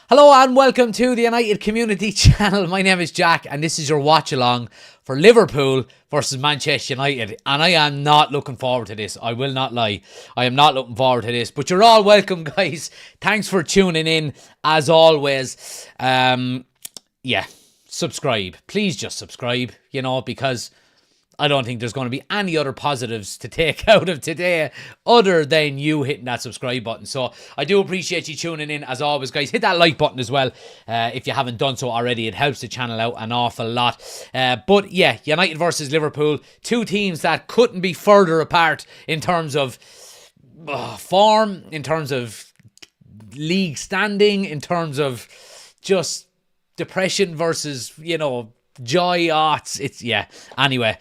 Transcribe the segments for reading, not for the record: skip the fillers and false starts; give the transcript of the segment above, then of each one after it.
Hello and welcome to the United Community Channel. My name is Jack and this is your watch-along for Liverpool versus Manchester United. And I am not looking forward to this. I will not lie. I am not looking forward to this. But you're all welcome, guys. Thanks for tuning in, as always. Subscribe. Please just subscribe, because I don't think there's going to be any other positives to take out of today other than you hitting that subscribe button. So I do appreciate you tuning in as always, guys. Hit that like button as well if you haven't done so already. It helps the channel out an awful lot. But yeah, United versus Liverpool. Two teams that couldn't be further apart in terms of form, in terms of league standing, in terms of just depression versus, joy. Anyway,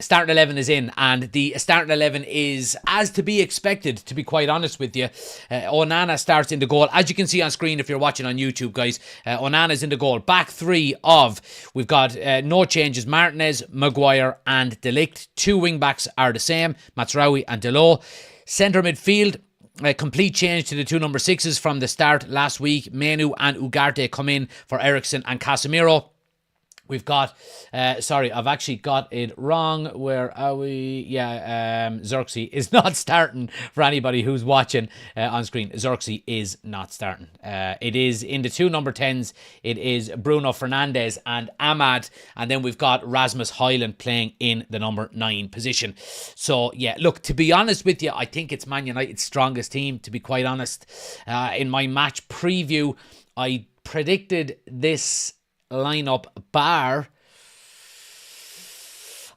starting 11 is in, and the starting 11 is as to be expected, to be quite honest with you. Onana starts in the goal, as you can see on screen if you're watching on YouTube, guys. Onana's in the goal. Back three we've got no changes: Martinez, Maguire and De Ligt. Two wing backs are the same: Mazraoui and Diallo. Centre midfield, a complete change to the two number sixes from the start last week. Menu and Ugarte come in for Eriksen and Casemiro. We've got, I've actually got it wrong. Where are we? Xerxes is not starting for anybody who's watching on screen. Xerxes is not starting. It is in the two number 10s. It is Bruno Fernandes and Ahmad. And then we've got Rasmus Højlund playing in the number 9 position. So, yeah, look, to be honest with you, I think it's Man United's strongest team, to be quite honest. In my match preview, I predicted this lineup bar.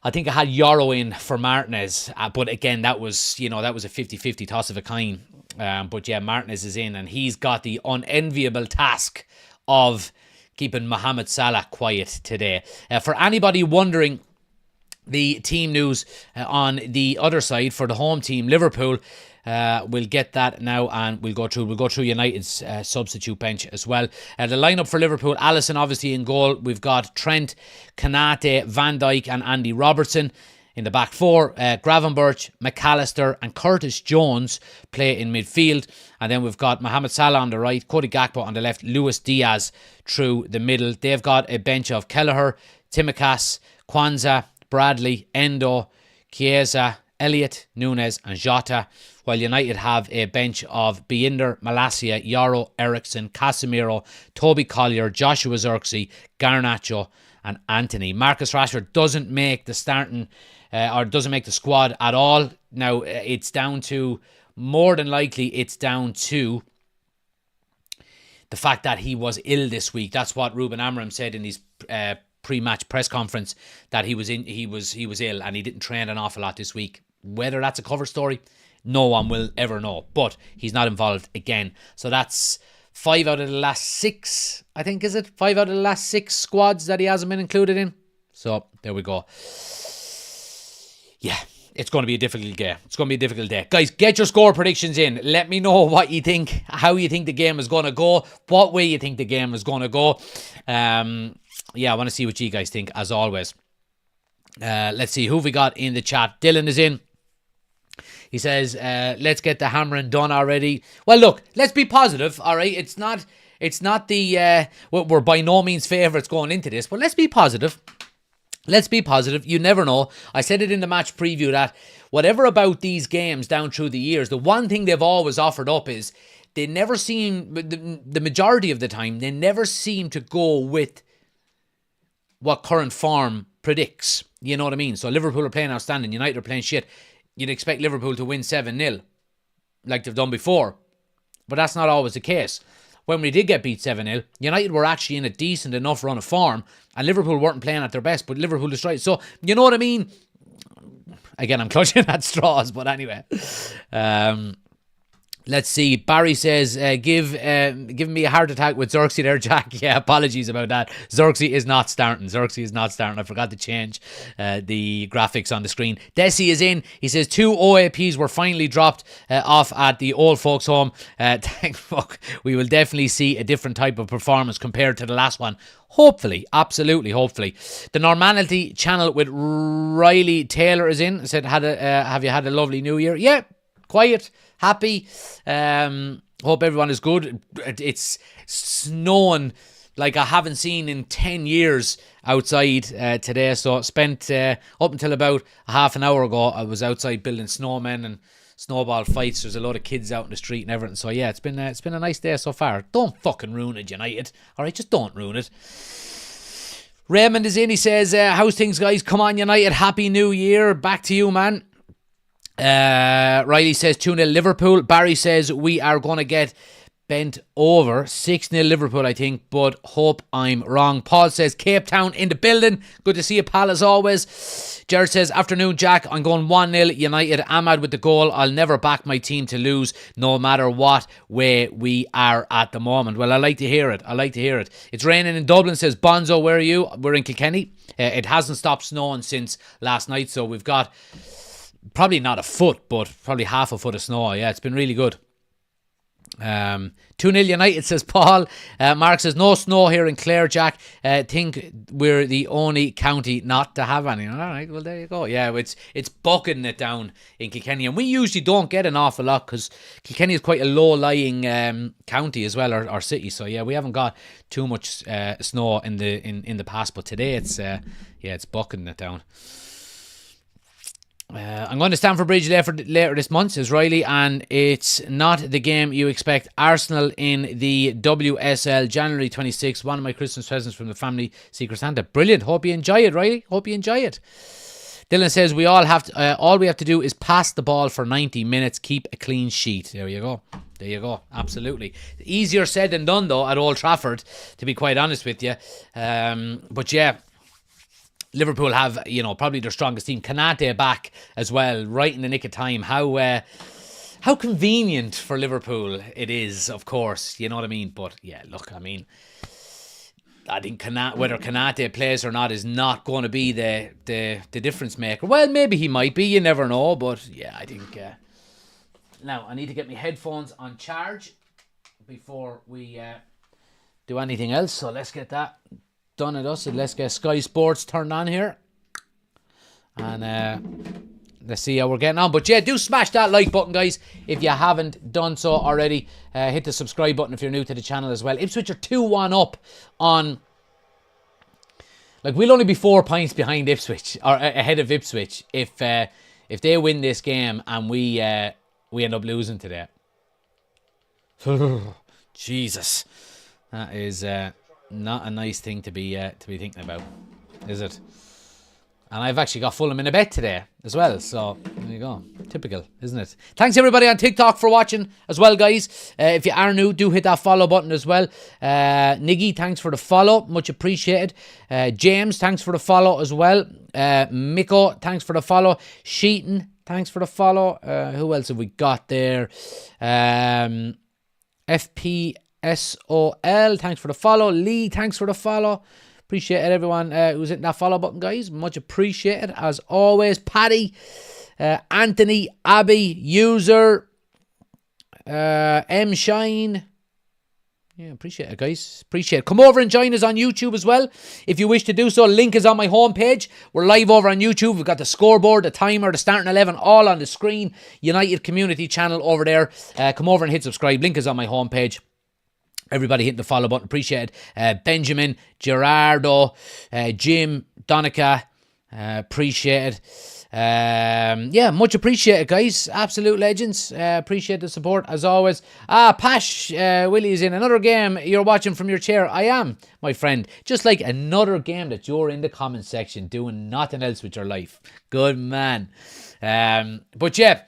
I think I had Euro in for Martinez, but again, that was a 50-50 toss of a coin. But yeah, Martinez is in, and he's got the unenviable task of keeping Mohamed Salah quiet today. For anybody wondering, the team news on the other side for the home team, Liverpool. We'll get that now, and we'll go through United's substitute bench as well. The lineup for Liverpool: Alisson obviously in goal. We've got Trent, Konate, Van Dijk and Andy Robertson. In the back four, Gravenberch, McAllister and Curtis Jones play in midfield. And then we've got Mohamed Salah on the right, Cody Gakpo on the left, Luis Diaz through the middle. They've got a bench of Kelleher, Tsimikas, Kwanzaa, Bradley, Endo, Chiesa, Elliott, Nunes and Jota, while United have a bench of Binder, Malacia, Yaro, Eriksen, Casemiro, Toby Collier, Joshua Zirkzee, Garnacho and Anthony. Marcus Rashford doesn't make the squad at all. Now, it's down to, more than likely, it's down to the fact that he was ill this week. That's what Ruben Amorim said in his pre-match press conference, that he was ill and he didn't train an awful lot this week. Whether that's a cover story, no one will ever know, but he's not involved again. So that's 5 out of the last 6, I think, is it? 5 out of the last 6 squads that he hasn't been included in. So there we go. Yeah, it's going to be a difficult game. It's going to be a difficult day. Guys, get your score predictions in. Let me know what you think, how you think the game is going to go, what way you think the game is going to go. Yeah, I want to see what you guys think, as always. Let's see who we got in the chat. Dylan is in. He says, let's get the hammering done already. Well, look, let's be positive, all right? It's not the, we're by no means favourites going into this, but let's be positive. Let's be positive. You never know. I said it in the match preview that whatever about these games down through the years, the one thing they've always offered up is they never seem, the majority of the time, they never seem to go with what current form predicts. You know what I mean? So Liverpool are playing outstanding. United are playing shit. You'd expect Liverpool to win 7-0 like they've done before. But that's not always the case. When we did get beat 7-0, United were actually in a decent enough run of form and Liverpool weren't playing at their best, but Liverpool destroyed. So, you know what I mean? Again, I'm clutching at straws, but anyway. Let's see. Barry says, give me a heart attack with Xerxes there, Jack. Yeah, apologies about that. Xerxes is not starting. I forgot to change the graphics on the screen. Desi is in. He says 2 OAPs were finally dropped off at the old folks home. Thank fuck. We will definitely see a different type of performance compared to the last one. Hopefully, absolutely, hopefully. The Normality channel with Riley Taylor is in. Said, have you had a lovely New Year? Yeah, quiet. Happy. Hope everyone is good. It's snowing like I haven't seen in 10 years outside today. So spent up until about a half an hour ago, I was outside building snowmen and snowball fights. There's a lot of kids out in the street and everything. So yeah, it's been a nice day so far. Don't fucking ruin it, United. All right, just don't ruin it. Raymond is in. He says, how's things, guys? Come on, United. Happy New Year. Back to you, man. Riley says 2-0 Liverpool. Barry says we are going to get bent over. 6-0 Liverpool, I think, but hope I'm wrong. Paul says Cape Town in the building. Good to see you, pal, as always. Jared says, afternoon, Jack. I'm going 1-0 United. Ahmad with the goal. I'll never back my team to lose, no matter what way we are at the moment. Well, I like to hear it. It's raining in Dublin, says Bonzo. Where are you? We're in Kilkenny. It hasn't stopped snowing since last night, so we've got probably not a foot, but probably half a foot of snow. Yeah, it's been really good. 2-0 United, says Paul. Mark says no snow here in Clare, Jack. Think we're the only county not to have any. All right, well there you go. Yeah, it's bucketing it down in Kilkenny, and we usually don't get an awful lot because Kilkenny is quite a low-lying county as well, or city. So yeah, we haven't got too much snow in the past, but today it's bucketing it down. I'm going to Stamford Bridge later this month, says Riley, and it's not the game you expect. Arsenal in the WSL, January 26th. One of my Christmas presents from the family, Secret Santa. Brilliant. Hope you enjoy it, Riley. Hope you enjoy it. Dylan says all we have to do is pass the ball for 90 minutes, keep a clean sheet. There you go. Absolutely. Easier said than done, though, at Old Trafford, to be quite honest with you. But yeah, Liverpool have, probably their strongest team. Kanate back as well, right in the nick of time. How convenient for Liverpool it is, of course. You know what I mean? But yeah, look, I think whether Kanate plays or not is not going to be the difference maker. Well, maybe he might be. You never know. But yeah, I think. Now I need to get my headphones on charge before we do anything else. So let's get that done at us, and let's get Sky Sports turned on here, and let's see how we're getting on. But yeah, do smash that like button, guys, if you haven't done so already. Hit the subscribe button if you're new to the channel as well. Ipswich are 2-1 up on, we'll only be 4 points behind Ipswich, or ahead of Ipswich, if they win this game and we end up losing today. Jesus, that is not a nice thing to be thinking about, is it? And I've actually got Fulham in a bet today as well, so there you go. Typical, isn't it? Thanks everybody on TikTok for watching as well, guys. If you are new, do hit that follow button as well. Niggy, thanks for the follow, much appreciated. James, thanks for the follow as well. Miko, thanks for the follow. Sheaton, thanks for the follow. Who else have we got there? FP SOL, thanks for the follow. Lee, thanks for the follow. Appreciate it, everyone who's hitting that follow button, guys. Much appreciated, as always. Paddy, Anthony, Abby, User, M Shine. Yeah, appreciate it, guys. Appreciate it. Come over and join us on YouTube as well, if you wish to do so. Link is on my homepage. We're live over on YouTube. We've got the scoreboard, the timer, the starting 11, all on the screen. United Community Channel over there. Come over and hit subscribe. Link is on my homepage. Everybody hitting the follow button, appreciate it. Benjamin, Gerardo, Jim, Donica, appreciate it. Yeah, much appreciated, guys. Absolute legends. Appreciate the support as always. Pash Willie is in another game you're watching from your chair. I am, my friend. Just like another game that you're in the comment section doing nothing else with your life. Good man. But yeah,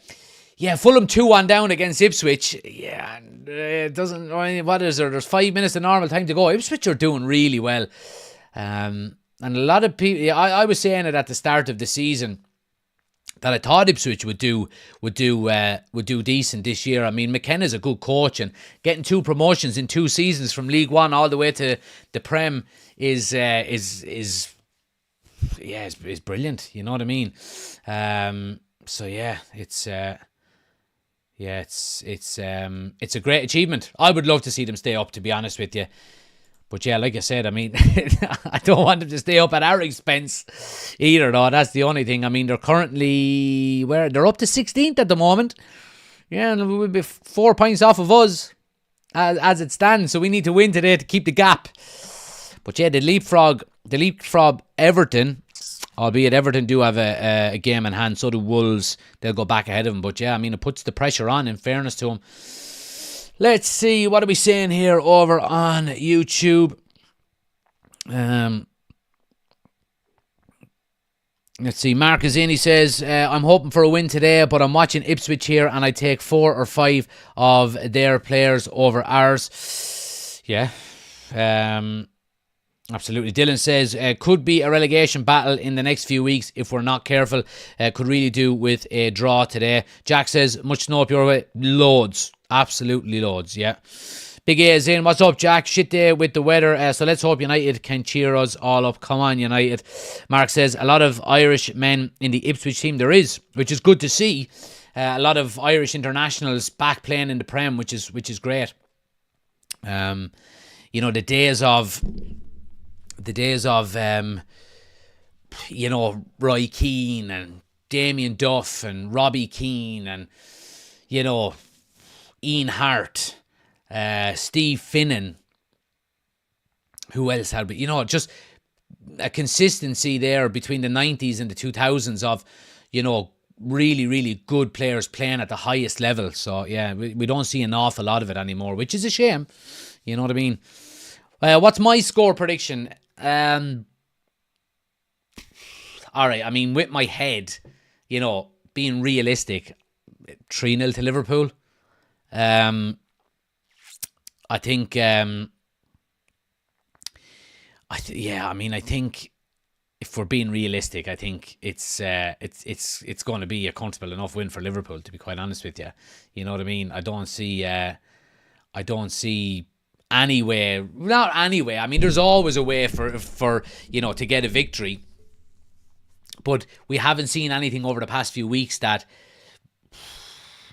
Fulham 2-1 down against Ipswich. Yeah, it doesn't. What is there? There's 5 minutes of normal time to go. Ipswich are doing really well, and a lot of people. I was saying it at the start of the season that I thought Ipswich would do decent this year. I mean, McKenna's a good coach, and getting 2 promotions in 2 seasons from League One all the way to the Prem is brilliant. You know what I mean? So yeah, it's a great achievement. I would love to see them stay up, to be honest with you. But yeah, like I said, I mean, I don't want them to stay up at our expense either, though. That's the only thing. I mean, they're currently they're up to 16th at the moment. Yeah, and we'll be 4 points off of us. as it stands. So we need to win today to keep the gap. But yeah, the leapfrog Everton, albeit Everton do have a game in hand, so do Wolves. They'll go back ahead of them. But yeah, I mean, it puts the pressure on, in fairness to them. Let's see, what are we saying here over on YouTube? Let's see, Mark Azini says, I'm hoping for a win today, but I'm watching Ipswich here and I take 4 or 5 of their players over ours. Yeah. Absolutely. Dylan says, could be a relegation battle in the next few weeks if we're not careful. Could really do with a draw today. Jack says, much snow up your way? Loads. Absolutely loads, yeah. Big A is in. What's up, Jack? Shit day with the weather. So let's hope United can cheer us all up. Come on, United. Mark says, a lot of Irish men in the Ipswich team. There is, which is good to see. A lot of Irish internationals back playing in the Prem, which is great. You know, the days of you know, Roy Keane and Damien Duff and Robbie Keane and, you know, Ian Hart, Steve Finnan. Who else had we? You know, just a consistency there between the 90s and the 2000s of, you know, really, really good players playing at the highest level. So, yeah, we don't see an awful lot of it anymore, which is a shame. You know what I mean? What's my score prediction? All right, I mean, with my head, you know, being realistic, 3-0 to Liverpool. I think, I think if we're being realistic, I think it's going to be a comfortable enough win for Liverpool, to be quite honest with you. You know what I mean? I don't see anyway, not anyway. I mean, there's always a way for you know, to get a victory, but we haven't seen anything over the past few weeks that,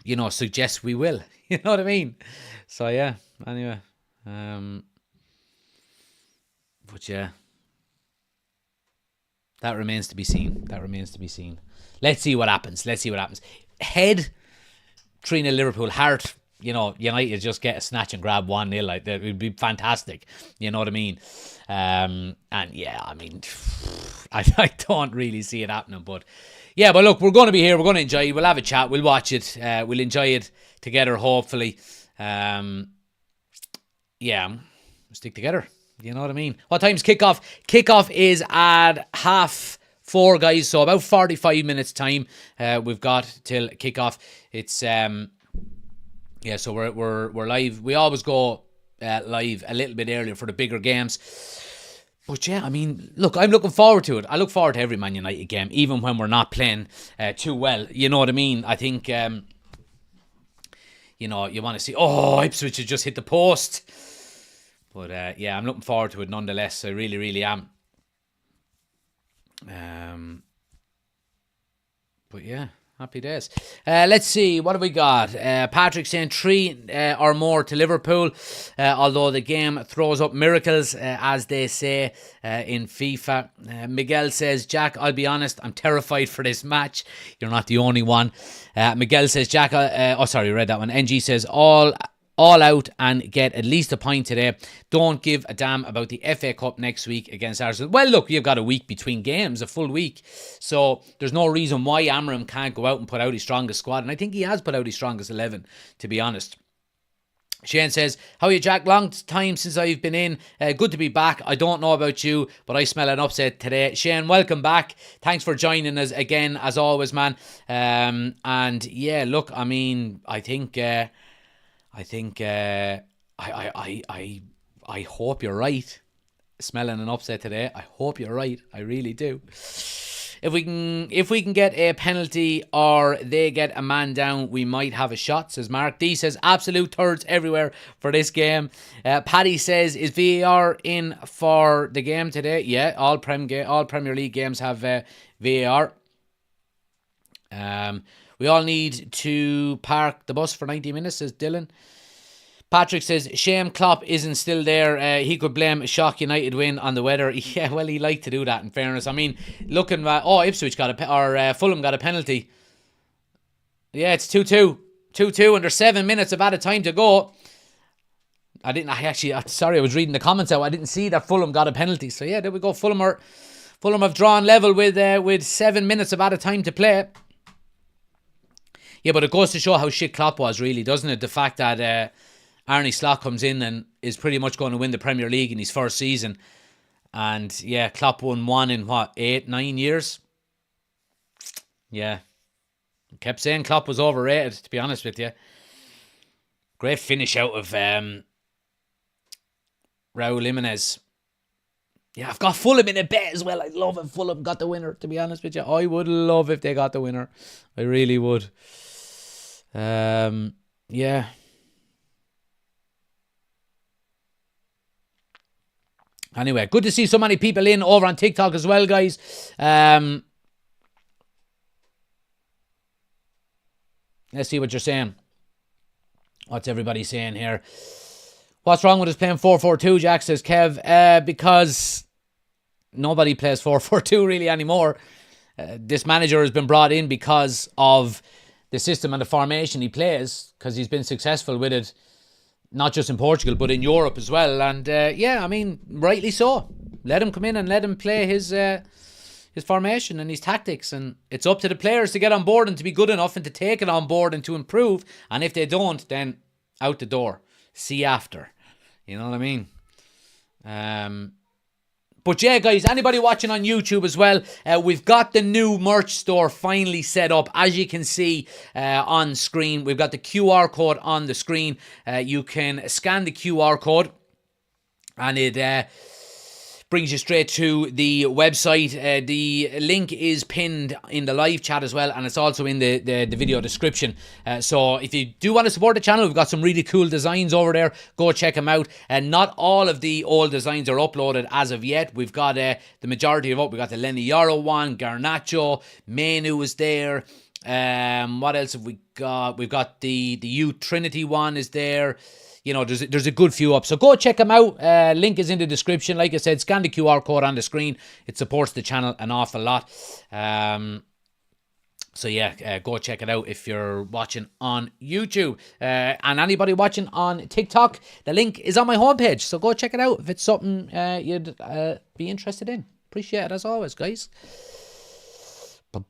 you know, suggests we will. You know what I mean? So yeah. Anyway, but yeah, that remains to be seen. Let's see what happens. Head 3-0 Liverpool. Heart, you know, United just get a snatch and grab 1-0, like that would be fantastic. You know what I mean? And yeah, I mean, I don't really see it happening, but yeah, but look, we're going to be here. We're going to enjoy it. We'll have a chat. We'll watch it. We'll enjoy it together, hopefully. Yeah, stick together. You know what I mean? What time's kickoff? Kickoff is at 4:30, guys. So about 45 minutes time we've got till kickoff. It's yeah, so we're live. We always go live a little bit earlier for the bigger games. But yeah, I mean, look, I'm looking forward to it. I look forward to every Man United game, even when we're not playing too well. You know what I mean? I think, you know, you want to see, Ipswich has just hit the post. But yeah, I'm looking forward to it nonetheless. I really, really am. But yeah, happy days. Let's see, what have we got? Patrick saying 3 or more to Liverpool, although the game throws up miracles, as they say in FIFA. Miguel says, Jack, I'll be honest, I'm terrified for this match. You're not the only one. Miguel says, Jack, read that one. NG says, all out and get at least a point today. Don't give a damn about the FA Cup next week against Arsenal. Well, look, you've got a week between games, a full week. So there's no reason why Amram can't go out and put out his strongest squad. And I think he has put out his strongest 11, to be honest. Shane says, how are you, Jack? Long time since I've been in. Good to be back. I don't know about you, but I smell an upset today. Shane, welcome back. Thanks for joining us again, as always, man. And yeah, look, I mean, I hope you're right. Smelling an upset today. I hope you're right. I really do. If we can get a penalty or they get a man down, we might have a shot, says Mark. D says, absolute thirds everywhere for this game. Paddy says, is VAR in for the game today? Yeah, all Premier League games have VAR. We all need to park the bus for 90 minutes, says Dylan. Patrick says, shame Klopp isn't still there. He could blame a shock United win on the weather. Yeah, well, he liked to do that, in fairness. I mean, looking at, Ipswich got Fulham got a penalty. Yeah, it's 2-2. 2-2 and there's 7 minutes of added time to go. Sorry, I was reading the comments out. I didn't see that Fulham got a penalty. So yeah, there we go. Fulham have drawn level with 7 minutes of added time to play. Yeah, but it goes to show how shit Klopp was, really, doesn't it? The fact that Arne Slot comes in and is pretty much going to win the Premier League in his first season. And yeah, Klopp won one in 8, 9 years? Yeah. Kept saying Klopp was overrated, to be honest with you. Great finish out of Raul Jimenez. Yeah, I've got Fulham in a bet as well. I'd love if Fulham got the winner, to be honest with you. I would love if they got the winner. I really would. Yeah. Anyway, good to see so many people in over on TikTok as well, guys. Let's see what you're saying. What's everybody saying here? What's wrong with us playing 4-4-2, Jack, says Kev? Because nobody plays 4-4-2 really anymore. This manager has been brought in because of the system and the formation he plays, because he's been successful with it, not just in Portugal, but in Europe as well. And yeah, I mean, rightly so. Let him come in and let him play his formation and his tactics. And it's up to the players to get on board and to be good enough and to take it on board and to improve. And if they don't, then out the door. See after. You know what I mean? But yeah, guys, anybody watching on YouTube as well, we've got the new merch store finally set up. As you can see on screen, we've got the QR code on the screen. You can scan the QR code and it brings you straight to the website. The link is pinned in the live chat as well, and it's also in the video description. So if you do want to support the channel, we've got some really cool designs over there. Go check them out. And not all of the old designs are uploaded as of yet. We've got the majority of it. We've got the Lenny Yaro one, Garnacho, Menu is there. What else have we got? We've got the Youth Trinity one is there. You know, there's a good few up. So go check them out. Link is in the description. Like I said, scan the QR code on the screen. It supports the channel an awful lot. So yeah, go check it out if you're watching on YouTube. And anybody watching on TikTok, the link is on my homepage. So go check it out if it's something you'd be interested in. Appreciate it as always, guys. Come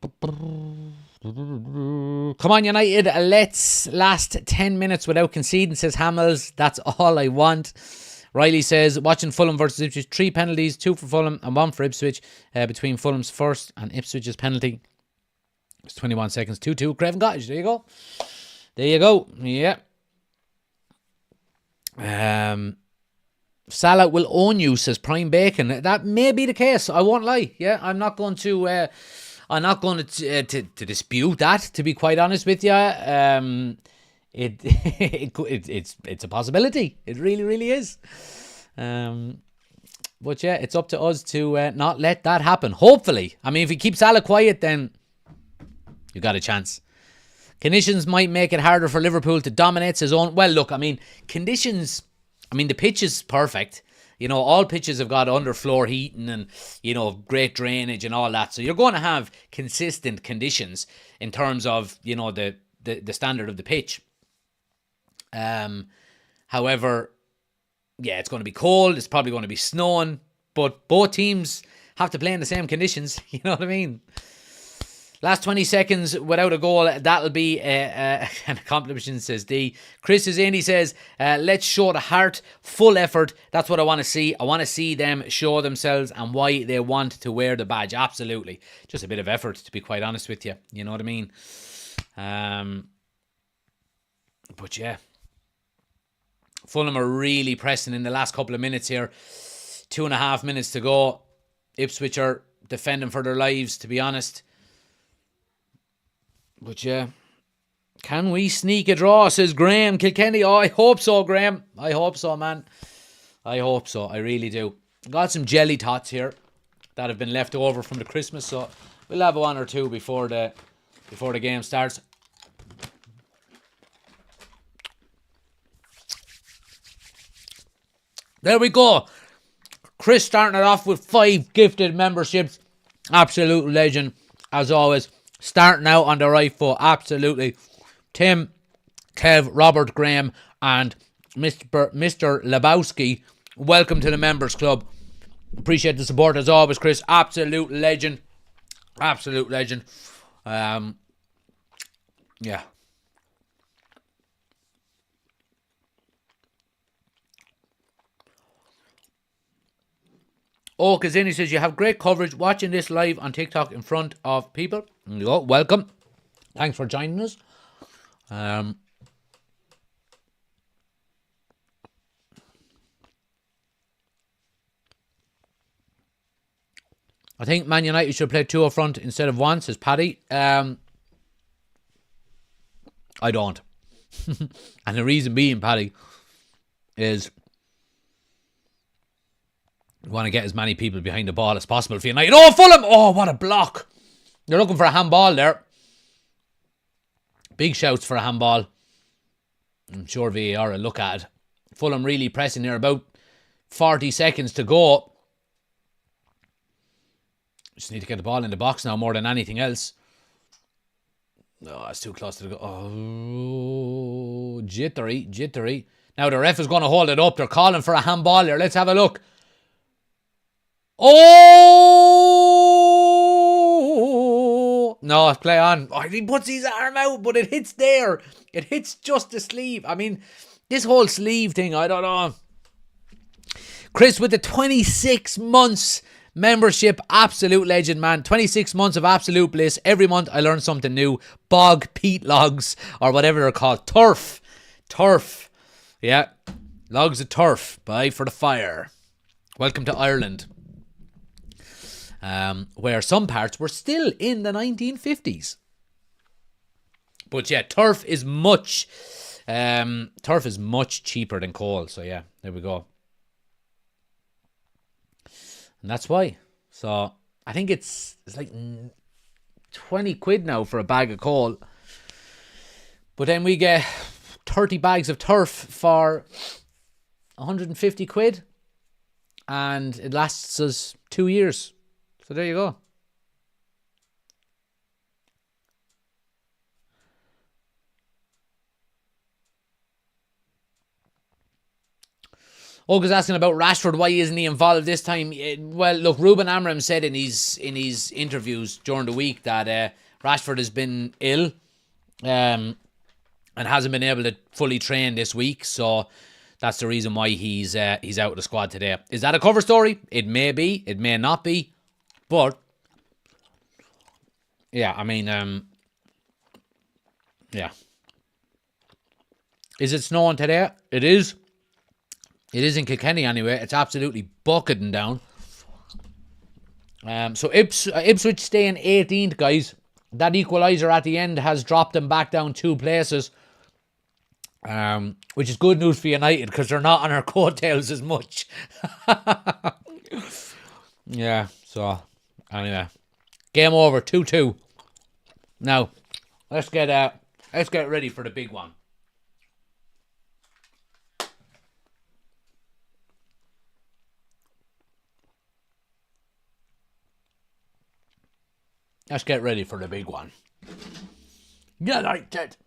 on, United, let's last 10 minutes without conceding, says Hamels. That's all I want. Riley says, watching Fulham versus Ipswich, 3 penalties, 2 for Fulham and 1 for Ipswich, between Fulham's first and Ipswich's penalty. It's 21 seconds, 2-2, Craven Cottage. There you go. There you go. Yeah. Salah will own you, says Prime Bacon. That may be the case. I won't lie. Yeah, I'm not going to dispute that, to be quite honest with you. It's a possibility. It really, really is. But yeah, it's up to us to not let that happen. Hopefully. I mean, if we keep Salah quiet, then you got a chance. Conditions might make it harder for Liverpool to dominate his own. Well, look, I mean, conditions. I mean, the pitch is perfect. You know, all pitches have got underfloor heating and, you know, great drainage and all that. So you're going to have consistent conditions in terms of, you know, the standard of the pitch. However, yeah, it's going to be cold. It's probably going to be snowing. But both teams have to play in the same conditions. You know what I mean? Last 20 seconds without a goal, that'll be an accomplishment, says D. Chris is in, he says, let's show the heart, full effort. That's what I want to see. I want to see them show themselves and why they want to wear the badge. Absolutely. Just a bit of effort, to be quite honest with you. You know what I mean? But yeah. Fulham are really pressing in the last couple of minutes here. 2.5 minutes to go. Ipswich are defending for their lives, to be honest. But yeah, can we sneak a draw, says Graham Kilkenny. Oh, I hope so, Graham. I hope so, man. I hope so. I really do. Got some jelly tots here that have been left over from the Christmas, so we'll have 1 or 2 before the game starts. There we go. Chris starting it off with 5 gifted memberships. Absolute legend, as always. Starting out on the right foot, absolutely. Tim, Kev, Robert, Graham, and Mr. Lebowski, welcome to the members club. Appreciate the support as always, Chris. Absolute legend. Absolute legend. Yeah. Oh, Kazini says, you have great coverage watching this live on TikTok in front of people. There you go. Welcome. Thanks for joining us. I think Man United should play 2 up front instead of 1, says Paddy. I don't. And the reason being, Paddy, is you want to get as many people behind the ball as possible for United. Oh, Fulham! Oh, what a block. They're looking for a handball there. Big shouts for a handball. I'm sure VAR will look at it. Fulham really pressing there. About 40 seconds to go. Just need to get the ball in the box now more than anything else. No, it's too close to the goal. Oh, jittery. Now the ref is going to hold it up. They're calling for a handball here. Let's have a look. Oh! No, play on. Oh, he puts his arm out, but it hits there. It hits just the sleeve. I mean, this whole sleeve thing, I don't know. Chris with the 26 months membership, absolute legend, man. 26 months of absolute bliss. Every month I learn something new. Bog, peat logs, or whatever they're called. Turf. Yeah. Logs of turf. Bye for the fire. Welcome to Ireland. Where some parts were still in the 1950s. But yeah, turf is much cheaper than coal. So yeah, there we go. And that's why. So I think it's like 20 quid now for a bag of coal. But then we get 30 bags of turf for 150 quid. And it lasts us 2 years. So there you go. Olga's asking about Rashford. Why isn't he involved this time? Well, look, Ruben Amorim said in his interviews during the week that Rashford has been ill and hasn't been able to fully train this week. So that's the reason why he's out of the squad today. Is that a cover story? It may be. It may not be. But yeah, I mean, yeah. Is it snowing today? It is. It is in Kilkenny anyway. It's absolutely bucketing down. So Ipswich stay in 18th, guys. That equalizer at the end has dropped them back down 2 places. Which is good news for United because they're not on our coattails as much. Yeah, so anyway. Game over, 2-2. Now, let's get ready for the big one. Let's get ready for the big one. United.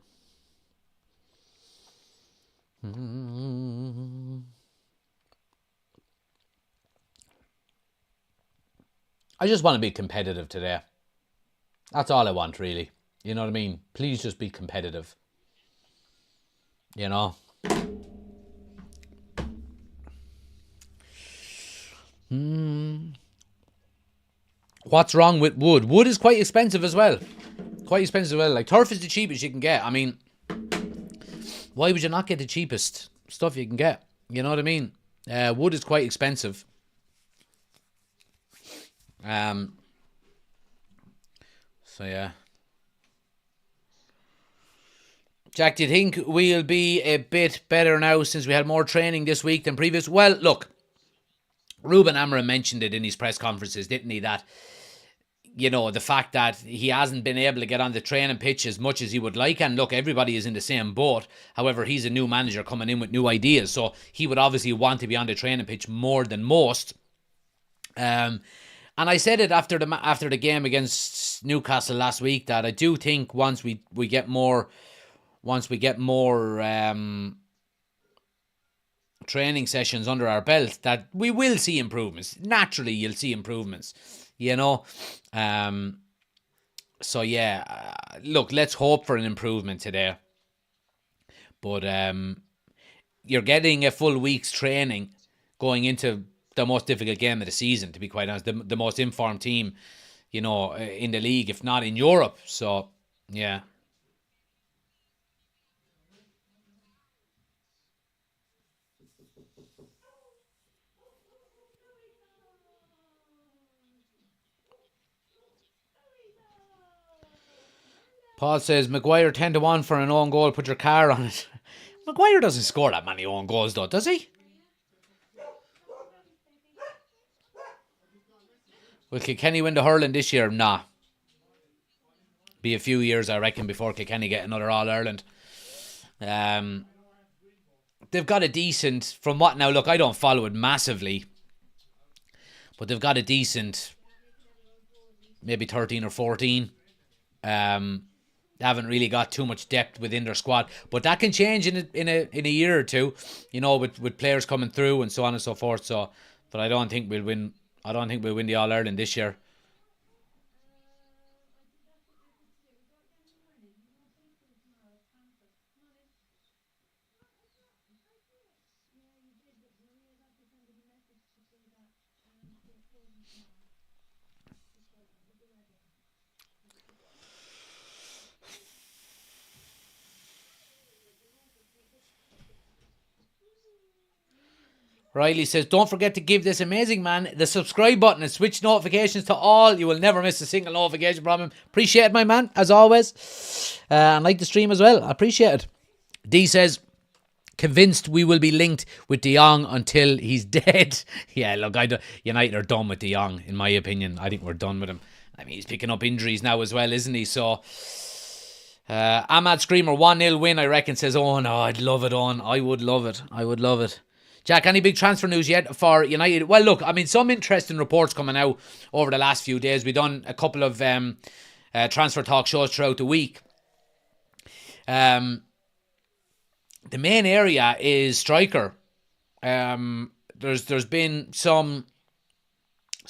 I just want to be competitive today. That's all I want, really. You know what I mean? Please just be competitive. You know? What's wrong with wood? Wood is quite expensive as well. Like, turf is the cheapest you can get. I mean, why would you not get the cheapest stuff you can get? You know what I mean? Wood is quite expensive. So yeah. Jack, do you think we'll be a bit better now since we had more training this week than previous? Well, look, Ruben Amorim mentioned it in his press conferences, didn't he? That, you know, the fact that he hasn't been able to get on the training pitch as much as he would like. And look, everybody is in the same boat. However, he's a new manager coming in with new ideas. So he would obviously want to be on the training pitch more than most. And I said it after the game against Newcastle last week that I do think once we get more training sessions under our belt that we will see improvements. Naturally, you'll see improvements, you know. So yeah, look, let's hope for an improvement today. But you're getting a full week's training going into the most difficult game of the season, to be quite honest. The most informed team, you know, in the league, if not in Europe. So, yeah. Paul says, Maguire 10-1 for an own goal. Put your car on it. Maguire doesn't score that many own goals, though, does he? Will Kilkenny win the hurling this year? Nah. Be a few years, I reckon, before Kilkenny get another All-Ireland. They've got a decent, from what now, look, I don't follow it massively, but they've got a decent, maybe 13 or 14. They haven't really got too much depth within their squad, but that can change in a year or two, you know, with players coming through and so on and so forth. So, but I don't think we'll win. I don't think we'll win the All Ireland this year. Riley says, don't forget to give this amazing man the subscribe button and switch notifications to all. You will never miss a single notification from him. Appreciate it, my man, as always. And like the stream as well. I appreciate it. D says, convinced we will be linked with De Jong until he's dead. Yeah, look, United are done with De Jong, in my opinion. I think we're done with him. I mean, he's picking up injuries now as well, isn't he? So, Ahmad Screamer, 1-0 win, I reckon, says, oh no, I'd love it on. I would love it. I would love it. Jack, any big transfer news yet for United? Well, look, I mean, some interesting reports coming out over the last few days. We've done a couple of transfer talk shows throughout the week. The main area is striker. There's been some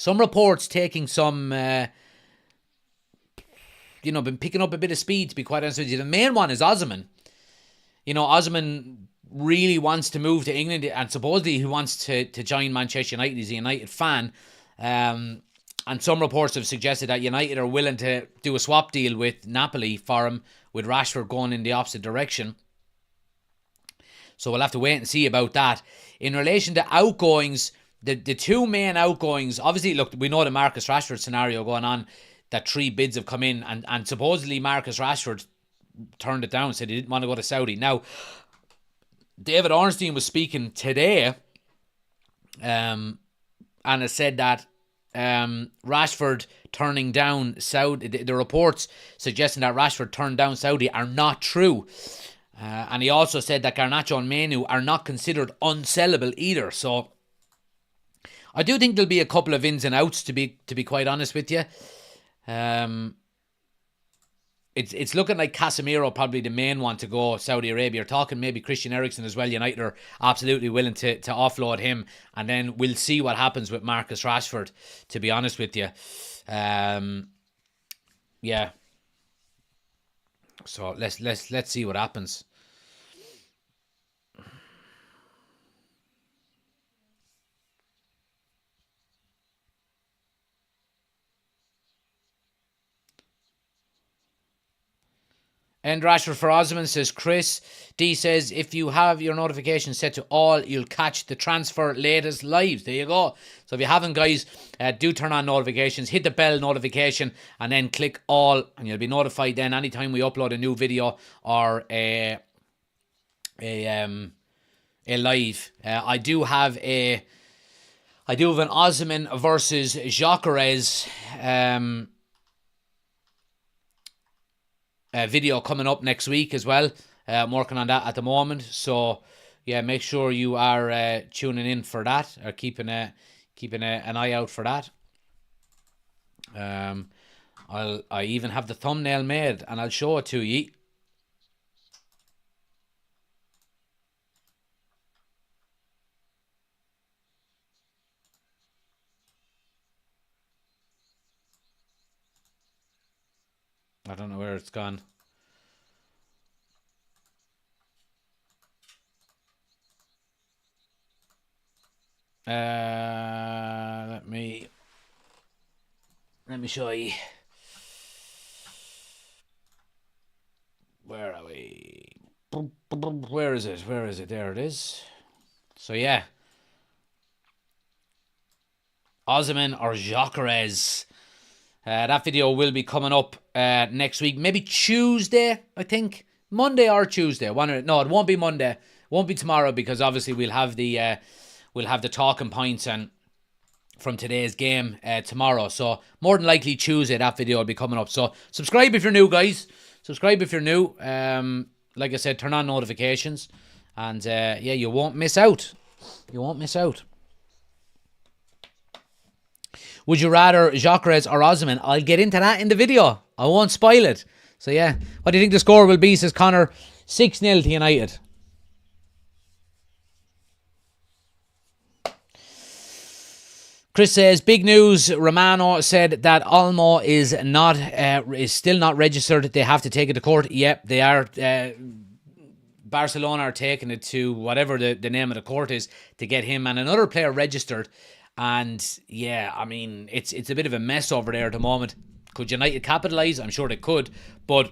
reports taking some, been picking up a bit of speed, to be quite honest with you. The main one is Osman. You know, Osman really wants to move to England, and supposedly he wants to join Manchester United. He's a United fan, and some reports have suggested that United are willing to do a swap deal with Napoli for him, with Rashford going in the opposite direction. So we'll have to wait and see about that. In relation to outgoings, the two main outgoings, obviously, look, we know the Marcus Rashford scenario going on, that 3 bids have come in, and supposedly Marcus Rashford turned it down, said he didn't want to go to Saudi. Now, David Ornstein was speaking today, and has said that Rashford turning down Saudi, the reports suggesting that Rashford turned down Saudi are not true. And he also said that Garnacho and Menu are not considered unsellable either. So I do think there'll be a couple of ins and outs, to be quite honest with you. It's looking like Casemiro probably the main one to go Saudi Arabia. You're talking maybe Christian Eriksen as well. United are absolutely willing to offload him, and then we'll see what happens with Marcus Rashford, to be honest with you. Yeah. So let's see what happens. End Rashford for Osman, says Chris. D says, if you have your notifications set to all, you'll catch the transfer latest live. There you go. So if you haven't, guys, do turn on notifications, hit the bell notification, and then click all, and you'll be notified then anytime we upload a new video or a live. I do have an Osman versus Gyökeres video coming up next week as well. I'm working on that at the moment, so yeah, make sure you are tuning in for that, or keeping an eye out for that. I even have the thumbnail made, and I'll show it to you. know where it's gone. Let me show you. Where are we? Where is it? Where is it? There it is. So yeah, Osimhen or Gyökeres. That video will be coming up next week, maybe Tuesday, I think. Monday or Tuesday. No, it won't be Monday. It won't be tomorrow, because obviously we'll have the talking points and from today's game tomorrow. So more than likely Tuesday that video will be coming up. So subscribe if you're new, guys. Subscribe if you're new. Like I said, turn on notifications, and yeah, you won't miss out. You won't miss out. Would you rather Gyökeres or Osimhen? I'll get into that in the video. I won't spoil it. So yeah, what do you think the score will be, says Connor? 6-0 to United. Chris says, big news. Romano said that Olmo is still not registered. They have to take it to court. Yep, they are. Barcelona are taking it to whatever the name of the court is to get him and another player registered. And yeah, I mean, it's a bit of a mess over there at the moment. Could United capitalise? I'm sure they could. But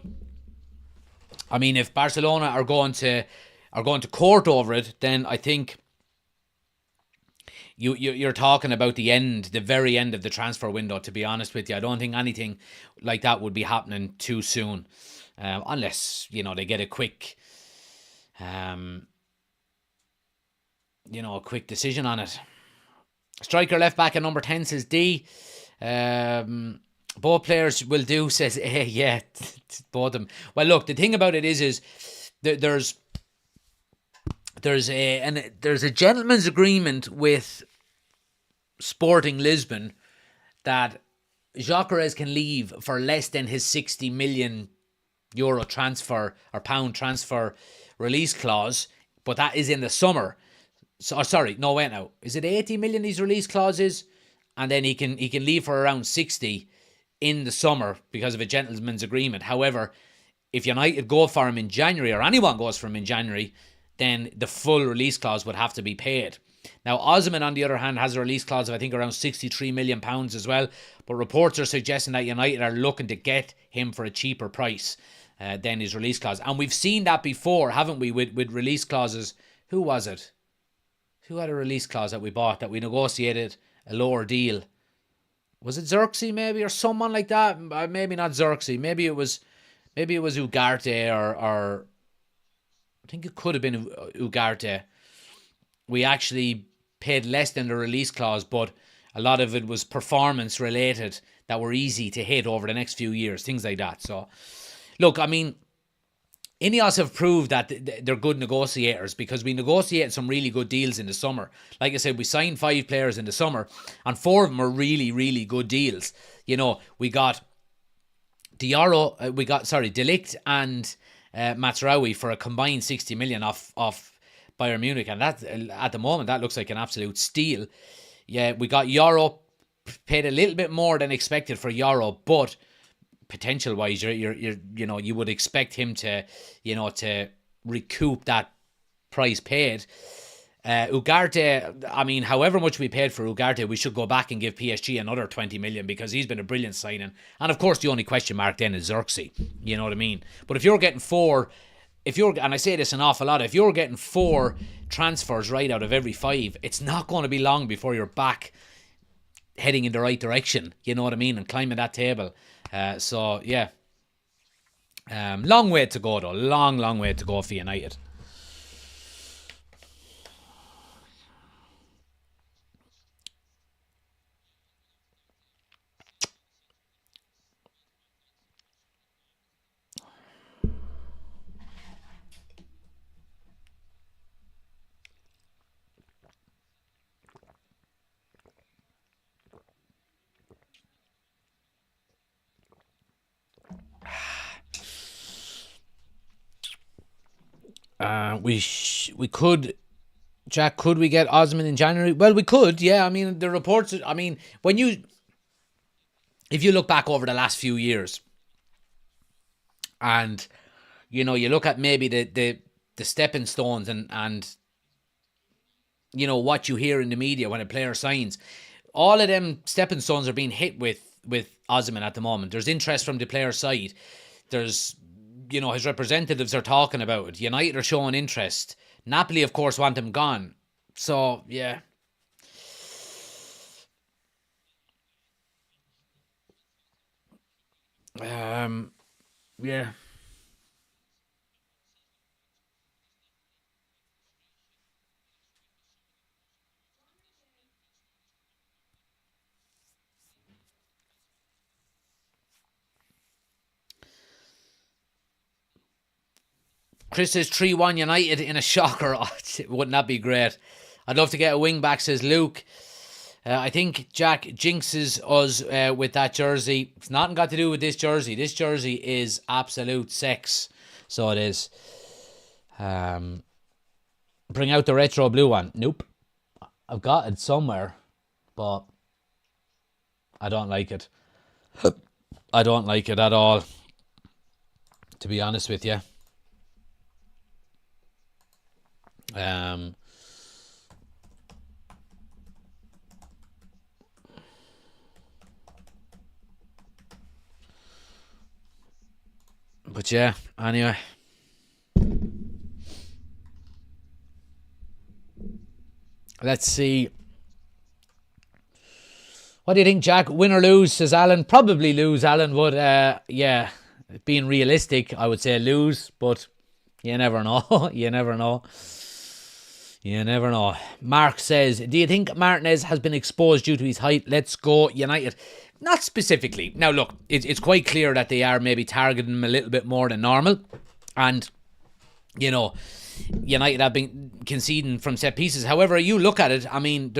I mean, if Barcelona are going to court over it, then I think you're talking about the very end of the transfer window, to be honest with you. I don't think anything like that would be happening too soon. Unless, they get a quick quick decision on it. Striker left back at number 10, says D. Both players will do, says A. Yeah, both of them. Well, look, the thing about it is there's a gentleman's agreement with Sporting Lisbon that Gyökeres can leave for less than his 60 million euro transfer or pound transfer release clause, but that is in the summer. So, sorry, no, wait now. Is it 80 million his release clause is? And then he can leave for around 60 in the summer because of a gentleman's agreement. However, if United go for him in January, or anyone goes for him in January, then the full release clause would have to be paid. Now, Osimhen, on the other hand, has a release clause of, I think, around £63 million as well. But reports are suggesting that United are looking to get him for a cheaper price than his release clause. And we've seen that before, haven't we, with release clauses. Who was it? Who had a release clause that we bought, that we negotiated a lower deal? Was it Xerxes maybe, or someone like that? Maybe not Xerxes. Maybe it was Ugarte or I think it could have been Ugarte. We actually paid less than the release clause, but a lot of it was performance related that were easy to hit over the next few years, things like that. So, look, I mean, Ineos have proved that they're good negotiators, because we negotiated some really good deals in the summer. Like I said, we signed 5 players in the summer, and 4 of them are really, really good deals. We got Diallo, Delict and Mazraoui for a combined 60 million off Bayern Munich, and that at the moment that looks like an absolute steal. Yeah, we got Euro, paid a little bit more than expected for Euro, but potential wise, you would expect him to recoup that price paid. Ugarte, I mean, however much we paid for Ugarte, we should go back and give PSG another 20 million, because he's been a brilliant signing. And of course, the only question mark then is Xerxes. You know what I mean? But if you're getting 4, and I say this an awful lot, if you're getting 4 transfers right out of every 5, it's not going to be long before you're back heading in the right direction. You know what I mean? And climbing that table. So yeah, long way to go though. Long way to go for United. We could, Jack, could we get Osimhen in January? Well, we could, yeah. I mean, the reports, I mean, if you look back over the last few years, And, you look at maybe the stepping stones and what you hear in the media when a player signs. All of them stepping stones are being hit with Osman at the moment. There's interest from the player side. There's, his representatives are talking about it. United are showing interest. Napoli, of course, want him gone. So, yeah. Yeah. Chris says 3-1 United in a shocker. Oh, wouldn't that be great? I'd love to get a wing back, says Luke. I think Jack jinxes us with that jersey. It's nothing got to do with this jersey. This jersey is absolute sex. So it is. Bring out the retro blue one. Nope. I've got it somewhere, but I don't like it. I don't like it at all, to be honest with you. But yeah, anyway. Let's see. What do you think, Jack? Win or lose, says Alan. Probably lose, Alan. But yeah, being realistic, I would say lose. But you never know. You never know. You never know. Mark says, do you think Martinez has been exposed due to his height? Let's go United. Not specifically. Now, look, it's quite clear that they are maybe targeting him a little bit more than normal. And, United have been conceding from set pieces. However, you look at it, I mean,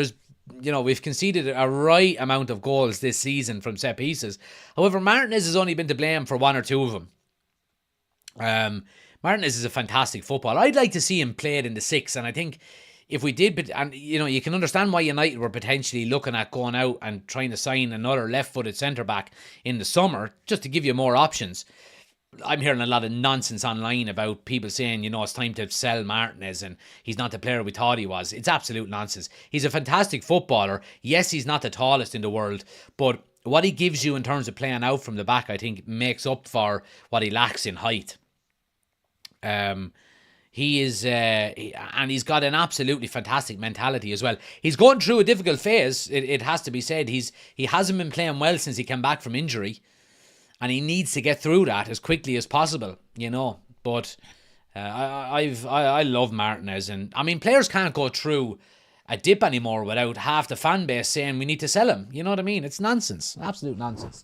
we've conceded a right amount of goals this season from set pieces. However, Martinez has only been to blame for one or two of them. Martinez is a fantastic footballer. I'd like to see him played in the six, and I think if we did, and you can understand why United were potentially looking at going out and trying to sign another left-footed centre-back in the summer, just to give you more options. I'm hearing a lot of nonsense online about people saying, it's time to sell Martinez and he's not the player we thought he was. It's absolute nonsense. He's a fantastic footballer. Yes, he's not the tallest in the world, but what he gives you in terms of playing out from the back, I think, makes up for what he lacks in height. He is, and he's got an absolutely fantastic mentality as well. He's going through a difficult phase. It has to be said. He hasn't been playing well since he came back from injury, and he needs to get through that as quickly as possible. But I love Martinez, and I mean, players can't go through a dip anymore without half the fan base saying we need to sell him. You know what I mean? It's nonsense, absolute nonsense.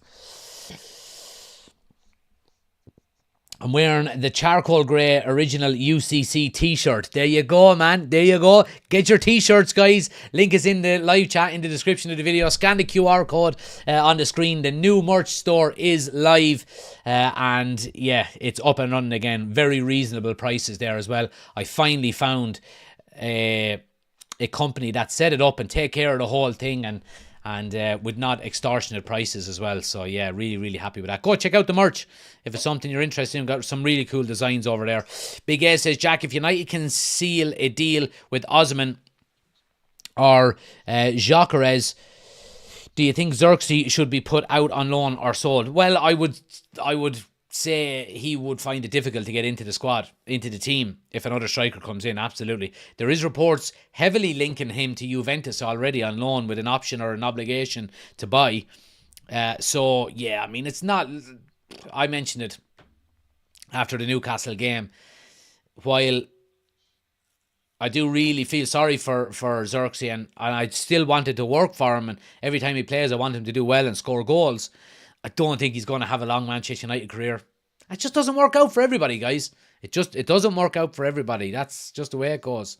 I'm wearing the charcoal grey original UCC t-shirt. There you go, man. There you go. Get your t-shirts, guys. Link is in the live chat in the description of the video. Scan the QR code on the screen. The new merch store is live. And yeah, it's up and running again. Very reasonable prices there as well. I finally found a company that set it up and take care of the whole thing and with not extortionate prices as well. So yeah, really, really happy with that. Go check out the merch if it's something you're interested in. We've got some really cool designs over there. Big A says, Jack, if United can seal a deal with Osman or Gyökeres, do you think Xerxes should be put out on loan or sold? Well, I would say he would find it difficult to get into the squad, into the team, if another striker comes in. Absolutely. There is reports heavily linking him to Juventus already on loan with an option or an obligation to buy. So, yeah, I mean, it's not... I mentioned it after the Newcastle game. While I do really feel sorry for Xerxes, and I still wanted to work for him, and every time he plays, I want him to do well and score goals. I don't think he's going to have a long Manchester United career. It just doesn't work out for everybody, guys. It doesn't work out for everybody. That's just the way it goes,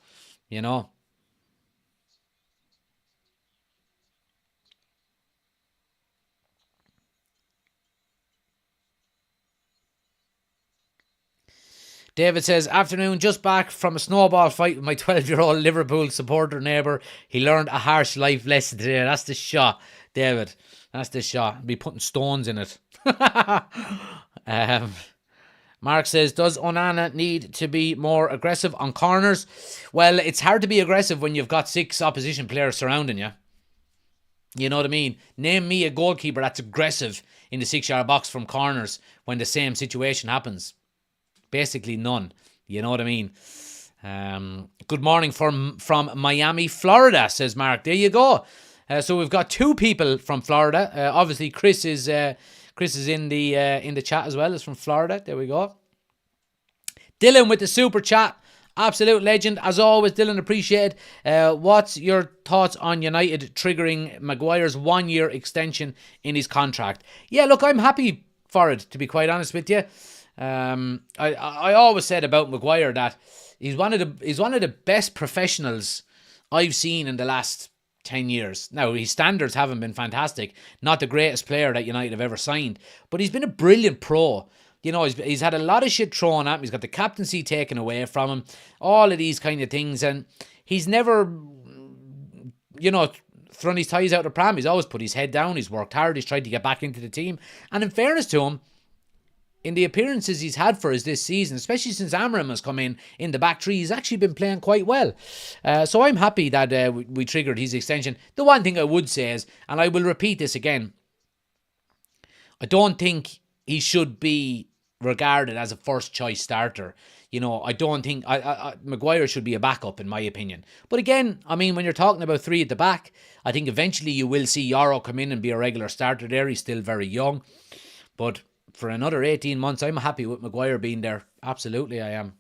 David says, afternoon, just back from a snowball fight with my 12-year-old Liverpool supporter neighbour. He learned a harsh life lesson today. That's the shot, David. That's the shot. Be putting stones in it. Mark says, does Onana need to be more aggressive on corners? Well, it's hard to be aggressive when you've got 6 opposition players surrounding you. You know what I mean? Name me a goalkeeper that's aggressive in the 6-yard box from corners when the same situation happens. Basically none. You know what I mean? Good morning from Miami, Florida, says Mark. There you go. So we've got 2 people from Florida. Obviously, Chris is in the chat as well. Is from Florida. There we go. Dylan with the super chat. Absolute legend. As always, Dylan, appreciate it. What's your thoughts on United triggering Maguire's 1-year extension in his contract? Yeah, look, I'm happy for it, to be quite honest with you. I always said about Maguire that he's one of the best professionals I've seen in the last 10 years. Now, his standards haven't been fantastic. Not the greatest player that United have ever signed. But he's been a brilliant pro. You know, he's had a lot of shit thrown at him. He's got the captaincy taken away from him. All of these kind of things. And he's never, thrown his ties out of the pram. He's always put his head down. He's worked hard. He's tried to get back into the team. And in fairness to him, in the appearances he's had for us this season, especially since Amram has come in the back three, he's actually been playing quite well. So I'm happy that we triggered his extension. The one thing I would say is, and I will repeat this again, I don't think he should be regarded as a first choice starter. I don't think Maguire should be a backup, in my opinion. But again, I mean, when you're talking about 3 at the back, I think eventually you will see Yoro come in and be a regular starter there. He's still very young. But for another 18 months, I'm happy with Maguire being there. Absolutely, I am.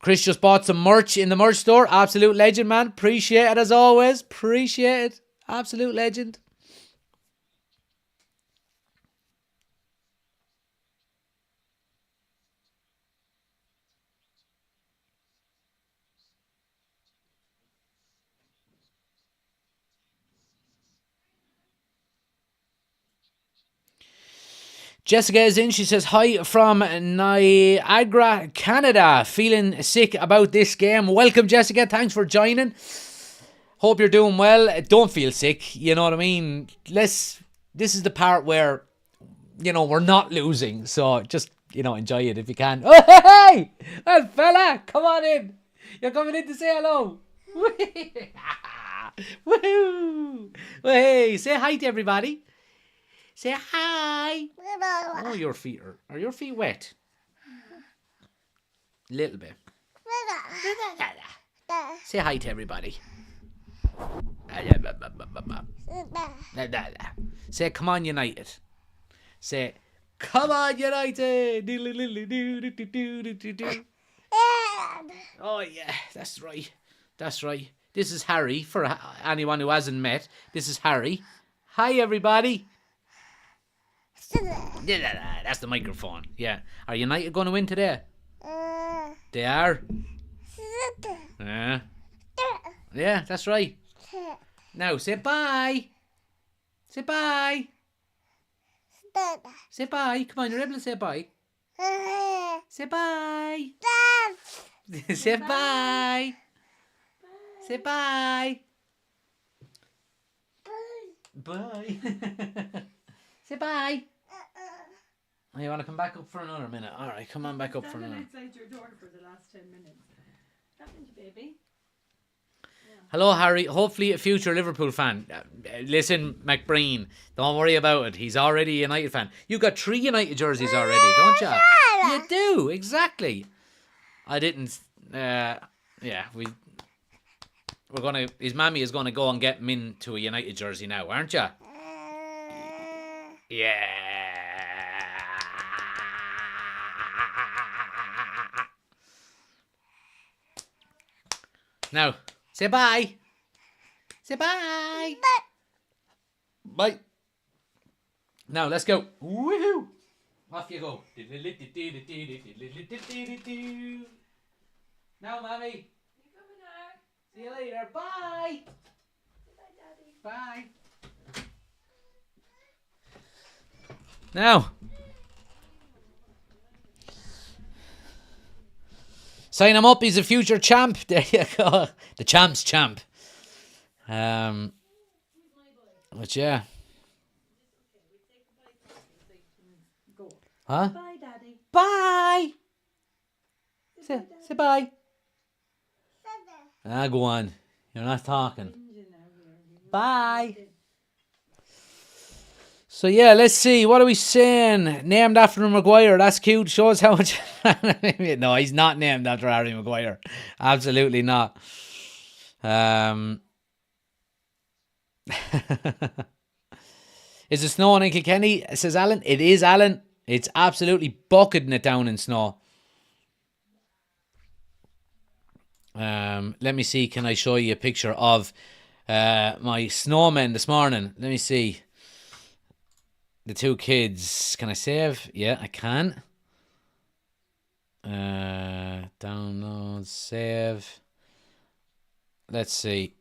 Chris just bought some merch in the merch store. Absolute legend, man. Appreciate it as always. Appreciate it. Absolute legend. Jessica is in. She says, hi from Niagara, Canada. Feeling sick about this game. Welcome, Jessica. Thanks for joining. Hope you're doing well. Don't feel sick. You know what I mean? This is the part where, we're not losing. So just, enjoy it if you can. Oh, hey! Well, fella, come on in. You're coming in to say hello. Woohoo! Well, hey, say hi to everybody. Say hi. Oh, your feet are your feet wet? Little bit. Say hi to everybody. Say come on United. Say come on United. Oh yeah, that's right. That's right. This is Harry, for anyone who hasn't met. This is Harry. Hi everybody. That's the microphone. Yeah. Are United going to win today? They are? Yeah, that's right. Now, say bye. Say bye. Say bye. Come on, you're able to say bye. Say bye. Say bye. Say bye. Bye. Say bye. Oh, you want to come back up for another minute? All right, come on back up for another. Outside your door for the last 10 minutes. Happened, baby. Yeah. Hello, Harry. Hopefully a future Liverpool fan. Listen, McBreen, don't worry about it. He's already a United fan. You got 3 United jerseys already, don't you? You do, exactly. I didn't. We're gonna. His mammy is gonna go and get him into a United jersey now, aren't you? Yeah. Now, say bye. Say bye. Bye. Now, let's go. Woohoo! Off you go. Now, Mommy. You coming out? See you later. Bye. Bye, Daddy. Bye. Now. Sign him up. He's a future champ. There you go. The champ's champ. But yeah. Go. Huh? Bye, Daddy. Bye. Say bye, Say Daddy. bye. Go on. You're not talking. Whinging now here. Bye. So yeah, let's see. What are we saying? Named after Maguire. That's cute. Shows how much. No, he's not named after Harry Maguire. Absolutely not. Is it snowing in Kilkenny? Says Alan. It is, Alan. It's absolutely bucketing it down in snow. Let me see. Can I show you a picture of my snowmen this morning? Let me see. The two kids. Can I save? Yeah, I can. Download, save. Let's see.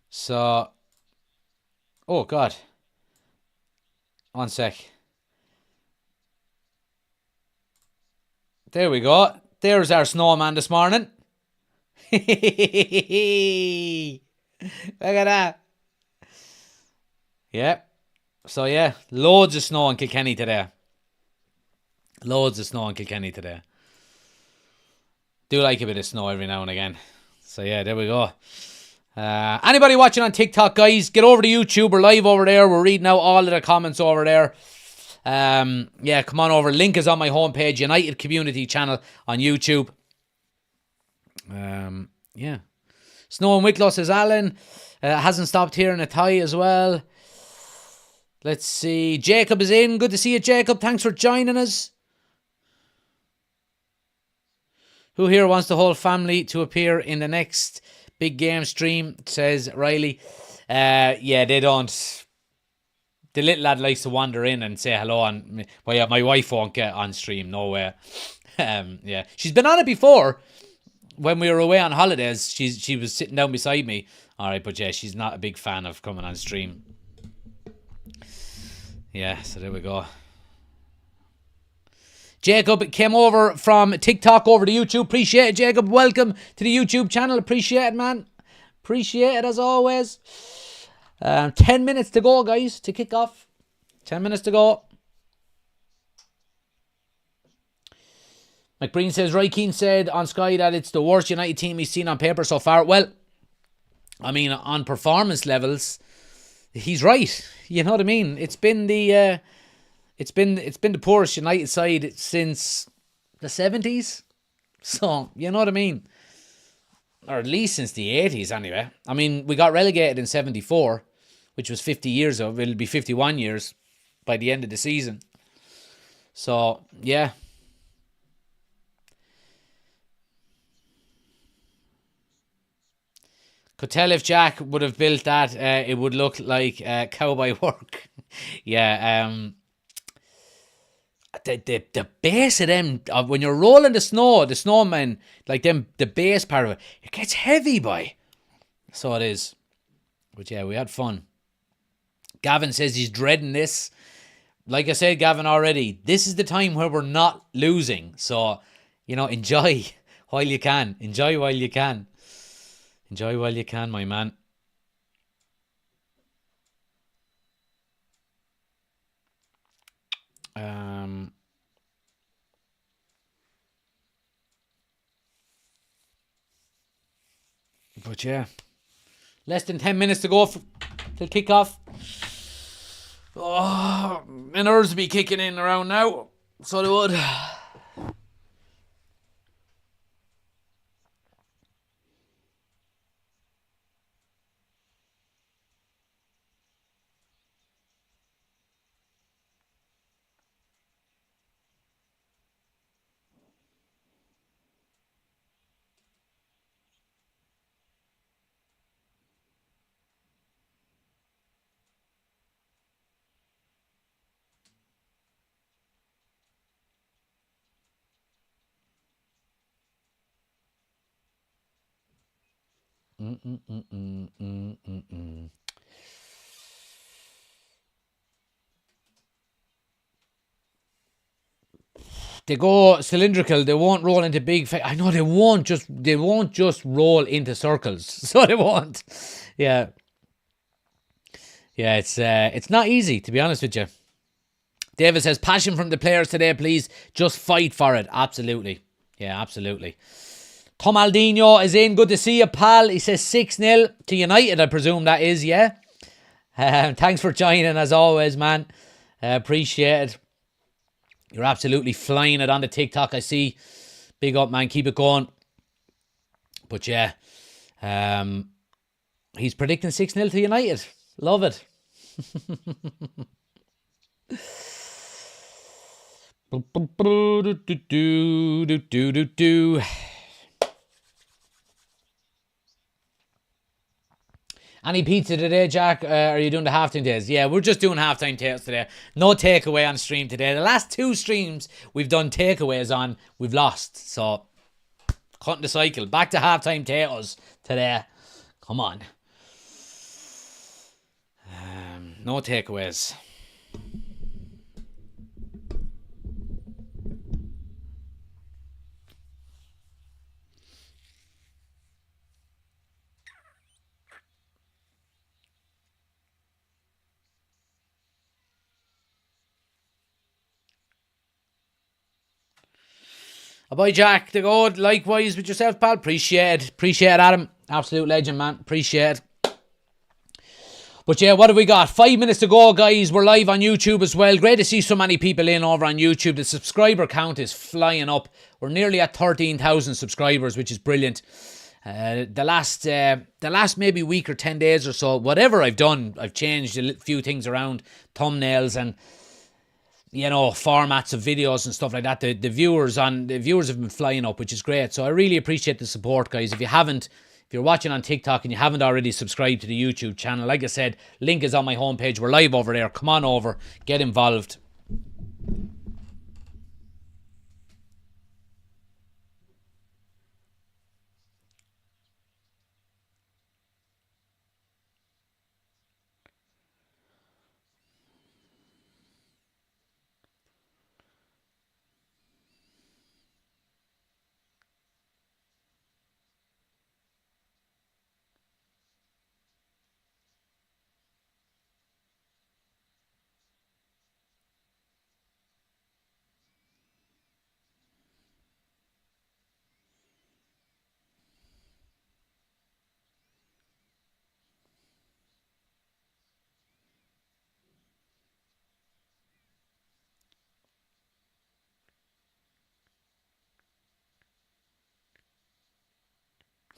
So, oh God. One sec. There we go. There's our snowman this morning. Look at that. Yeah. So yeah, loads of snow in Kilkenny today. Loads of snow in Kilkenny today. Do like a bit of snow every now and again. So yeah, there we go. Anybody watching on TikTok, guys, get over to YouTube. We're live over there. We're reading out all of the comments over there. Yeah, come on over. Link is on my homepage, United Community Channel on YouTube. Yeah. Snow and Wicklow, says Alan. Hasn't stopped here in a tie as well. Let's see. Jacob is in. Good to see you, Jacob. Thanks for joining us. Who here wants the whole family to appear in the next big game stream, says Riley. Yeah, they don't. The little lad likes to wander in and say hello. And well, yeah, my wife won't get on stream. No way. Yeah, she's been on it before. When we were away on holidays, she was sitting down beside me. All right, but yeah, she's not a big fan of coming on stream. Yeah, so there we go. Jacob came over from TikTok over to YouTube. Appreciate it, Jacob. Welcome to the YouTube channel. Appreciate it, man. Appreciate it as always. 10 minutes to go, guys, to kick off. 10 minutes to go. McBreen says, Roy Keane said on Sky that it's the worst United team he's seen on paper so far. Well, I mean, on performance levels, he's right. You know what I mean? It's been the poorest United side since the 70s. So, you know what I mean? Or at least since the 80s anyway. I mean, we got relegated in 74, which was 50 years ago. It'll be 51 years by the end of the season. So, yeah. Could tell if Jack would have built that, it would look like cowboy work. Yeah, the base of them, when you're rolling the snowman, like them, the base part of it, it gets heavy, boy. So it is. But yeah, we had fun. Gavin says he's dreading this. Like I said, Gavin, already, this is the time where we're not losing. So, you know, enjoy while you can. Enjoy while you can. Enjoy while you can, my man. But yeah, less than 10 minutes to go till kick-off. Oh, my nerves will be kicking in around now. So they would. They go cylindrical. They won't roll into big. I know they won't just roll into circles. So they won't. Yeah. Yeah, it's not easy, to be honest with you. David says, passion from the players today, please. Just fight for it. Absolutely. Yeah, absolutely. Tom Aldino is in. Good to see you, pal. He says 6-0 to United, I presume that is, yeah? Thanks for joining, as always, man. Appreciate it. You're absolutely flying it on the TikTok, I see. Big up, man. Keep it going. But, yeah. He's predicting 6-0 to United. Love it. Any pizza today, Jack? Are you doing the halftime days? Yeah, we're just doing halftime tales today. No takeaway on stream today. The last 2 streams we've done takeaways on, we've lost. So, cutting the cycle. Back to halftime tales today. Come on. No takeaways. Bye, Jack. The good. Likewise with yourself, pal. Appreciate it, Adam. Absolute legend, man. Appreciate it. But yeah, what have we got? 5 minutes to go, guys. We're live on YouTube as well. Great to see so many people in over on YouTube. The subscriber count is flying up. We're nearly at 13,000 subscribers, which is brilliant. The last maybe week or 10 days or so, whatever I've done, I've changed a few things around, thumbnails and, you know, formats of videos and stuff like that. The viewers have been flying up, which is great. So I really appreciate the support, guys. If you're watching on TikTok and you haven't already subscribed to the YouTube channel, like I said, link is on my homepage. We're live over there. Come on over, get involved.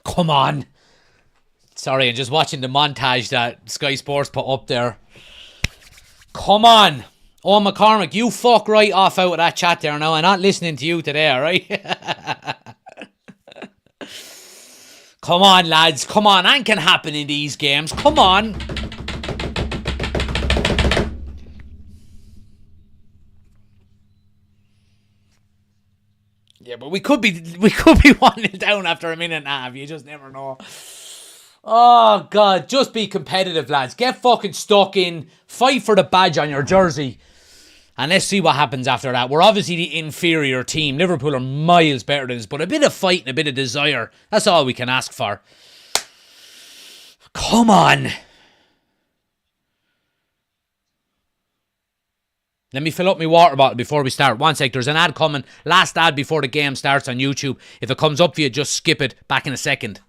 Come on. Sorry, I'm just watching the montage that Sky Sports put up there. Come on. Oh, McCormick, you fuck right off out of that chat there now. I'm not listening to you today, alright? Come on, lads. Come on. That can happen in these games. Come on. Yeah, but we could be 1-0 down after a minute and a half. You just never know. Oh, God. Just be competitive, lads. Get fucking stuck in. Fight for the badge on your jersey. And let's see what happens after that. We're obviously the inferior team. Liverpool are miles better than us. But a bit of fight and a bit of desire. That's all we can ask for. Come on. Let me fill up my water bottle before we start. One sec, there's an ad coming. Last ad before the game starts on YouTube. If it comes up for you, just skip it. Back in a second.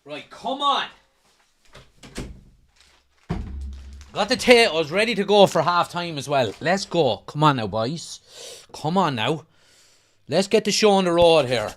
Right, come on. Got the potatoes ready to go for half time as well. Let's go. Come on now, boys. Come on now. Let's get the show on the road here.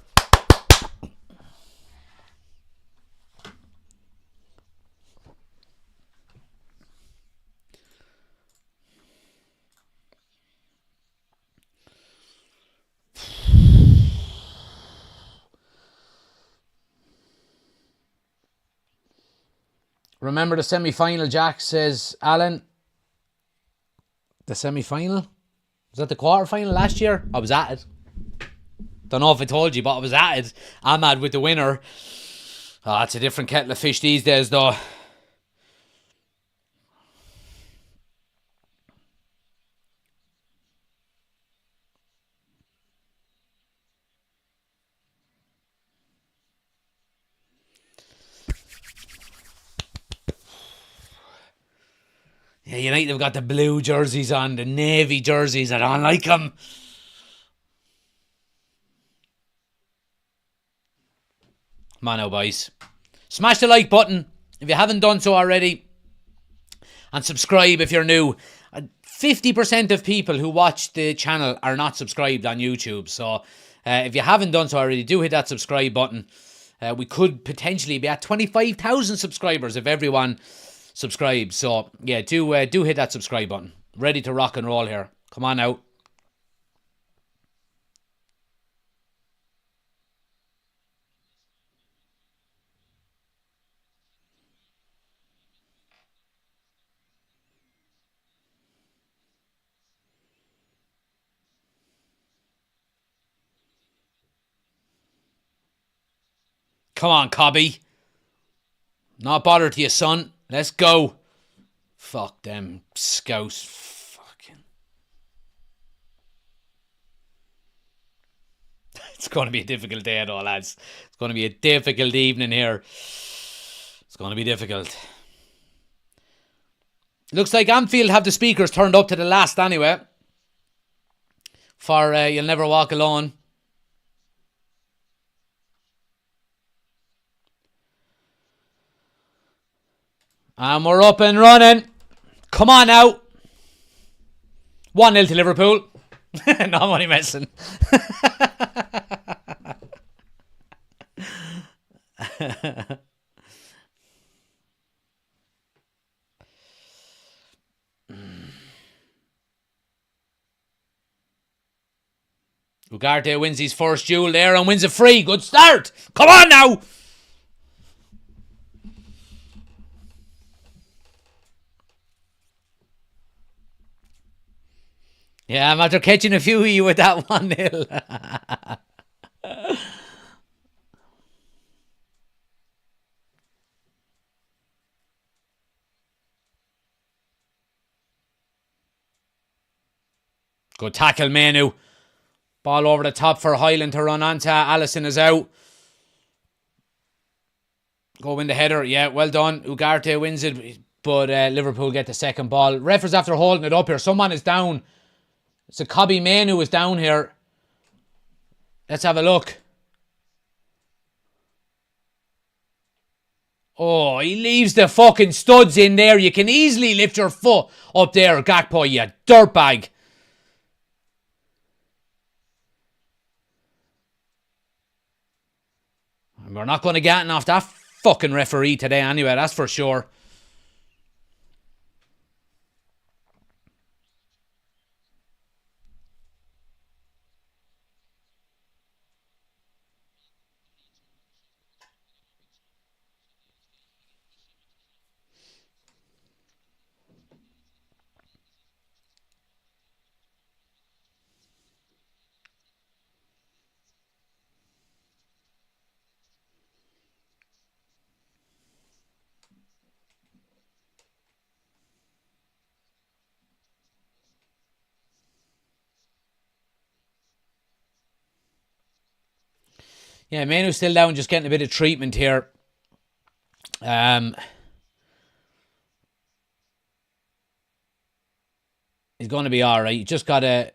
Remember the semi-final, Jack, says Alan. The semi-final? Was that the quarter-final last year? I was at it. Don't know if I told you, but I was at it. Ahmad with the winner. Oh, it's a different kettle of fish these days, though. Yeah, United have got the blue jerseys on, the navy jerseys. I don't like them. Come on now, boys. Smash the like button if you haven't done so already. And subscribe if you're new. 50% of people who watch the channel are not subscribed on YouTube. So if you haven't done so already, do hit that subscribe button. We could potentially be at 25,000 subscribers if everyone subscribes. So yeah, do hit that subscribe button. Ready to rock and roll here. Come on out. Come on, Cobby. Not bothered to you, son. Let's go. Fuck them scouts. Fucking. It's going to be a difficult day though, lads. It's going to be a difficult evening here. It's going to be difficult. Looks like Anfield have the speakers turned up to the last anyway. For You'll Never Walk Alone. And we're up and running. Come on now. 1-0 to Liverpool. No, I'm only messing. Ugarte wins his first duel there and wins a free. Good start. Come on now. Yeah, I'm after catching a few of you with that 1-0. Good tackle, Manu. Ball over the top for Highland to run onto. Allison is out. Go win the header. Yeah, well done. Ugarte wins it, but Liverpool get the second ball. Ref is after holding it up here. Someone is down. It's a Cobby Main who is down here. Let's have a look. Oh, he leaves the fucking studs in there. You can easily lift your foot up there, Gakpo, you dirtbag. And we're not going to get off that fucking referee today anyway, that's for sure. Yeah, Manu's still down, just getting a bit of treatment here. He's going to be all right. He just got a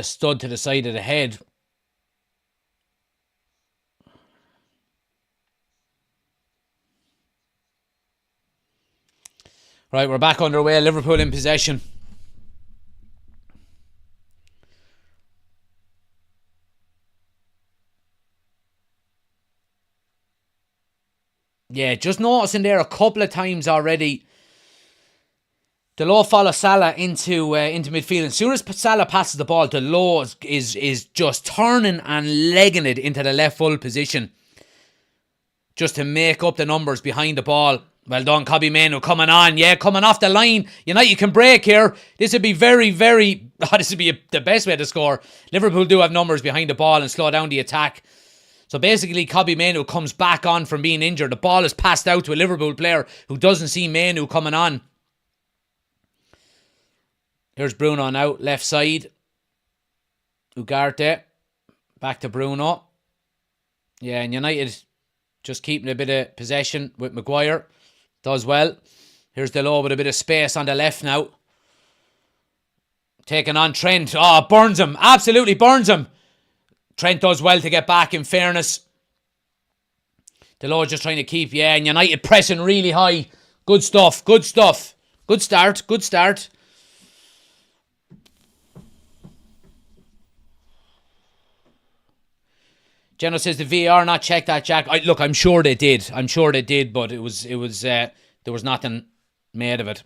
stud to the side of the head. Right, we're back underway. Liverpool in possession. Yeah, just noticing there a couple of times already. Diallo follows Salah into midfield. As soon as Salah passes the ball, Diallo is just turning and legging it into the left full position, just to make up the numbers behind the ball. Well done, Cobby Manu coming on. Yeah, coming off the line. United can break here. This would be very, very... this would be the best way to score. Liverpool do have numbers behind the ball and slow down the attack. So basically, Cobby Manu comes back on from being injured. The ball is passed out to a Liverpool player who doesn't see Manu coming on. Here's Bruno now, left side. Ugarte. Back to Bruno. Yeah, and United just keeping a bit of possession with Maguire. Does well. Here's Diallo with a bit of space on the left now. Taking on Trent. Oh, burns him. Absolutely burns him. Trent does well to get back, in fairness. Diallo just trying to keep, yeah, and United pressing really high. Good stuff, good stuff. Good start, good start. Jenno says the VAR not checked that, Jack. Look, I'm sure they did. I'm sure they did, but it was there was nothing made of it.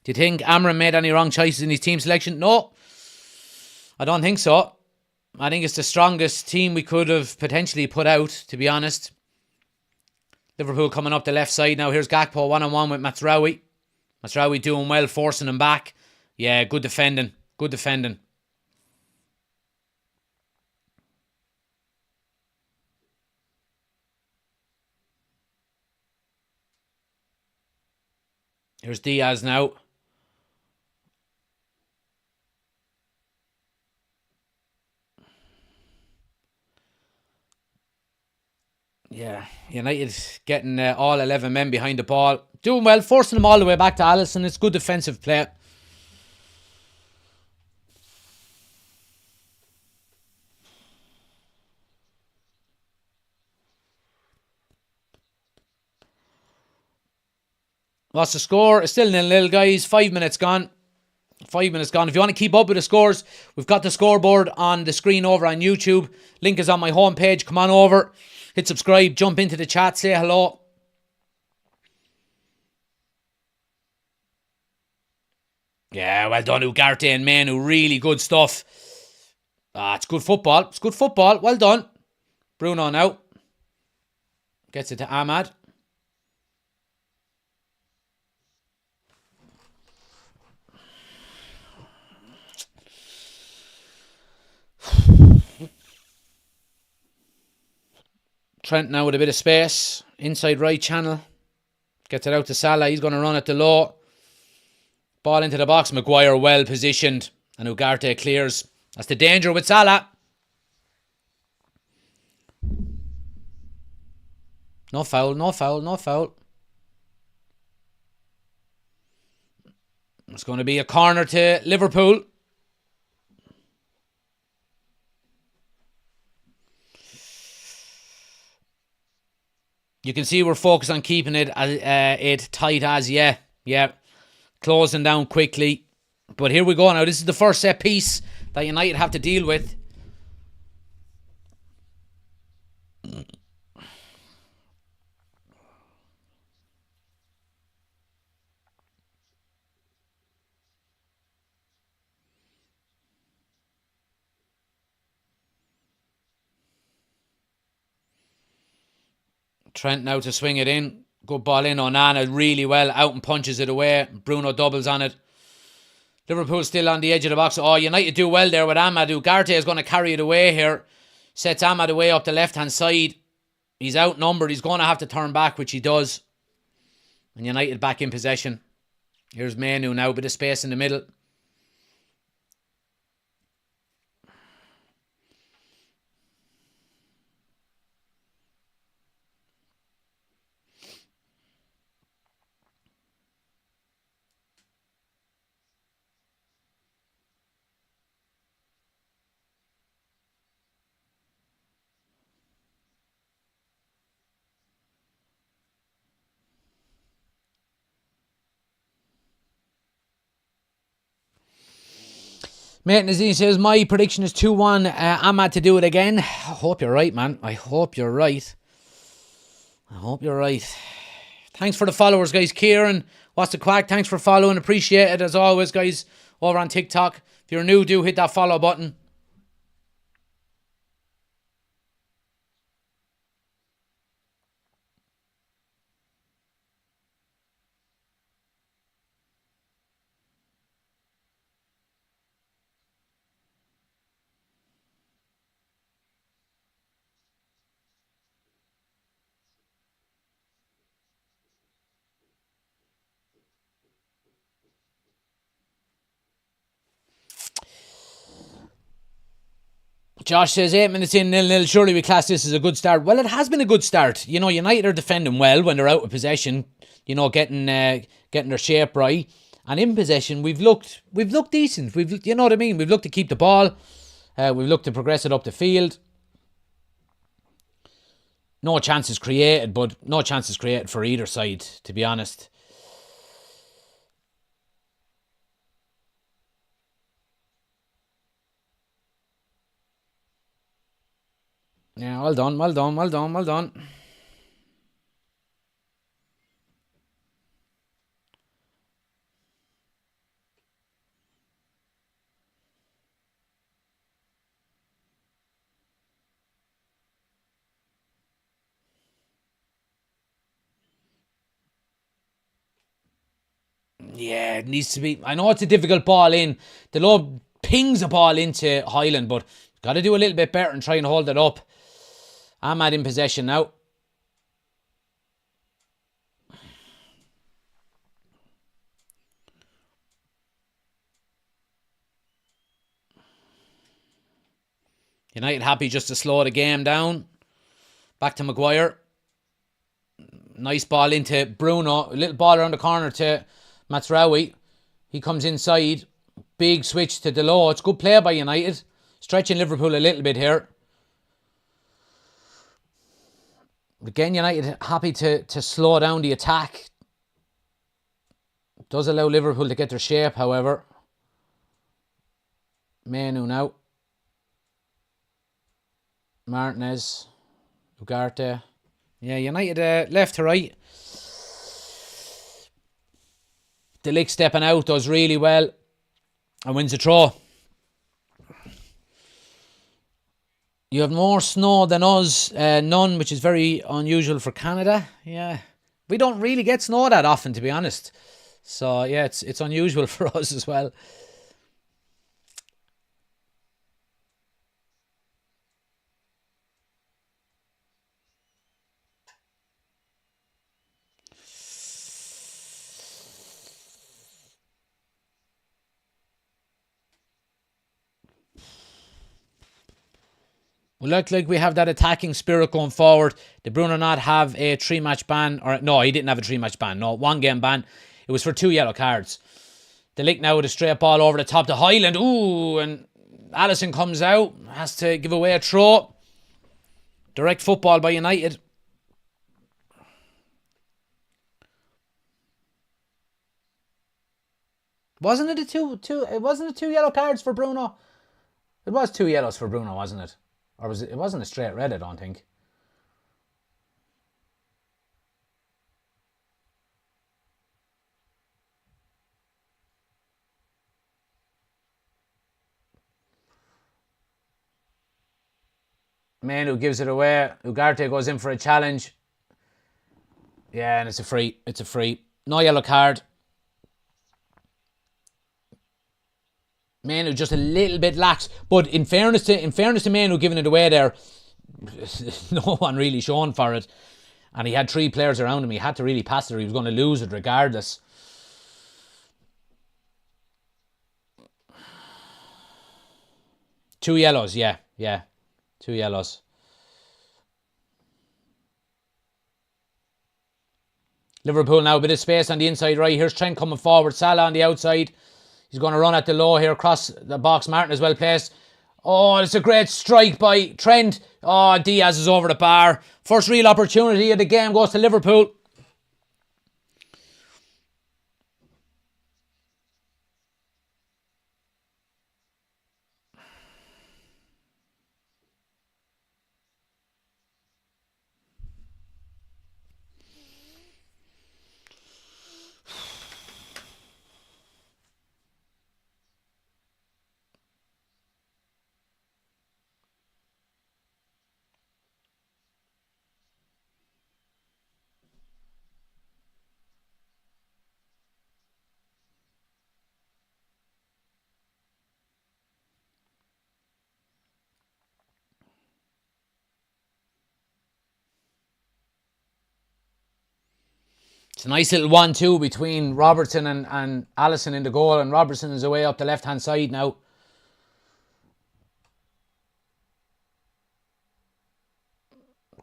Do you think Amram made any wrong choices in his team selection? No, I don't think so. I think it's the strongest team we could have potentially put out, to be honest. Liverpool coming up the left side now. Here's Gakpo one-on-one with Mazraoui. Mazraoui doing well, forcing him back. Yeah, good defending. Good defending. Here's Diaz now. Yeah, United getting all 11 men behind the ball. Doing well, forcing them all the way back to Alisson. It's good defensive play. What's the score? It's still 0-0, guys. 5 minutes gone. 5 minutes gone. If you want to keep up with the scores, we've got the scoreboard on the screen over on YouTube. Link is on my homepage. Come on over. Hit subscribe. Jump into the chat. Say hello. Yeah, well done, Ugarte and Manu. Really good stuff. It's good football. It's good football. Well done. Bruno now. Gets it to Ahmad. Trent now with a bit of space. Inside right channel. Gets it out to Salah. He's going to run it to low. Ball into the box. Maguire well positioned. And Ugarte clears. That's the danger with Salah. No foul, no foul, no foul. It's going to be a corner to Liverpool. You can see we're focused on keeping it tight as, yeah. Closing down quickly. But here we go now. This is the first set piece that United have to deal with. Trent now to swing it in. Good ball in. Onana really well. Out and punches it away. Bruno doubles on it. Liverpool still on the edge of the box. Oh, United do well there with Ahmad. Ugarte is going to carry it away here. Sets Ahmad away up the left-hand side. He's outnumbered. He's going to have to turn back, which he does. And United back in possession. Here's Manu now. Bit of space in the middle. Mate Nazim says, my prediction is 2-1. Ahmad to do it again. I hope you're right, man. I hope you're right. Thanks for the followers, guys. Kieran, what's the quack? Thanks for following. Appreciate it, as always, guys, over on TikTok. If you're new, do hit that follow button. Josh says 8 minutes in, 0-0. Surely we class this as a good start. Well, it has been a good start. You know, United are defending well when they're out of possession. You know, getting their shape right. And in possession, we've looked decent. You know what I mean? We've looked to keep the ball. We've looked to progress it up the field. No chances created, but no chances created for either side, to be honest. Yeah, well done. Yeah, it needs to be. I know it's a difficult ball in. The low pings a ball into Highland, but got to do a little bit better and try and hold it up. Ahmad in possession now. United happy just to slow the game down. Back to Maguire. Nice ball into Bruno. A little ball around the corner to Mazraoui. He comes inside. Big switch to Diallo. It's good play by United. Stretching Liverpool a little bit here. Again, United happy to slow down the attack. Does allow Liverpool to get their shape, however. Menu now. Martinez. Ugarte. Yeah, United left to right. De Ligt stepping out, does really well. And wins the throw. You have more snow than us. None, which is very unusual for Canada. Yeah. We don't really get snow that often, to be honest. So, yeah, it's unusual for us as well. We look like we have that attacking spirit going forward. Did Bruno not have a 3-match ban? Or no, he didn't have a 3-match ban. No, 1-game ban. It was for 2 yellow cards. De Ligt now with a straight ball over the top to Highland. Ooh, and Alisson comes out. Has to give away a throw. Direct football by United. Wasn't it it wasn't it 2 yellow cards for Bruno? It was 2 yellows for Bruno, wasn't it? Or was it? It wasn't a straight red, I don't think. Manu gives it away. Ugarte goes in for a challenge. Yeah, and it's a free. It's a free. No yellow card. Manu just a little bit lax, but in fairness to Manu giving it away there, no one really shone for it, and he had 3 players around him. He had to really pass it, or he was going to lose it regardless. Two yellows, yeah, 2 yellows. Liverpool now a bit of space on the inside right. Here's Trent coming forward. Salah on the outside. He's going to run at the low here across the box. Martin is well placed. Oh, it's a great strike by Trent. Oh, Diaz is over the bar. First real opportunity of the game goes to Liverpool. It's a nice little 1-2 between Robertson and Alisson in the goal, and Robertson is away up the left-hand side now.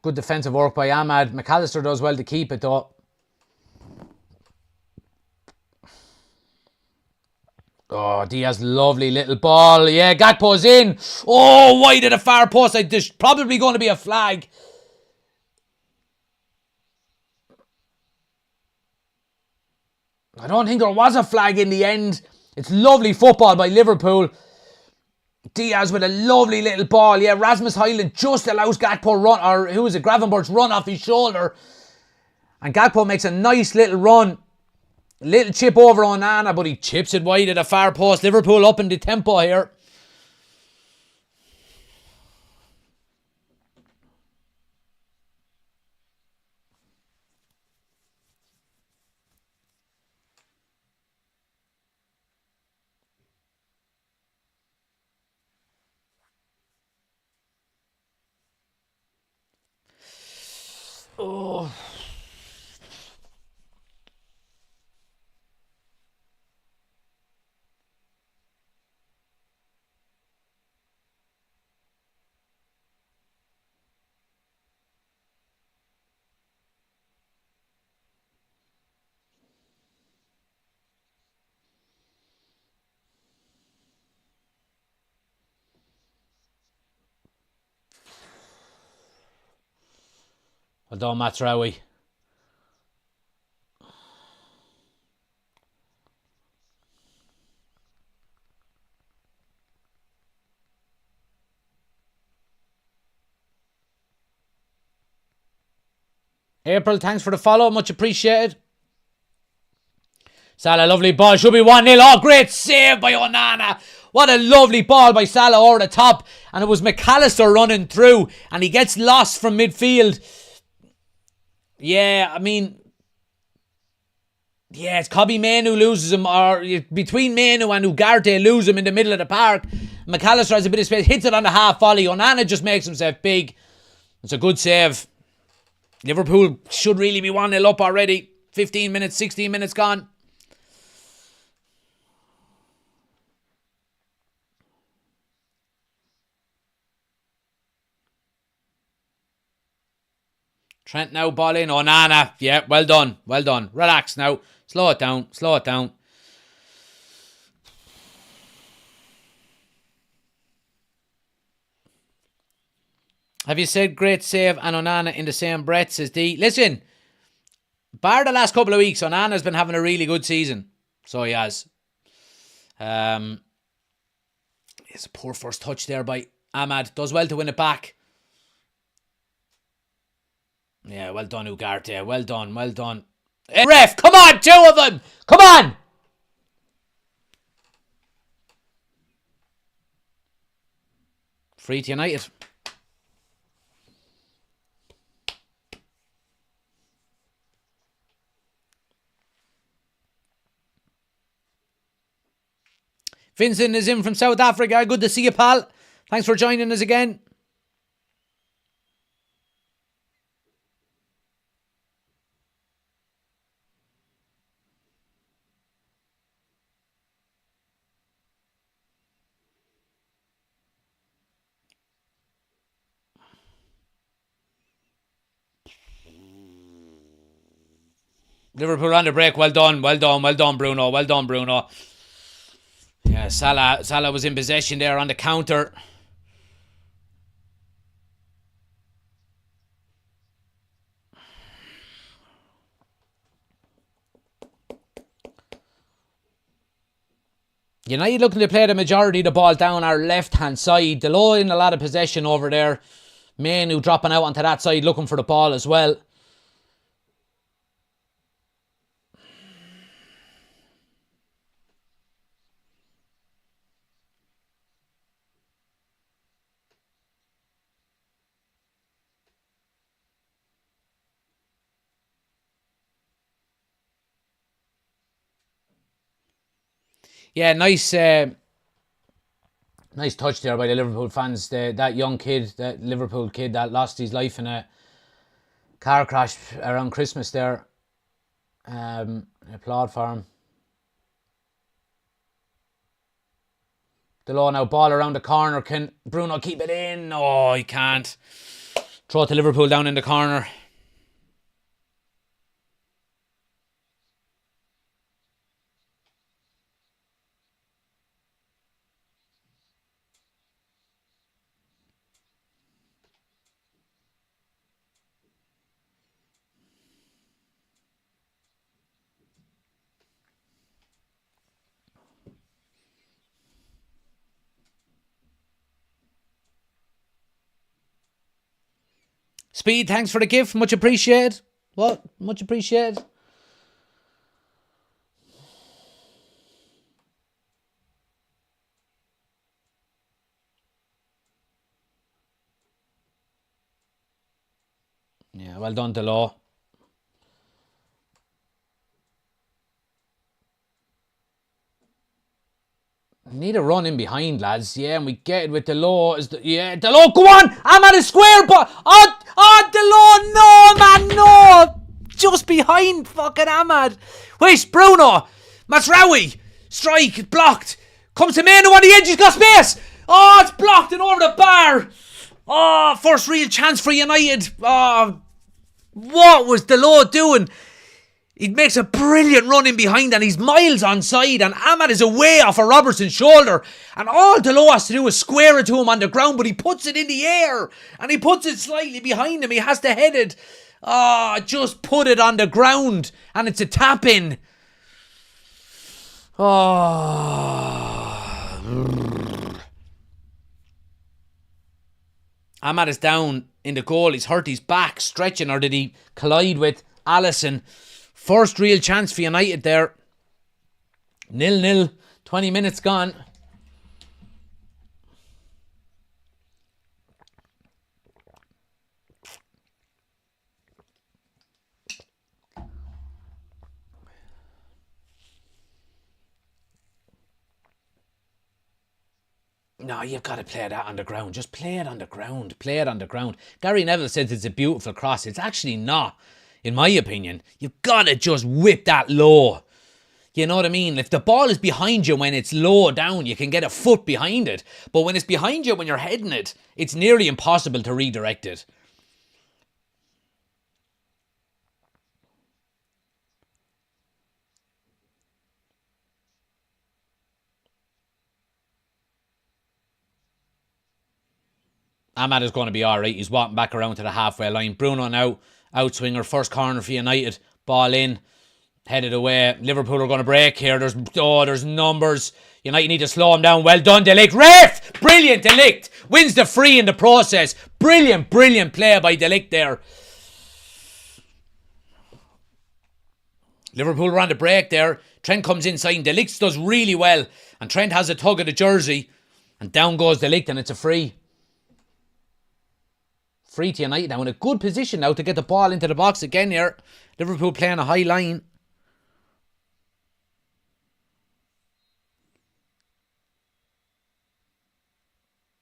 Good defensive work by Ahmad. McAllister does well to keep it though. Oh, Diaz, lovely little ball. Yeah, Gakpo's in. Oh, wide at the far post. There's probably going to be a flag. I don't think there was a flag in the end. It's lovely football by Liverpool. Diaz with a lovely little ball. Yeah, Rasmus Højlund just allows Gakpo run, or who is it, Gravenberch run off his shoulder. And Gakpo makes a nice little run. Little chip over Onana, but he chips it wide at the far post. Liverpool up in the tempo here. Oh. Well done, Matraoui. April, thanks for the follow. Much appreciated. Salah, lovely ball. Should be 1-0. Oh, great save by Onana. What a lovely ball by Salah over the top. And it was McAllister running through. And he gets lost from midfield. Yeah, I mean... Yeah, it's Kobbie Mainoo loses him. Or between Mainoo and Ugarte lose him in the middle of the park. McAllister has a bit of space. Hits it on the half volley. Onana just makes himself big. It's a good save. Liverpool should really be 1-0 up already. 15 minutes, 16 minutes gone. Trent now ball in. Onana. Yeah, well done. Well done. Relax now. Slow it down. Slow it down. Have you said great save and Onana in the same breath, says D? Listen, bar the last couple of weeks, Onana's been having a really good season. So he has. It's a poor first touch there by Ahmad. Does well to win it back. Yeah, well done, Ugarte. Well done, well done. Ref, come on, two of them. Come on. Free to United. Vincent is in from South Africa. Good to see you, pal. Thanks for joining us again. Liverpool on the break. Well done, well done, well done, Bruno. Well done, Bruno. Yeah, Salah was in possession there on the counter. United looking to play the majority of the ball down our left-hand side. Diallo in a lot of possession over there. Mainoo dropping out onto that side looking for the ball as well. Yeah, nice touch there by the Liverpool fans. That young kid, that Liverpool kid that lost his life in a car crash around Christmas there. Applaud for him. Diallo now ball around the corner. Can Bruno keep it in? Oh, he can't. Throw it to Liverpool down in the corner. Speed, thanks for the gift. Much appreciated. What? Much appreciated. Yeah, well done, Diallo. Need a run in behind, lads. Yeah, and we get it with Diallo. Yeah, Diallo, go on! I'm at a square, but... Oh, Diallo, no, man, no! Just behind fucking Ahmad. Wait, Bruno! Masraoui! Strike, blocked. Comes to Mano on the edge, he's got space! Oh, it's blocked and over the bar! Oh, first real chance for United. Oh, what was Diallo doing? He makes a brilliant run in behind and he's miles onside and Ahmad is away off of Robertson's shoulder and all Diallo has to do is square it to him on the ground, but he puts it in the air and he puts it slightly behind him. He has to head it. Just put it on the ground and it's a tap in. Ahmad is down in the goal. He's hurt his back, stretching, or did he collide with Allison? First real chance for United there. 0-0. 20 minutes gone. No, you've got to play that on the ground. Just play it on the ground. Play it on the ground. Gary Neville says it's a beautiful cross. It's actually not. In my opinion, you've got to just whip that low. You know what I mean? If the ball is behind you when it's low down, you can get a foot behind it. But when it's behind you when you're heading it, it's nearly impossible to redirect it. Ahmad is going to be alright. He's walking back around to the halfway line. Bruno now. Outswinger, first corner for United. Ball in, headed away. Liverpool are going to break here. There's numbers. United need to slow him down. Well done, De Ligt. Ref! Brilliant, De Ligt. Wins the free in the process. Brilliant play by De Ligt there. Liverpool are on the break there. Trent comes inside and De Ligt does really well. And Trent has a tug of the jersey. And down goes De Ligt and it's a free. Free to United now in a good position now to get the ball into the box again here. Liverpool playing a high line.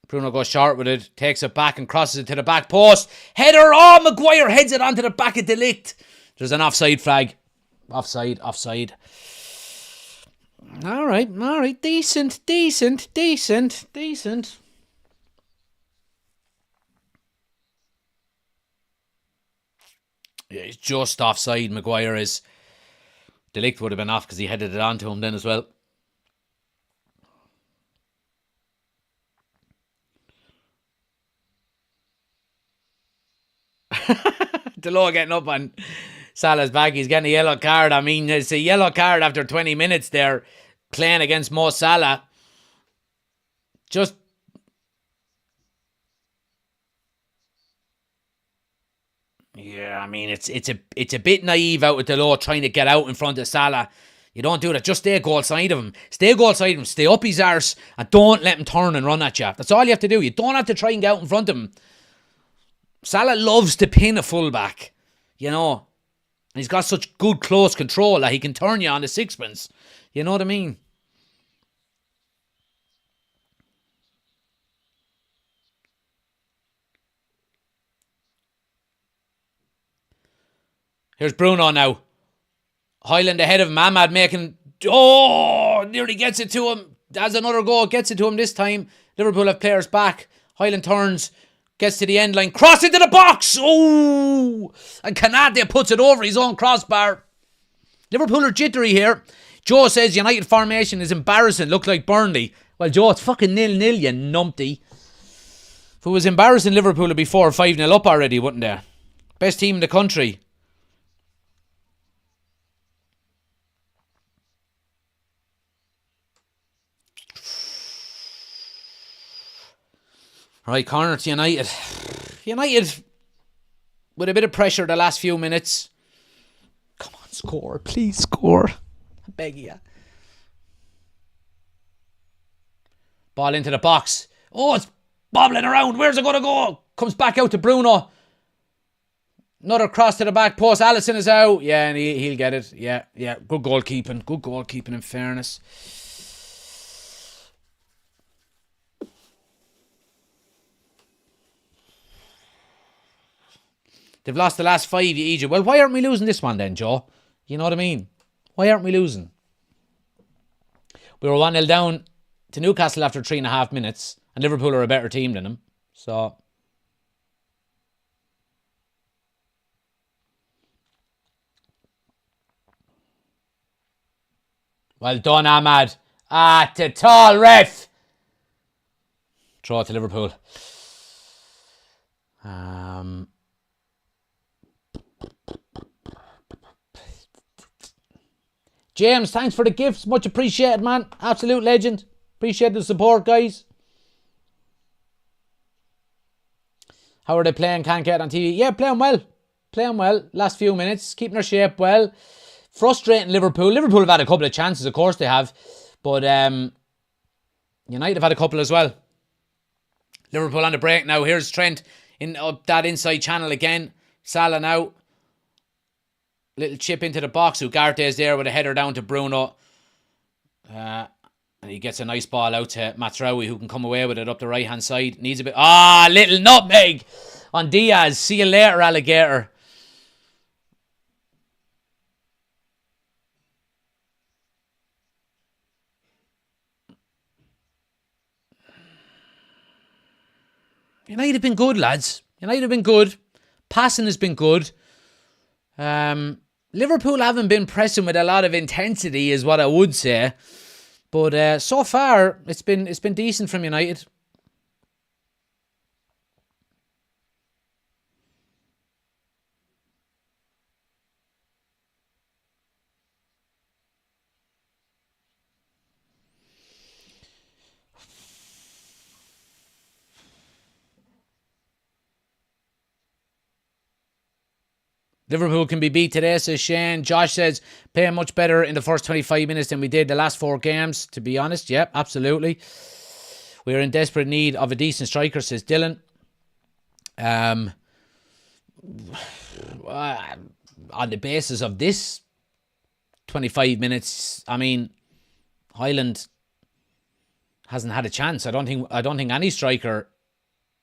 Bruno goes short with it, takes it back and crosses it to the back post. Header, Maguire heads it onto the back of De Ligt. There's an offside flag. Offside. Alright, decent. Yeah, he's just offside. Maguire is. De Ligt would have been off because he headed it onto him then as well. Diallo getting up on Salah's back. He's getting a yellow card. I mean, it's a yellow card after 20 minutes there playing against Mo Salah. Just... Yeah, I mean, it's a bit naive out with Diallo trying to get out in front of Salah. You don't do that. Just stay goal side of him. Stay up his arse and don't let him turn and run at you. That's all you have to do. You don't have to try and get out in front of him. Salah loves to pin a fullback, you know. And he's got such good close control that he can turn you on the sixpence. You know what I mean? Here's Bruno now. Highland ahead of him. Ahmad making... Oh! Nearly gets it to him. Has another goal. Gets it to him this time. Liverpool have players back. Highland turns. Gets to the end line. Cross into the box. Oh! And Canate puts it over his own crossbar. Liverpool are jittery here. Joe says United formation is embarrassing. Look like Burnley. Well, Joe, it's fucking 0-0, you numpty. If it was embarrassing, Liverpool would be 4 or 5-0 up already, wouldn't they? Best team in the country. Right, corner to United. United with a bit of pressure the last few minutes. Come on, score. Please score. I beg you. Ball into the box. Oh, it's bobbling around. Where's it going to go? Comes back out to Bruno. Another cross to the back post. Alisson is out. Yeah, and he'll get it. Yeah. Good goalkeeping. Good goalkeeping in fairness. They've lost the last 5, you Egypt. Well, why aren't we losing this one then, Joe? You know what I mean? Why aren't we losing? We were 1-0 down to Newcastle after 3.5 minutes, and Liverpool are a better team than them. So, well done, Ahmad. To tall ref. Throw it to Liverpool. James, thanks for the gifts. Much appreciated, man. Absolute legend. Appreciate the support, guys. How are they playing? Can't get on TV. Yeah, playing well. Playing well. Last few minutes. Keeping their shape well. Frustrating Liverpool. Liverpool have had a couple of chances, of course they have. But United have had a couple as well. Liverpool on the break now. Here's Trent in that inside channel again. Salah now. Little chip into the box. Ugarte's there with a header down to Bruno. And he gets a nice ball out to Matraoui, who can come away with it up the right-hand side. Needs a bit... little nutmeg on Diaz. See you later, alligator. United have been good, lads. United have been good. Passing has been good. Liverpool haven't been pressing with a lot of intensity, is what I would say. But so far, it's been decent from United. Liverpool can be beat today, says Shane. Josh says, playing much better in the first 25 minutes than we did the last 4 games. To be honest, yep, absolutely. We're in desperate need of a decent striker, says Dylan. On the basis of this 25 minutes, I mean, Highland hasn't had a chance. I don't think any striker,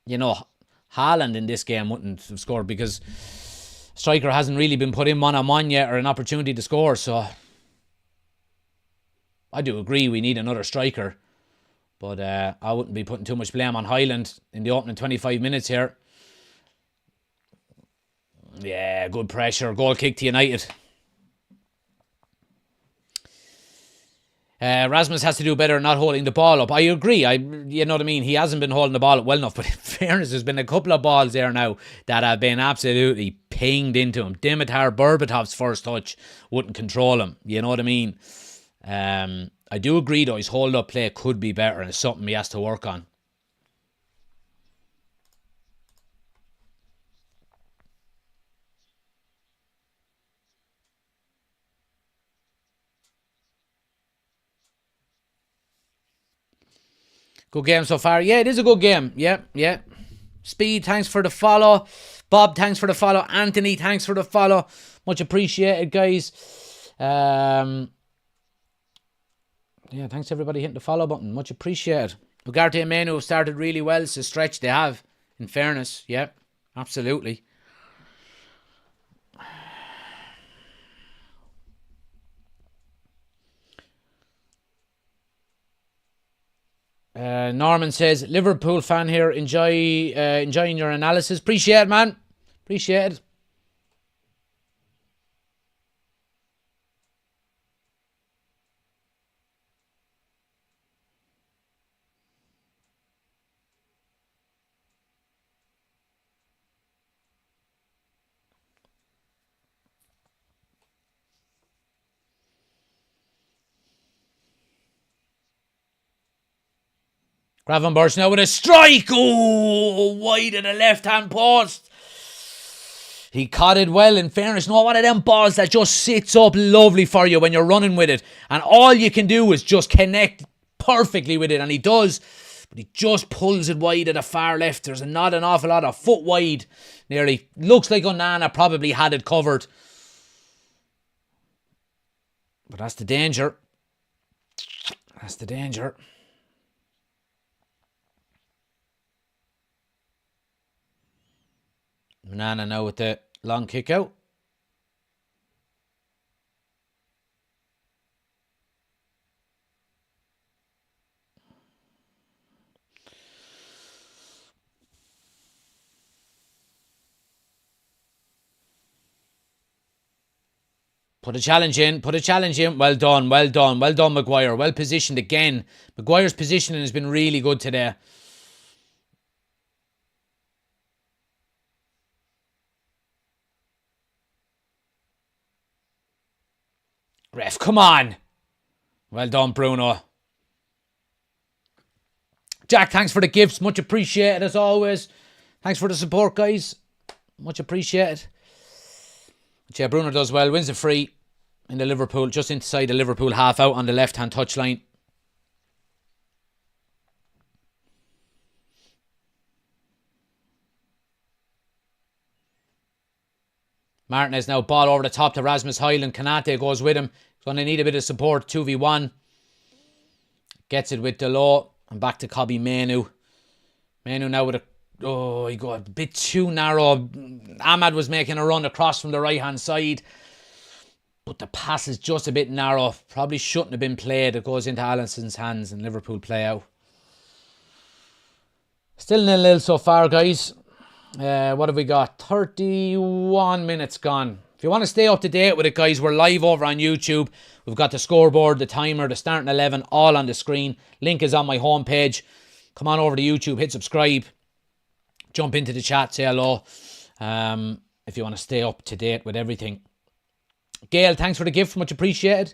Haaland in this game wouldn't have scored, because striker hasn't really been put in one-on-one yet, or an opportunity to score. So I do agree we need another striker, but I wouldn't be putting too much blame on Highland in the opening 25 minutes here. Yeah, good pressure. Goal kick to United. Rasmus has to do better not holding the ball up. I agree. You know what I mean? He hasn't been holding the ball up well enough. But in fairness, there's been a couple of balls there now that have been absolutely pinged into him. Dimitar Berbatov's first touch wouldn't control him. You know what I mean? I do agree, though, his hold-up play could be better, and it's something he has to work on. Good game so far. Yeah, it is a good game. Yeah. Speed, thanks for the follow. Bob, thanks for the follow. Anthony, thanks for the follow. Much appreciated, guys. Yeah, thanks everybody hitting the follow button. Much appreciated. Ugarte and Menu have started really well. It's a stretch they have, in fairness. Yeah, absolutely. Norman says, Liverpool fan here, enjoying your analysis. Appreciate it, man. Appreciate it. Gravenberch now with a strike. Oh, wide of the left-hand post. He caught it well, in fairness. No, one of them balls that just sits up lovely for you when you're running with it. And all you can do is just connect perfectly with it. And he does. But he just pulls it wide at the far left. There's not an awful lot of foot wide nearly. Looks like Onana probably had it covered. But that's the danger. That's the danger. Onana now with the long kick out. Put a challenge in. Well done, Maguire. Well positioned again. Maguire's positioning has been really good today. Ref, come on. Well done, Bruno. Jack, thanks for the gifts. Much appreciated as always. Thanks for the support, guys. Much appreciated. But yeah, Bruno does well. Wins a free in the Liverpool, just inside the Liverpool half out on the left-hand touchline. Martinez now ball over the top to Rasmus Højlund. Konate goes with him. He's going to need a bit of support. 2v1. Gets it with Diallo. And back to Kobbie Mainoo. Mainoo now with a... Oh, he got a bit too narrow. Ahmad was making a run across from the right-hand side. But the pass is just a bit narrow. Probably shouldn't have been played. It goes into Allison's hands and Liverpool play out. Still 0-0 so far, guys. What have we got? 31 minutes gone. If you want to stay up to date with it, guys, we're live over on YouTube. We've got the scoreboard, the timer, the starting 11, all on the screen. Link is on my homepage. Come on over to YouTube, hit subscribe. Jump into the chat, say hello. If you want to stay up to date with everything. Gail, thanks for the gift. Much appreciated.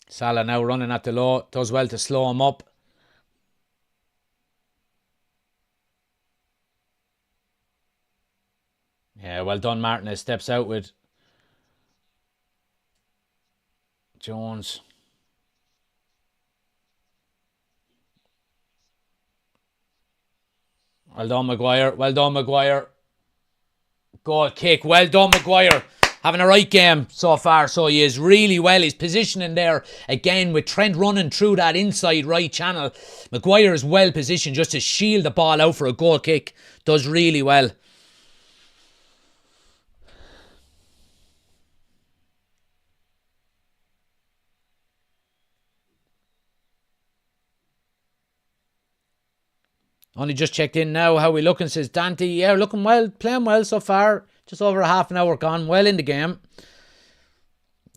Salah now running at the low. Does well to slow him up. Yeah, well done, Martinez. Steps out with Jones. Well done, Maguire. Well done, Maguire. Goal kick. Well done, Maguire. Having a right game so far, so he is really well. He's positioning there again with Trent running through that inside right channel. Maguire is well positioned just to shield the ball out for a goal kick. Does really well. Only just checked in now. How we looking, says Dante. Yeah, looking well, playing well so far. Just over a half an hour gone. Well in the game.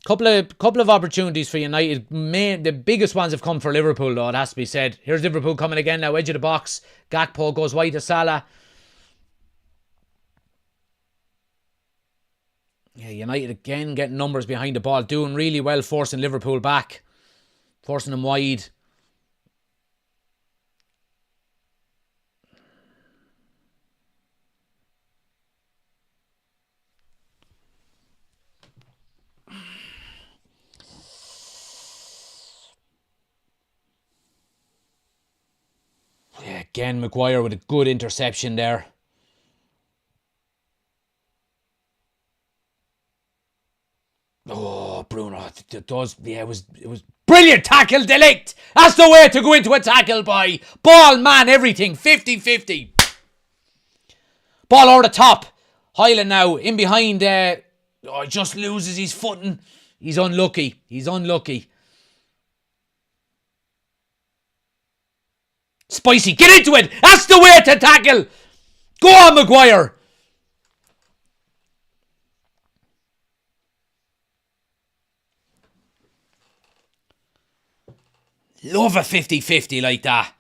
Couple of opportunities for United. The biggest ones have come for Liverpool, though, it has to be said. Here's Liverpool coming again now. Edge of the box. Gakpo goes wide to Salah. Yeah, United again getting numbers behind the ball. Doing really well, forcing Liverpool back. Forcing them wide. Yeah, again, Maguire with a good interception there. Oh, Bruno, it does. Yeah, it was brilliant tackle, De Ligt. That's the way to go into a tackle, boy. Ball, man, everything. 50-50. Ball over the top. Hyland now, in behind. Just loses his footing. He's unlucky. Spicy, get into it. That's the way to tackle. Go on, Maguire. Love a 50-50 like that.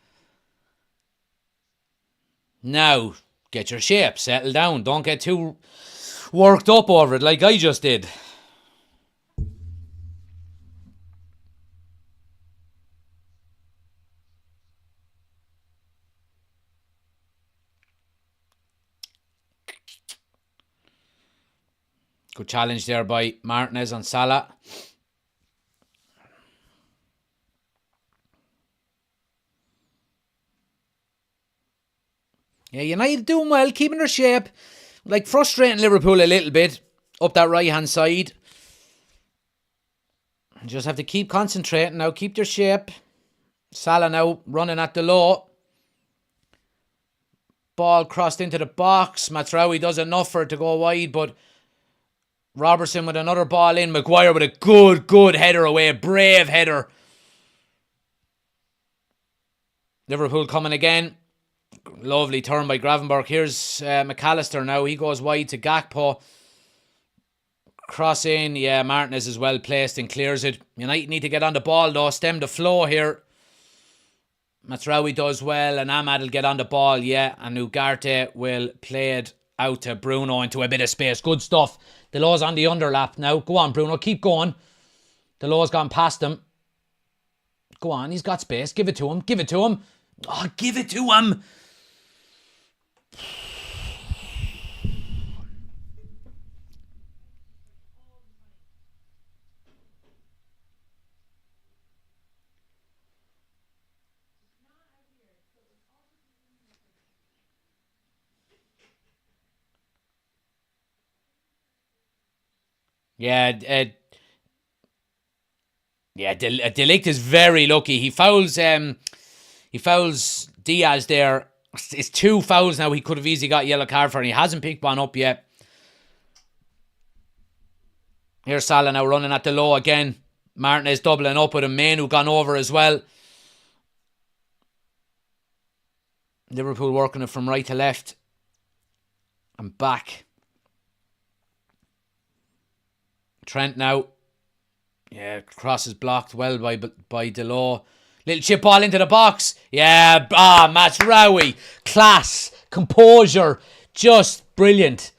Now, get your shape. Settle down. Don't get too worked up over it like I just did. Good challenge there by Martinez on Salah. Yeah, United doing well, keeping their shape. Like, frustrating Liverpool a little bit up that right-hand side. Just have to keep concentrating now, keep their shape. Salah now running at the low. Ball crossed into the box. Mazraoui does enough for it to go wide, but Robertson with another ball in. Maguire with a good header away. Brave header. Liverpool coming again. Lovely turn by Gravenberch. Here's McAllister now. He goes wide to Gakpo. Cross in. Yeah, Martinez is well placed and clears it. United need to get on the ball though. Stem the flow here. Mazraoui does well, and Ahmad will get on the ball, yeah, and Ugarte will play it out to Bruno into a bit of space. Good stuff. Delaw's on the underlap now. Go on, Bruno, keep going. Delaw's gone past him. Go on, he's got space. Give it to him. Oh, give it to him. Yeah, De Ligt is very lucky. He fouls Diaz there. It's 2 fouls now. He could have easily got a yellow card for, and he hasn't picked one up yet. Here's Salah now running at the low again. Martinez doubling up with a Manu gone over as well. Liverpool working it from right to left and back. Trent now. Yeah, cross is blocked well by Diallo. Little chip ball into the box. Yeah, Mazraoui. Class. Composure. Just brilliant.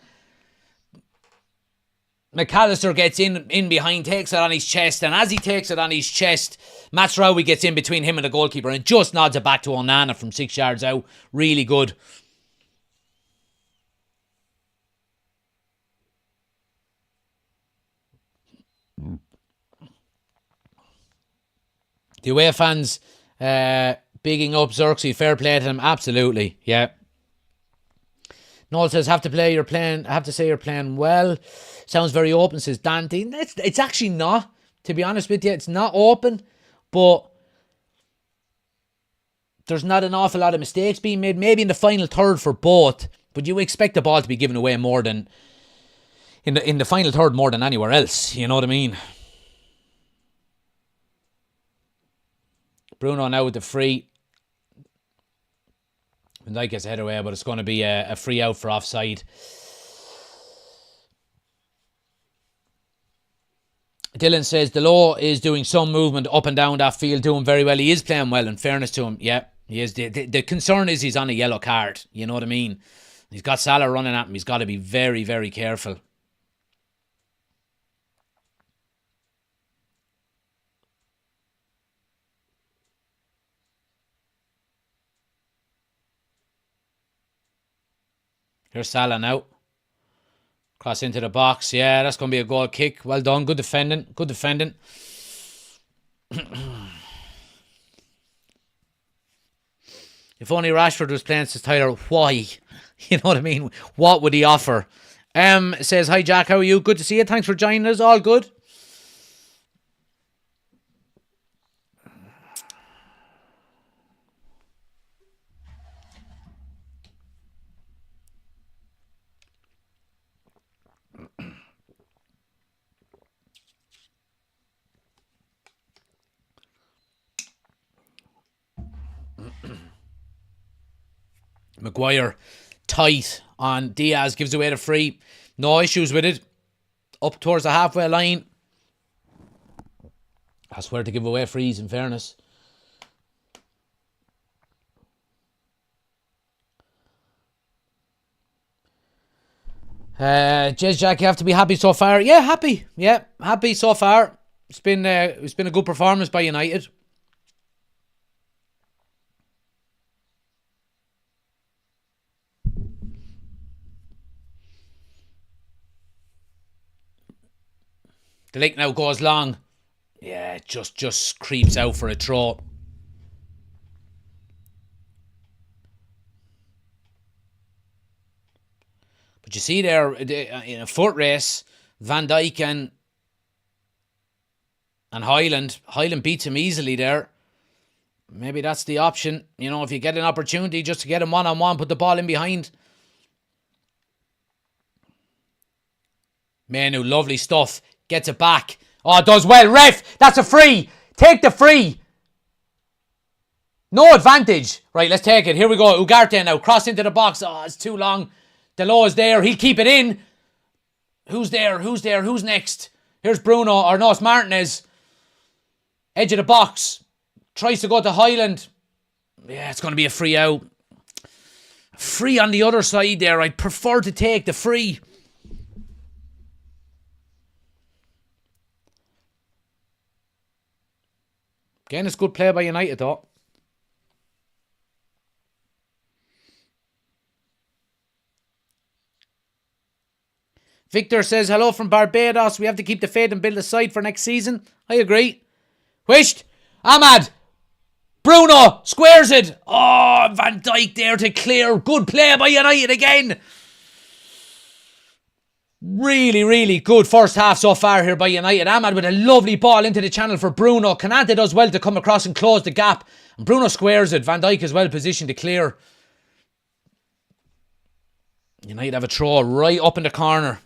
McAllister gets in behind, takes it on his chest, and as he takes it on his chest, Mazraoui gets in between him and the goalkeeper and just nods it back to Onana from 6 yards out. Really good. The away fans bigging up Xerxes, fair play to them, absolutely, yeah. Noel says, have to say you're playing well. Sounds very open, says Dante. It's actually not, to be honest with you. It's not open, but there's not an awful lot of mistakes being made. Maybe in the final third for both, but you expect the ball to be given away more than in the final third more than anywhere else. You know what I mean? Bruno now with the free. Van Dijk gets a head away, but it's going to be a free out for offside. Dylan says Diallo is doing some movement up and down that field, doing very well. He is playing well, in fairness to him. Yeah, he is. The concern is he's on a yellow card. You know what I mean? He's got Salah running at him. He's got to be very, very careful. Here's Salah now. Cross into the box. Yeah, that's going to be a goal kick. Well done. Good defending. Good defending. If only Rashford was playing, says Tyler, why? You know what I mean? What would he offer? Says, hi Jack, how are you? Good to see you. Thanks for joining us. All good. Maguire tight on Diaz, gives away the free. No issues with it. Up towards the halfway line. I swear to give away frees, in fairness. Jez Jack, you have to be happy so far. Yeah, happy. Yeah, happy so far. It's been a good performance by United. The link now goes long. Yeah, just creeps out for a throw. But you see there, in a foot race, Van Dijk and Highland. Highland beats him easily there. Maybe that's the option. You know, if you get an opportunity just to get him one-on-one, put the ball in behind. Manu, lovely stuff. Gets it back. Oh, does well. Ref, that's a free. Take the free. No advantage. Right, let's take it. Here we go. Ugarte now. Cross into the box. Oh, it's too long. Diallo is there. He'll keep it in. Who's there? Who's next? Here's Bruno. Or no, it's Martinez. Edge of the box. Tries to go to Highland. Yeah, it's going to be a free out. Free on the other side there. I'd prefer to take the free. Again, it's good play by United though. Victor says, hello from Barbados. We have to keep the faith and build a side for next season. I agree. Wished. Ahmad. Bruno squares it. Oh, Van Dijk there to clear. Good play by United again. Really, really good first half so far here by United. Ahmad with a lovely ball into the channel for Bruno. Kanate does well to come across and close the gap. And Bruno squares it. Van Dijk is well positioned to clear. United have a throw right up in the corner.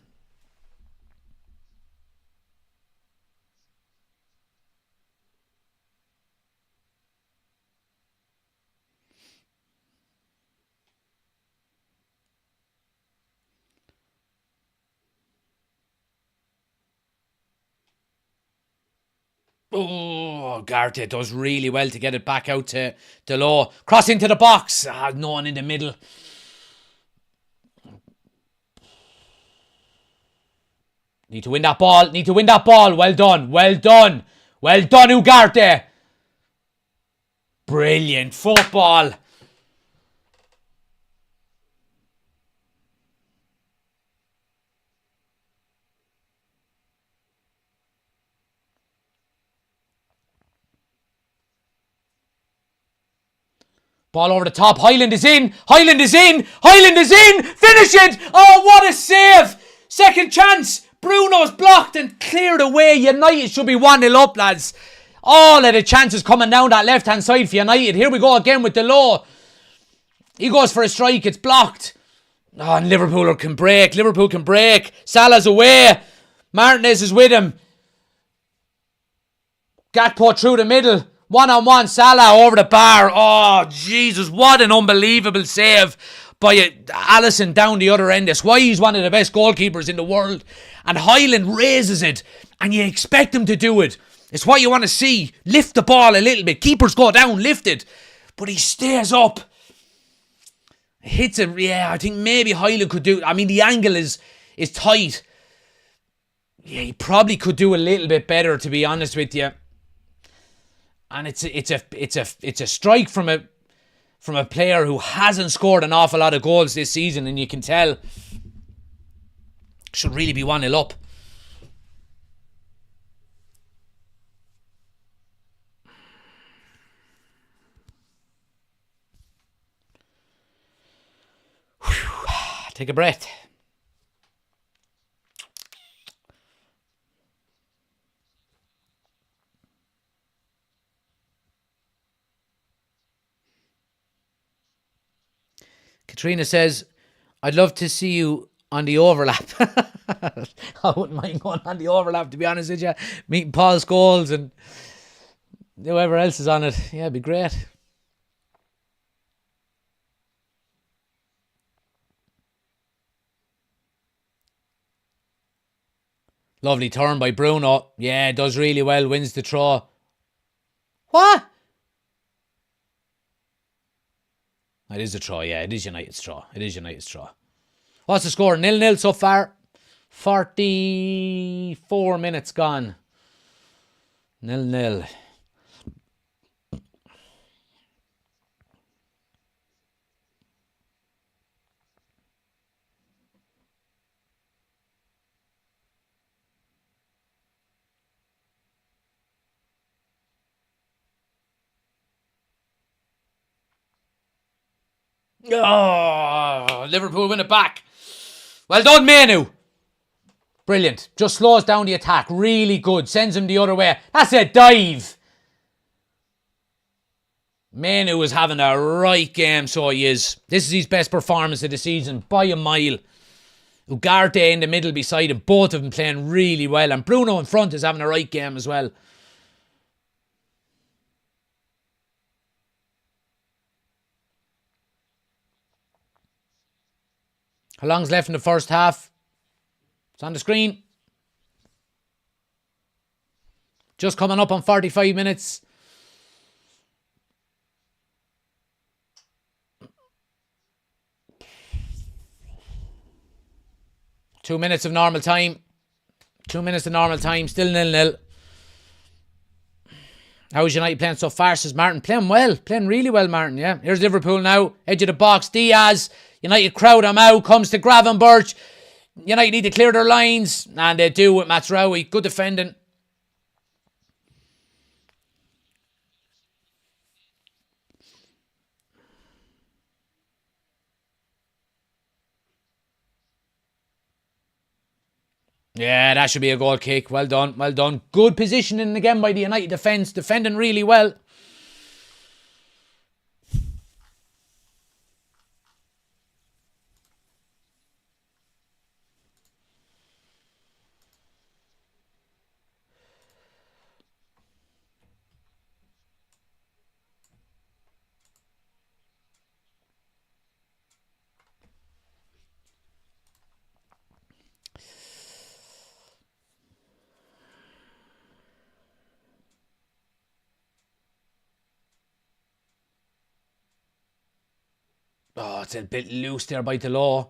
Oh, Garte does really well to get it back out to Diallo. Cross into the box. No one in the middle. Need to win that ball. Well done. Well done, Ugarte. Brilliant football. Ball over the top. Highland is in. Finish it. Oh, what a save. Second chance. Bruno's blocked and cleared away. United should be 1-0 up, lads. All of the chances coming down that left-hand side for United. Here we go again with Diallo. He goes for a strike. It's blocked. Oh, and Liverpool can break. Salah's away. Martinez is with him. Gakpo through the middle. One-on-one, Salah over the bar. Oh, Jesus, what an unbelievable save by Alisson down the other end. That's why he's one of the best goalkeepers in the world. And Highland raises it, and you expect him to do it. It's what you want to see. Lift the ball a little bit. Keepers go down, lift it. But he stays up. Hits it, yeah, I think maybe Highland could do it. I mean, the angle is tight. Yeah, he probably could do a little bit better, to be honest with you. And it's a strike from a player who hasn't scored an awful lot of goals this season, and you can tell should really be 1-0 up. Whew. Take a breath. Katrina says, I'd love to see you on the overlap. I wouldn't mind going on the overlap, to be honest with you. Meeting Paul Scholes and whoever else is on it. Yeah, it'd be great. Lovely turn by Bruno. Yeah, does really well. Wins the throw. What? It is a throw, yeah. It is United's throw. It is United's throw. What's the score? 0-0 so far. 44 minutes gone. 0-0. Oh, Liverpool win it back. Well done, Manu. Brilliant. Just slows down the attack. Really good. Sends him the other way. That's a dive. Manu is having a right game, so he is. This is his best performance of the season by a mile. Ugarte in the middle beside him. Both of them playing really well. And Bruno in front is having a right game as well. How long's left in the first half? It's on the screen. Just coming up on 45 minutes. Two minutes of normal time. 2 minutes of normal time. Still 0-0. How is United playing so far, says Martin? Playing well. Playing really well, Martin, yeah. Here's Liverpool now. Edge of the box. Diaz. United crowd him out. Comes to Gravenberch. United need to clear their lines. And they do with Mazraoui. Good defending. Yeah, that should be a goal kick. Well done, well done. Good positioning again by the United defence. Defending really well. Oh, it's a bit loose there by Diallo.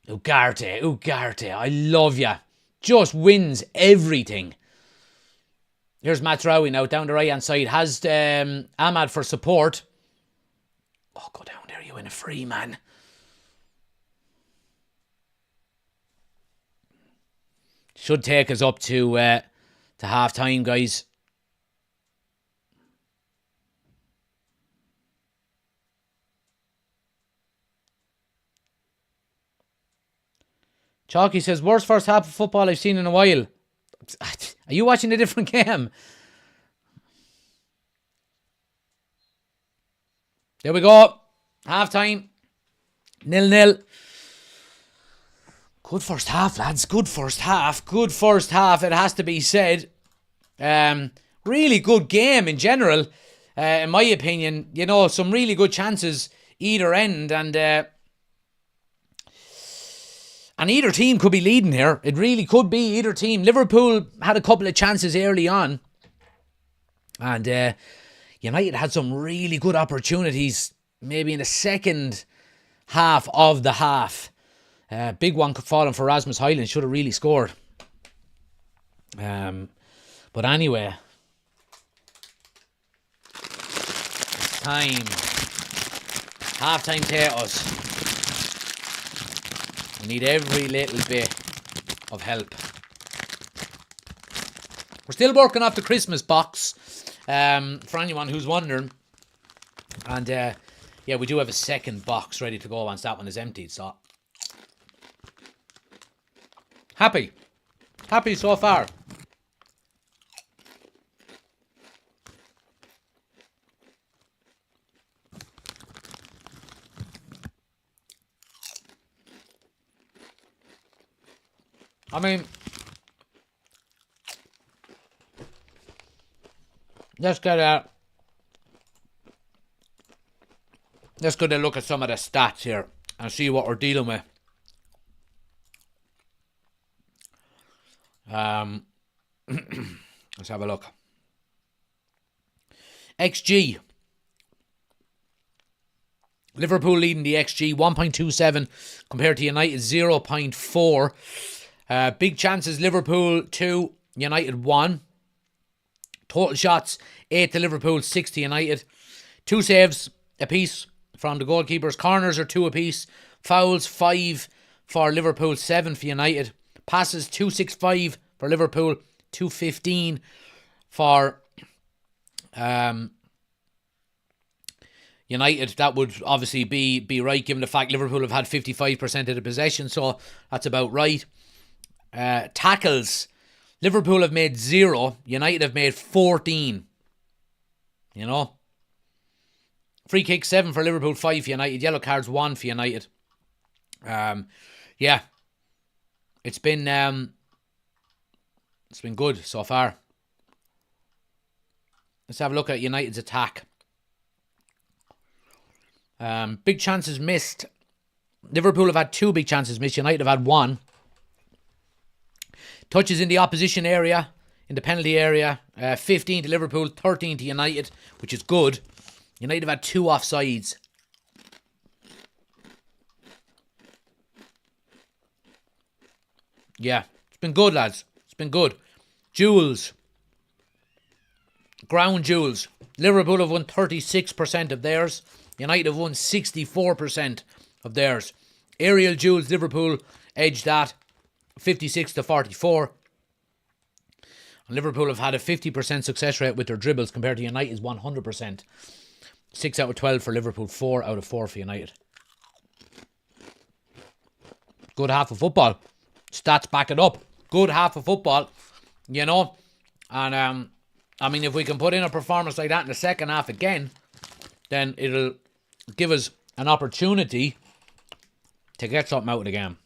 Ugarte, I love ya. Just wins everything. Here's Mazraoui now down the right hand side. Has Ahmad for support. Oh, go down there, you win a free, man. Should take us up to half time, guys. Chalky says, worst first half of football I've seen in a while. Are you watching a different game? There we go. Half time. 0-0. Good first half, lads. Good first half. Good first half, it has to be said. Really good game in general. In my opinion, you know, some really good chances either end. And either team could be leading here. It really could be either team. Liverpool had a couple of chances early on. And United had some really good opportunities. Maybe in the second half of the half. Big one falling for Rasmus Højlund. Should have really scored. But anyway. It's time. Half-time potatoes. We need every little bit of help. We're still working off the Christmas box, for anyone who's wondering. And yeah, we do have a second box ready to go once that one is emptied. So happy so far. I mean, let's get a look at some of the stats here and see what we're dealing with. Let's have a look. XG. Liverpool leading the XG 1.27 compared to United 0.4. Big chances, Liverpool 2, United 1. Total shots 8 to Liverpool, 6 to United. 2 saves apiece from the goalkeepers. Corners are 2 apiece. Fouls 5 for Liverpool, 7 for United. Passes 265 for Liverpool, 215 for United. That would obviously be right, given the fact Liverpool have had 55% of the possession, so that's about right. Tackles, Liverpool have made 0, United have made 14. You know, free kicks 7 for Liverpool, 5 for United. Yellow cards 1 for United. Yeah, it's been good so far. Let's have a look at United's attack. Big chances missed. Liverpool have had 2 big chances missed. United have had 1. Touches in the opposition area, in the penalty area. 15 to Liverpool, 13 to United, which is good. United have had 2 offsides. Yeah, it's been good, lads. It's been good. Duels. Ground duels. Liverpool have won 36% of theirs. United have won 64% of theirs. Aerial duels, Liverpool edged that 56 to 44. And Liverpool have had a 50% success rate with their dribbles compared to United's 100%. 6 out of 12 for Liverpool, 4 out of 4 for United. Good half of football. Stats back it up. Good half of football, you know. And, I mean, if we can put in a performance like that in the second half again, then it'll give us an opportunity to get something out of the game.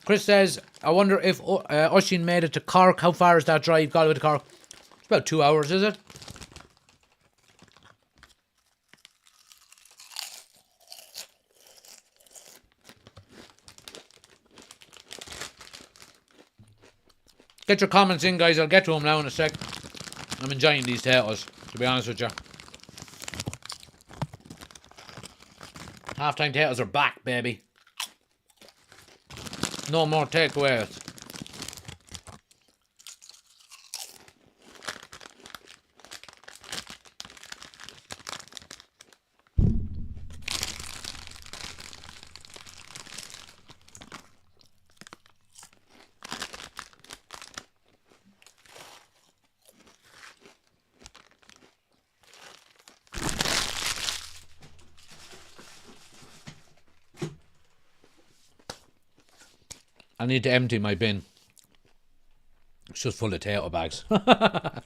Chris says, I wonder if Oshin made it to Cork. How far is that drive, Galway to Cork? It's about 2 hours, is it? Get your comments in, guys. I'll get to them now in a sec. I'm enjoying these potatoes, to be honest with you. Half-time potatoes are back, baby. No more takeaways. I need to empty my bin. It's just full of potato bags. I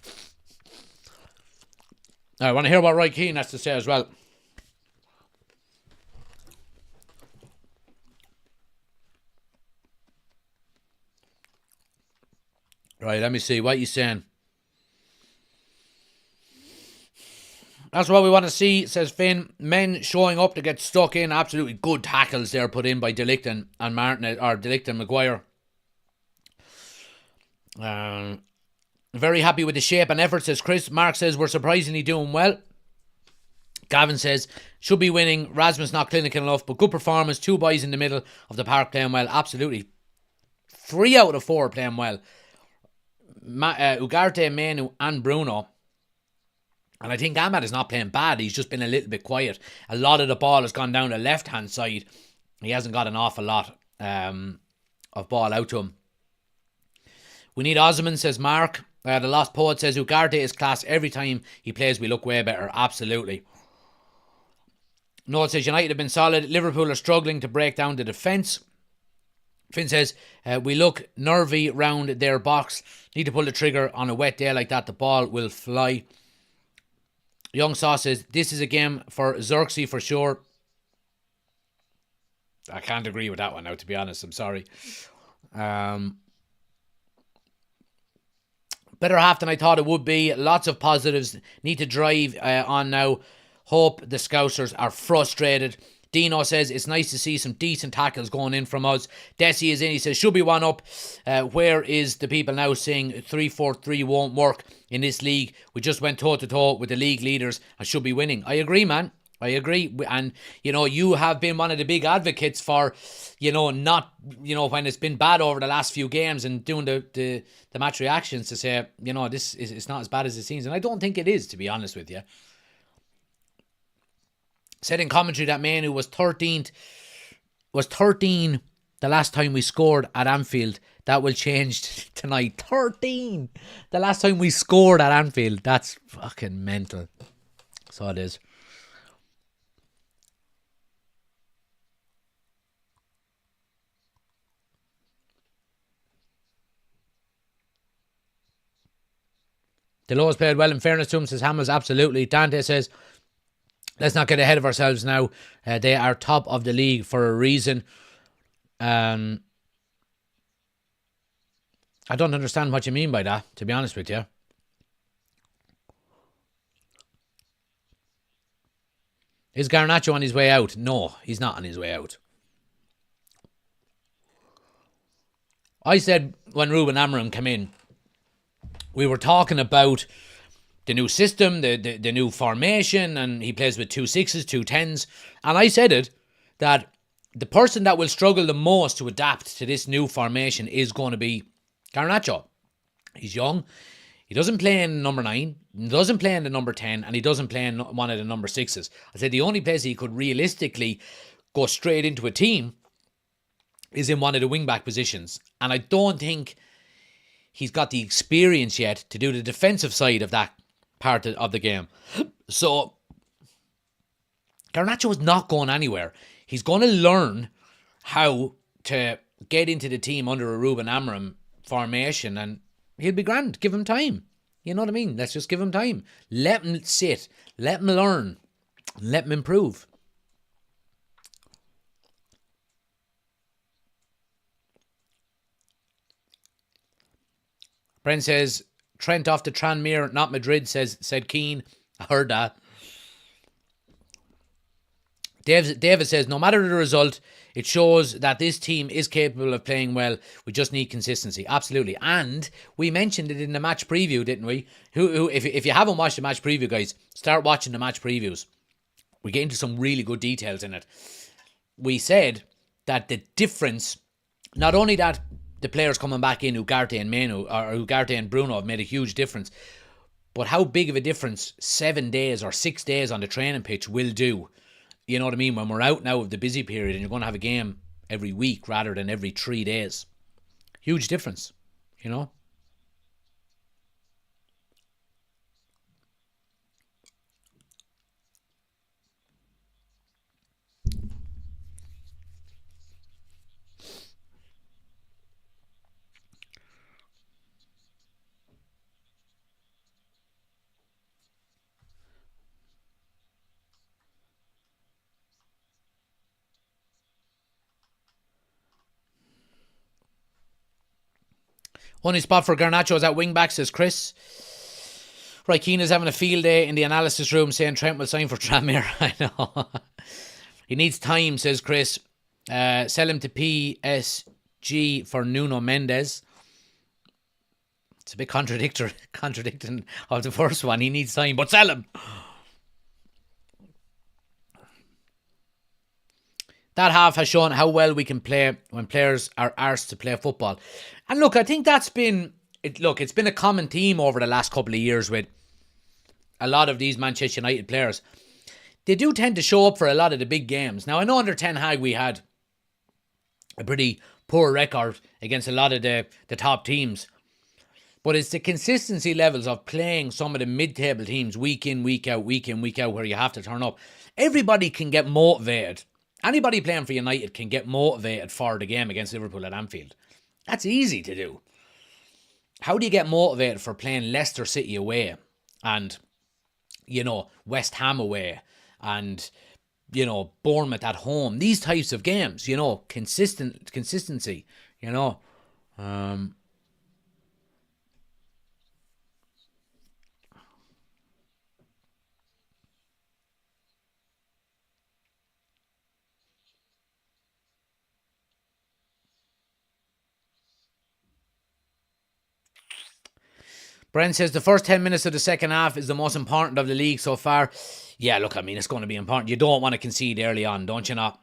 want to hear what Roy Keane has to say as well. Right, let me see what he's saying. That's what we want to see, says Finn. Men showing up to get stuck in. Absolutely good tackles there put in by De Ligt and Martinez, or De Ligt and Maguire. Very happy with the shape and effort, says Chris. Mark says we're surprisingly doing well. Gavin says should be winning. Rasmus not clinical enough, but good performance. 2 boys in the middle of the park playing well. Absolutely. 3 out of 4 playing well. Ugarte, Menu and Bruno. And I think Ahmad is not playing bad. He's just been a little bit quiet. A lot of the ball has gone down the left-hand side. He hasn't got an awful lot of ball out to him. We need Osman, says Mark. The Lost Poet says Ugarte is class. Every time he plays, we look way better. Absolutely. Noel says United have been solid. Liverpool are struggling to break down the defence. Finn says, we look nervy round their box. Need to pull the trigger on a wet day like that. The ball will fly. Young Saw says, this is a game for Xerxes for sure. I can't agree with that one now, to be honest. I'm sorry. Better half than I thought it would be. Lots of positives. Need to drive on now. Hope the Scousers are frustrated. Dino says it's nice to see some decent tackles going in from us. Desi is in. He says should be one up. Where is the people now saying 3-4-3 won't work in this league? We just went toe to toe with the league leaders and should be winning. I agree, man. I agree. And, you have been one of the big advocates for, not, when it's been bad over the last few games and doing the match reactions to say, this is it's not as bad as it seems. And I don't think it is, to be honest with you. Said in commentary that man who was 13 the last time we scored at Anfield. That will change tonight. 13 the last time we scored at Anfield. That's fucking mental. So it is. Delos played well in fairness to him, says Hamels. Absolutely. Dante says, let's not get ahead of ourselves now. They are top of the league for a reason. I don't understand what you mean by that, to be honest with you. Is Garnacho on his way out? No, he's not on his way out. I said when Ruben Amorim came in, we were talking about the new system, the new formation, and he plays with 2 6s, 2 10s. And I said it, that the person that will struggle the most to adapt to this new formation is going to be Garnacho. He's young. He doesn't play in number 9, he doesn't play in the number 10, and he doesn't play in one of the number 6s. I said the only place he could realistically go straight into a team is in one of the wing-back positions. And I don't think he's got the experience yet to do the defensive side of that part of the game. So Garnacho is not going anywhere. He's going to learn how to get into the team under a Ruben Amorim formation, and he'll be grand. Give him time. You know what I mean? Let's just give him time. Let him sit. Let him learn. Let him improve. Brent says, Trent off to Tranmere, not Madrid, said Keane. I heard that. David says, no matter the result, it shows that this team is capable of playing well. We just need consistency. Absolutely. And we mentioned it in the match preview, didn't we? If you haven't watched the match preview, guys, start watching the match previews. We get into some really good details in it. We said that the difference, not only that the players coming back in, Ugarte and Bruno have made a huge difference, but how big of a difference 7 days or 6 days on the training pitch will do. You know what I mean? When we're out now of the busy period and you're going to have a game every week rather than every 3 days. Huge difference, you know? Only spot for Garnacho is at wing back, says Chris. Right, Keane is having a field day in the analysis room saying Trent will sign for Tranmere. I know. He needs time, says Chris. Sell him to PSG for Nuno Mendes. It's a bit contradicting of the first one. He needs time, but sell him. That half has shown how well we can play when players are arsed to play football. And look, I think that's been... it's been a common theme over the last couple of years with a lot of these Manchester United players. They do tend to show up for a lot of the big games. Now, I know under Ten Hag we had a pretty poor record against a lot of the top teams. But it's the consistency levels of playing some of the mid-table teams week in, week out, where you have to turn up. Everybody can get motivated. Anybody playing for United can get motivated for the game against Liverpool at Anfield. That's easy to do. How do you get motivated for playing Leicester City away and, West Ham away and, Bournemouth at home? These types of games, consistency, Brent says the first 10 minutes of the second half is the most important of the league so far. Yeah, look, I mean, it's going to be important. You don't want to concede early on, don't you not?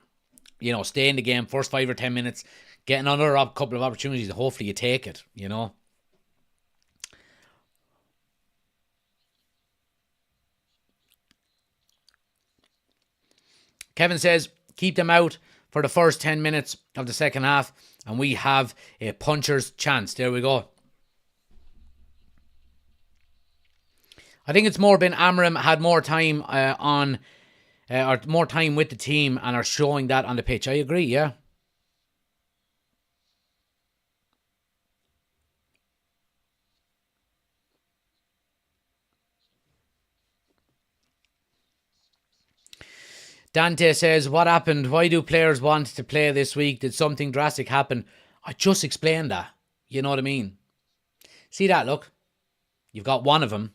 You know, stay in the game, first 5 or 10 minutes, get another couple of opportunities, hopefully you take it, you know. Kevin says, keep them out for the first 10 minutes of the second half, and we have a puncher's chance. There we go. I think it's more been Amram had more time or more time with the team and are showing that on the pitch. I agree, yeah. Dante says, what happened? Why do players want to play this week? Did something drastic happen? I just explained that. You know what I mean? See that, look. You've got one of them,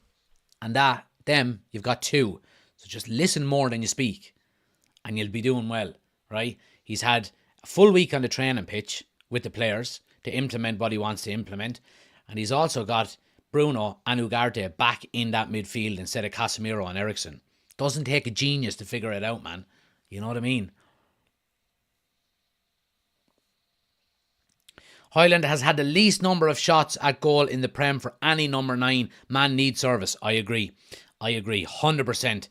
and them, you've got two. So just listen more than you speak, and you'll be doing well, right? He's had a full week on the training pitch with the players to implement what he wants to implement, and he's also got Bruno and Ugarte back in that midfield instead of Casemiro and Eriksen. Doesn't take a genius to figure it out, man. You know what I mean? Highland has had the least number of shots at goal in the Prem for any number 9. Man needs service. I agree. 100%.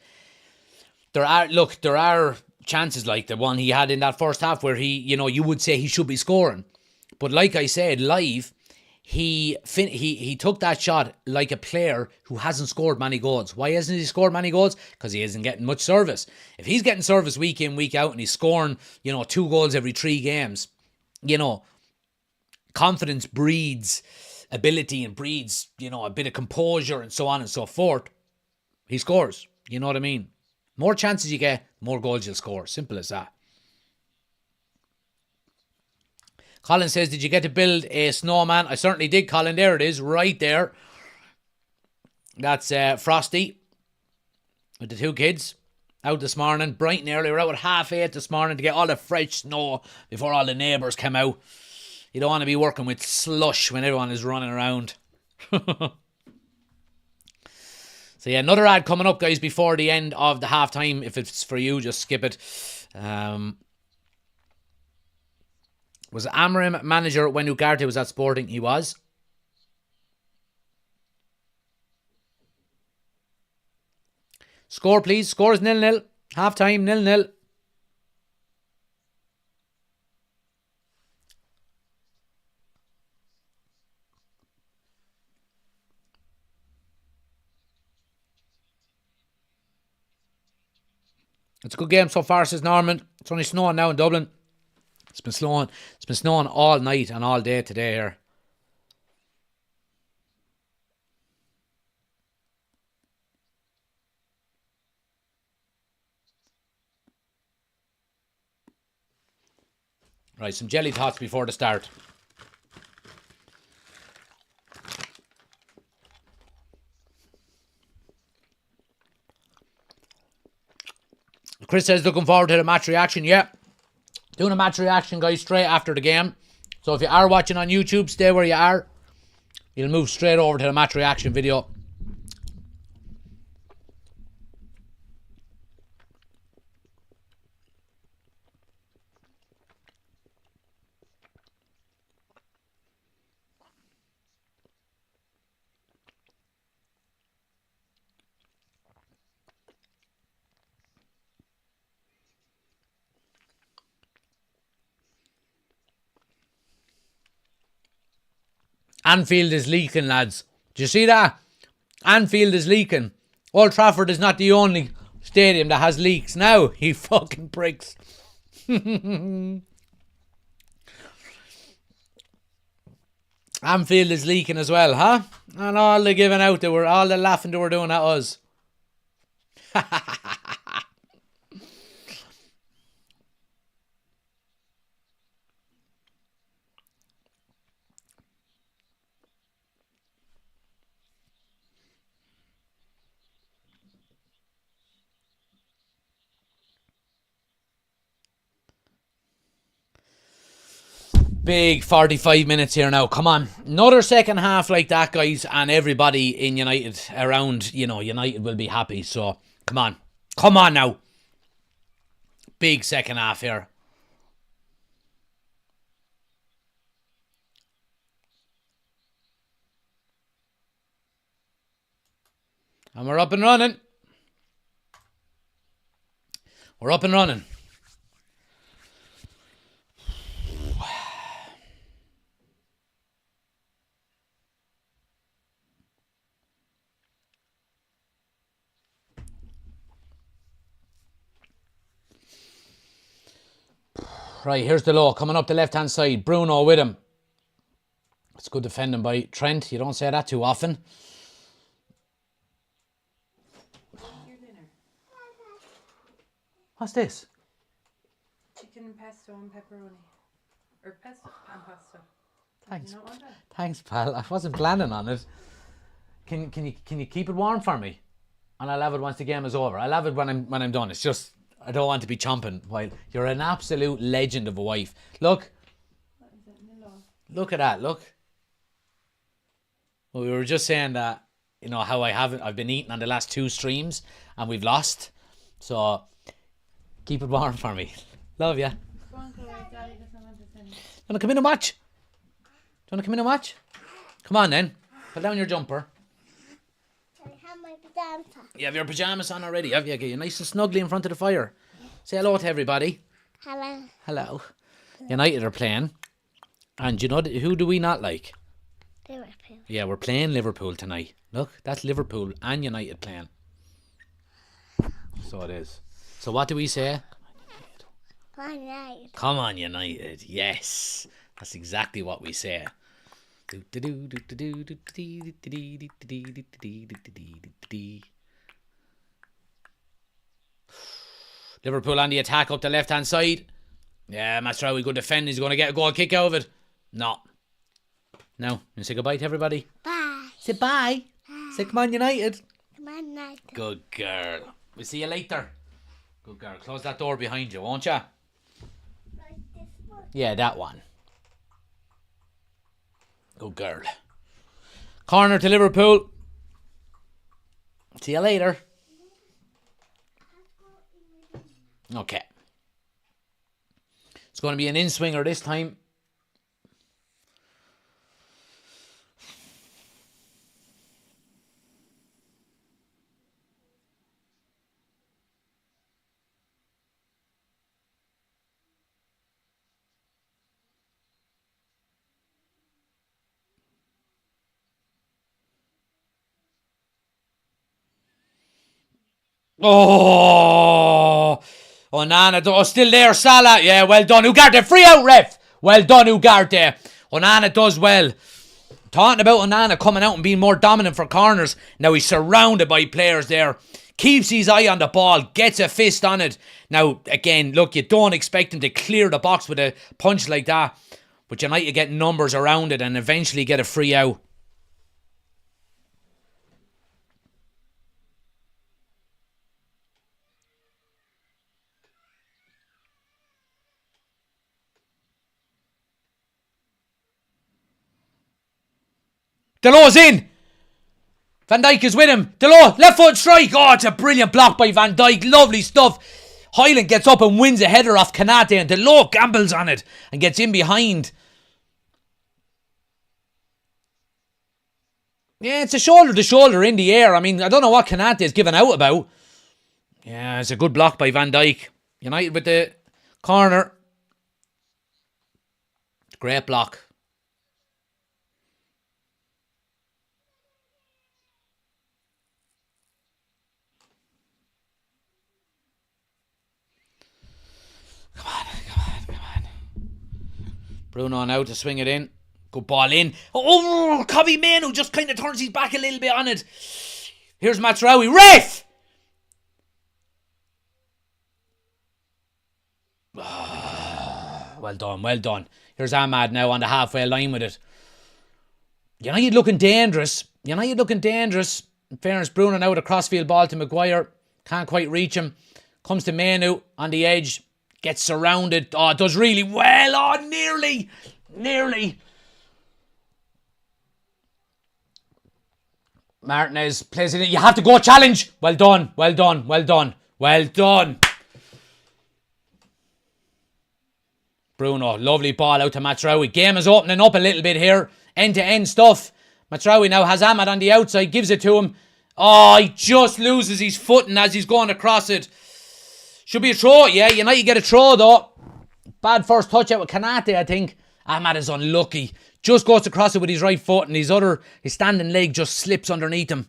There are chances like the one he had in that first half where he, you know, you would say he should be scoring. But like I said, live, he took that shot like a player who hasn't scored many goals. Why hasn't he scored many goals? Because he isn't getting much service. If he's getting service week in, week out, and he's scoring, 2 goals every 3 games, confidence breeds ability and breeds, a bit of composure and so on and so forth. He scores. You know what I mean? More chances you get, more goals you'll score. Simple as that. Colin says, did you get to build a snowman? I certainly did, Colin. There it is, right there. That's Frosty with the 2 kids out this morning, bright and early. We're out at 8:30 this morning to get all the fresh snow before all the neighbours come out. You don't want to be working with slush when everyone is running around. So yeah, another ad coming up, guys, before the end of the half-time. If it's for you, just skip it. Was Amram manager when Ugarte was at Sporting? He was. Score, please. Score is 0-0. Half-time, 0-0. It's a good game so far, says Norman. It's only snowing now in Dublin. It's been snowing all night and all day today here. Right, some jelly tots before the start. Chris says looking forward to the match reaction. Yeah, doing a match reaction, guys, straight after the game. So if you are watching on YouTube, stay where you are. You'll move straight over to the match reaction video. Anfield is leaking, lads. Do you see that? Anfield is leaking. Old Trafford is not the only stadium that has leaks. Now, he fucking pricks. Anfield is leaking as well, huh? And all the giving out, all the laughing they were doing at us. Big 45 minutes here now. Come on. Another second half like that, guys. And everybody in United around, United will be happy. So, come on. Come on now. Big second half here. And we're up and running. We're up and running. Right, here's the low. Coming up the left-hand side. Bruno with him. It's good defending by Trent. You don't say that too often. Your dinner. What's this? Chicken pesto and pepperoni. Or pesto and pasta. Thanks. You don't want that? Thanks, pal. I wasn't planning on it. Can you keep it warm for me? And I'll have it once the game is over. I'll have it when I'm done. It's just I don't want to be chomping while you're an absolute legend of a wife. Look. What is it? Milo. Look at that. Look. Well, we were just saying that how I've been eating on the last 2 streams and we've lost. So keep it warm for me. Love ya. Go on, Chloe. Daddy doesn't want to send. Want to come in and watch? Do you want to come in and watch? Come on then. Put down your jumper. I have my pajamas on. You have your pyjamas on already, have you? Get you nice and snugly in front of the fire. Say hello to everybody. Hello. Hello. United are playing. And who do we not like? Liverpool. Yeah, we're playing Liverpool tonight. Look, that's Liverpool and United playing. So it is. So what do we say? Come on, United. Come on, United. Yes. That's exactly what we say. Liverpool on the attack up the left-hand side. Yeah, Masraoui, good defend. He's going to get a goal kick out of it. No. Now, you say goodbye to everybody. Bye. Say bye. Say come on, United. Come on, United. Good girl. We'll see you later. Good girl. Close that door behind you, won't ya? Like this one. Yeah, that one. Good girl. Corner to Liverpool. See you later. Okay. It's going to be an in-swinger this time. Oh, Onana, still there, Salah. Yeah, well done, Ugarte. Free out, ref. Well done, Ugarte. Onana does well. Talking about Onana coming out and being more dominant for corners. Now he's surrounded by players there. Keeps his eye on the ball. Gets a fist on it. Now, again, look, you don't expect him to clear the box with a punch like that. But you might get numbers around it and eventually get a free out. Diallo's in. Van Dijk is with him. Diallo, left foot strike. Oh, it's a brilliant block by Van Dijk. Lovely stuff. Hyland gets up and wins a header off Kanate, and Diallo gambles on it and gets in behind. Yeah, it's a shoulder to shoulder in the air. I mean, I don't know what Kanate is giving out about. Yeah, it's a good block by Van Dijk. United with the corner. Great block. Come on. Bruno now to swing it in. Good ball in. Oh, Kobe Manu just kind of turns his back a little bit on it. Here's Masraoui. Ref! Well done. Here's Ahmad now on the halfway line with it. United looking dangerous. In fairness, Bruno now with a crossfield ball to Maguire. Can't quite reach him. Comes to Manu on the edge. Gets surrounded. Oh, does really well. Oh, nearly. Nearly. Martinez plays it in. You have to go challenge. Well done. Well done. Well done. Well done. Bruno, lovely ball out to Mazraoui. Game is opening up a little bit here. End-to-end stuff. Mazraoui now has Ahmad on the outside. Gives it to him. Oh, he just loses his footing as he's going across it. Should be a throw. Yeah, United get a throw though. Bad first touch out with Kanate, I think. Ahmad is unlucky. Just goes across it with his right foot and his standing leg just slips underneath him.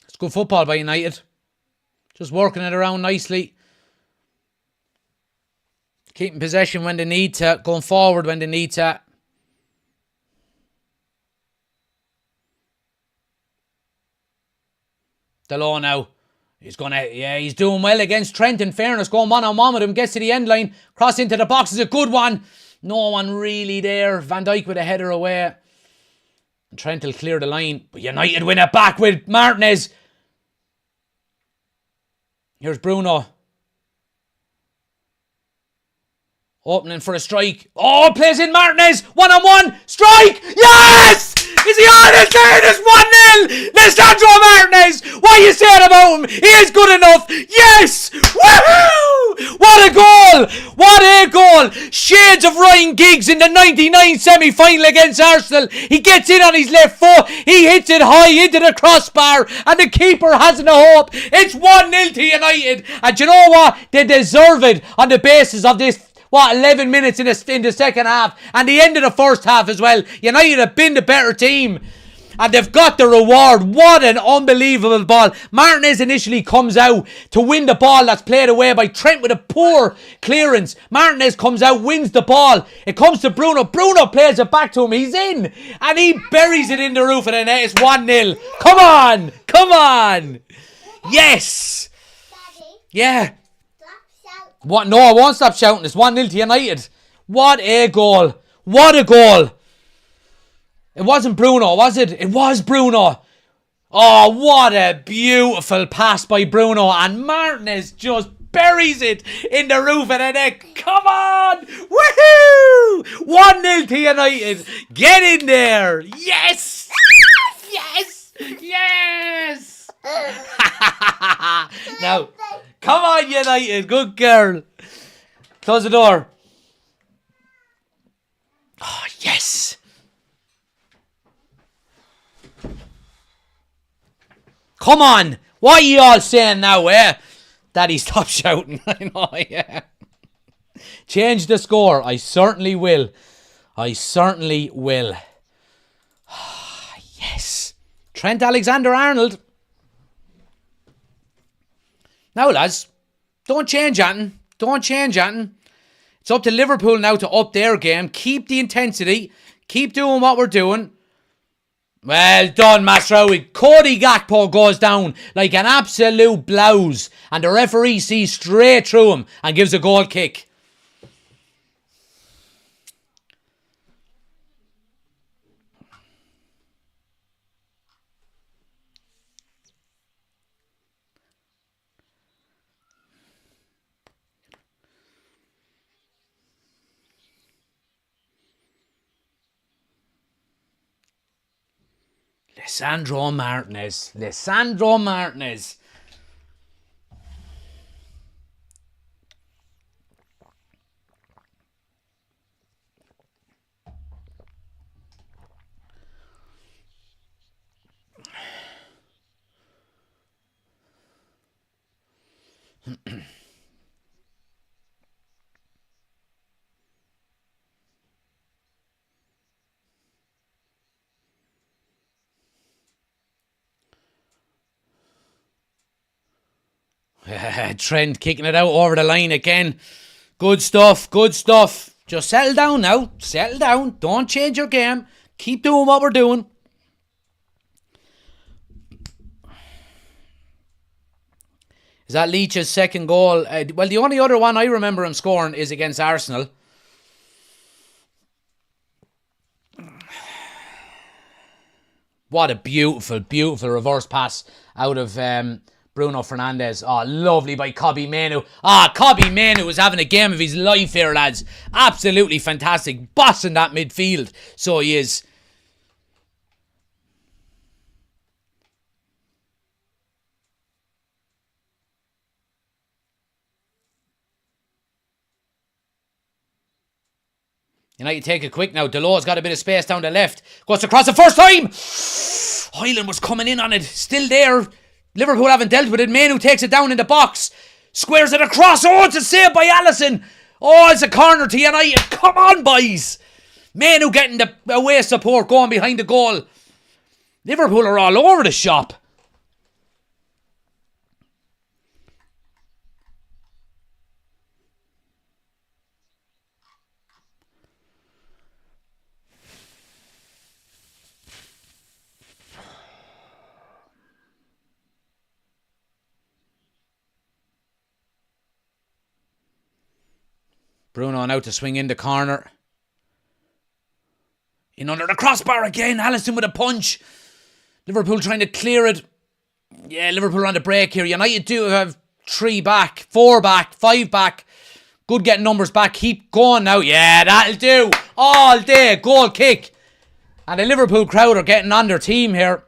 It's good football by United. Just working it around nicely. Keeping possession when they need to. Going forward when they need to. Diallo now. He's doing well against Trent, in fairness. Going one-on-one with him. Gets to the end line. Cross into the box is a good one. No one really there. Van Dijk with a header away. Trent will clear the line. But United win it back with Martinez. Here's Bruno. Opening for a strike. Oh, plays in Martinez. One-on-one. Strike. Yes! Is he on it? It's 1-0. Lisandro Martinez. What are you saying about him? He is good enough. Yes! Woohoo! What a goal! What a goal! Shades of Ryan Giggs in the 99 semi-final against Arsenal. He gets in on his left foot. He hits it high into the crossbar. And the keeper hasn't a hope. It's 1-0 to United. And you know what? They deserve it on the basis of this 11 minutes in the second half and the end of the first half as well. United have been the better team and they've got the reward. What an unbelievable ball. Martinez initially comes out to win the ball that's played away by Trent with a poor clearance. Martinez comes out, wins the ball. It comes to Bruno. Bruno plays it back to him. He's in and he buries it in the roof of the net. It's 1-0. Come on. Come on. Yes. Daddy, Yeah. stop shouting. What? No, I won't stop shouting. It's 1-0 to United. What a goal. What a goal. It wasn't Bruno, was it? It was Bruno. Oh, what a beautiful pass by Bruno. And Martinez just buries it in the roof of the net. Come on. Woohoo. 1-0 to United. Get in there. Yes. Yes. Yes. Now, come on, United. Good girl. Close the door. Oh, yes. Come on. What are you all saying now, eh? Daddy, stop shouting. I know, yeah. Change the score. I certainly will. I certainly will. Yes. Trent Alexander-Arnold. Now, lads, don't change anything. Don't change anything. It's up to Liverpool now to up their game. Keep the intensity. Keep doing what we're doing. Well done, Mazraoui. Cody Gakpo goes down like an absolute blouse. And the referee sees straight through him and gives a goal kick. Lisandro Martinez. Lisandro Martinez. Trent kicking it out over the line again. Good stuff, good stuff. Just settle down now. Settle down. Don't change your game. Keep doing what we're doing. Is that Leach's second goal? Well, the only other one I remember him scoring is against Arsenal. What a beautiful, beautiful reverse pass out of Bruno Fernandes. Oh, lovely by Kobbie Mainoo. Kobbie Mainoo is having a game of his life here, lads. Absolutely fantastic. Bossing that midfield. So he is. United take it quick now. Diallo's got a bit of space down the left. Goes across the first time. Hyland was coming in on it. Still there. Liverpool haven't dealt with it. Mainoo takes it down in the box. Squares it across. Oh, it's a save by Alisson. Oh, it's a corner to United. Come on, boys. Mainoo getting the away support going behind the goal. Liverpool are all over the shop. Bruno now to swing in the corner. In under the crossbar again. Alisson with a punch. Liverpool trying to clear it. Yeah, Liverpool on the break here. United do have 3 back, 4 back, 5 back. Good getting numbers back. Keep going now. Yeah, that'll do. All day. Goal kick. And the Liverpool crowd are getting on their team here.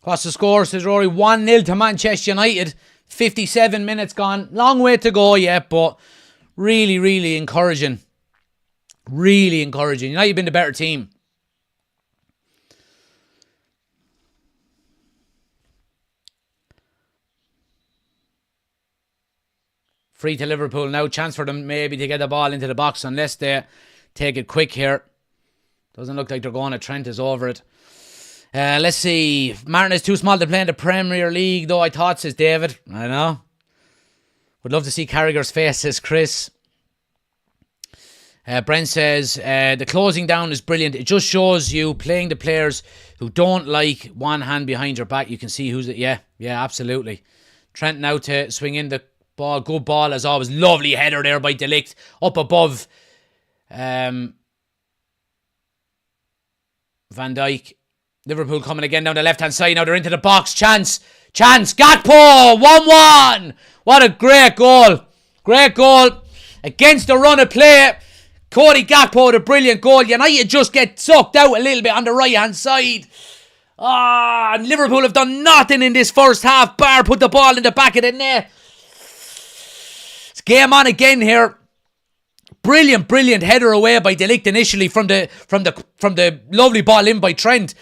What's the score? Says Rory. 1-0 to Manchester United. 57 minutes gone. Long way to go yet, but really, really encouraging. Really encouraging. United been the better team. Free to Liverpool now. Chance for them maybe to get the ball into the box unless they take it quick here. Doesn't look like they're going. Trent is over it. Let's see. Martinez too small to play in the Premier League, though, I thought, says David. I know. Would love to see Carragher's face, says Chris. Brent says, the closing down is brilliant. It just shows you playing the players who don't like one hand behind your back. You can see who's it. Yeah, absolutely. Trent now to swing in the ball. Good ball as always. Lovely header there by De Ligt. Up above Van Dijk. Liverpool coming again down the left-hand side. Now they're into the box. Chance. Gakpo. 1-1. What a great goal. Great goal. Against the run of play. Cody Gakpo with a brilliant goal. United just get sucked out a little bit on the right-hand side. And Liverpool have done nothing in this first half. Bar put the ball in the back of the net. It's game on again here. Brilliant header away by De Ligt initially from the lovely ball in by Trent.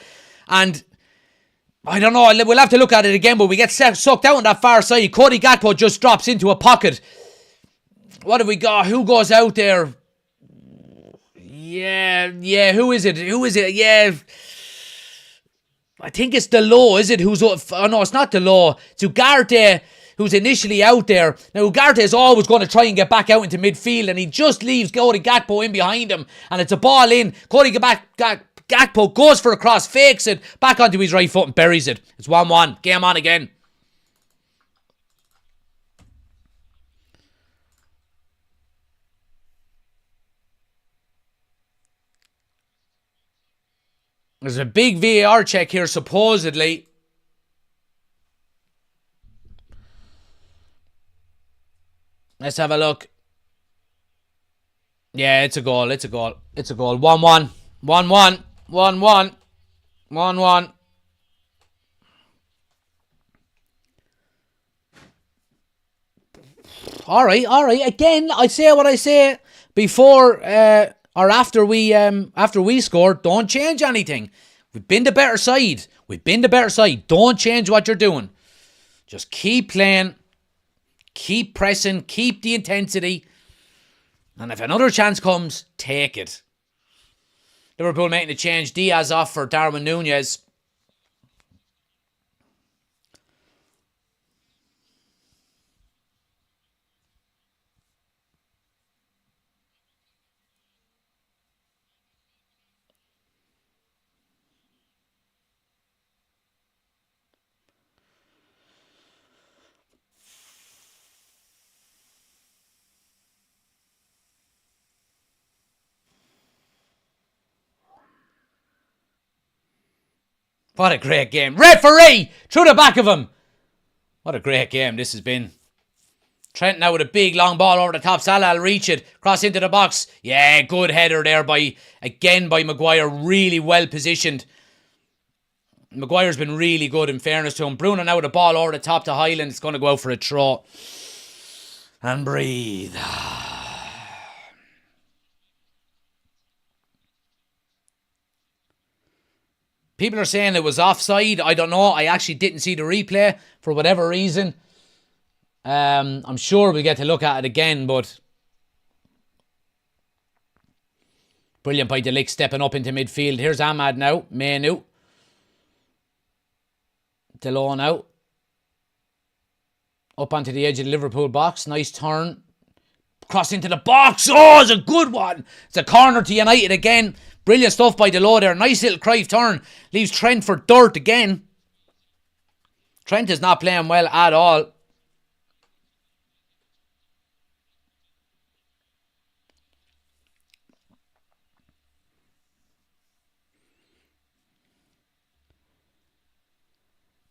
And I don't know, we'll have to look at it again, but we get sucked out on that far side. Cody Gakpo just drops into a pocket. What have we got? Who goes out there? Yeah, who is it? Yeah, I think it's Diallo, is it? Oh no, it's not Diallo. It's Ugarte, who's initially out there. Now, Ugarte is always going to try and get back out into midfield, and he just leaves Cody Gakpo in behind him, and it's a ball in. Cody Gakpo goes for a cross, fakes it, back onto his right foot and buries it. It's 1-1. Game on again. There's a big VAR check here, supposedly. Let's have a look. Yeah, it's a goal. 1-1. 1-1. All right. Again, I say what I say before or after we scored. Don't change anything. We've been the better side. Don't change what you're doing. Just keep playing, keep pressing, keep the intensity. And if another chance comes, take it. Liverpool making a change. Diaz off for Darwin Núñez. What a great game. Referee! Through the back of him. What a great game this has been. Trent now with a big long ball over the top. Salah will reach it. Cross into the box. Yeah, good header there by Maguire. Really well positioned. Maguire's been really good in fairness to him. Bruno now with a ball over the top to Highland. It's going to go out for a throw. And breathe. People are saying it was offside. I don't know. I actually didn't see the replay for whatever reason. I'm sure we'll get to look at it again, but brilliant by De Ligt stepping up into midfield. Here's Ahmad now. Menu. Diallo now. Up onto the edge of the Liverpool box. Nice turn. Cross into the box. Oh, it's a good one. It's a corner to United again. Brilliant stuff by Diallo there. Nice little Cruyff turn. Leaves Trent for dirt again. Trent is not playing well at all.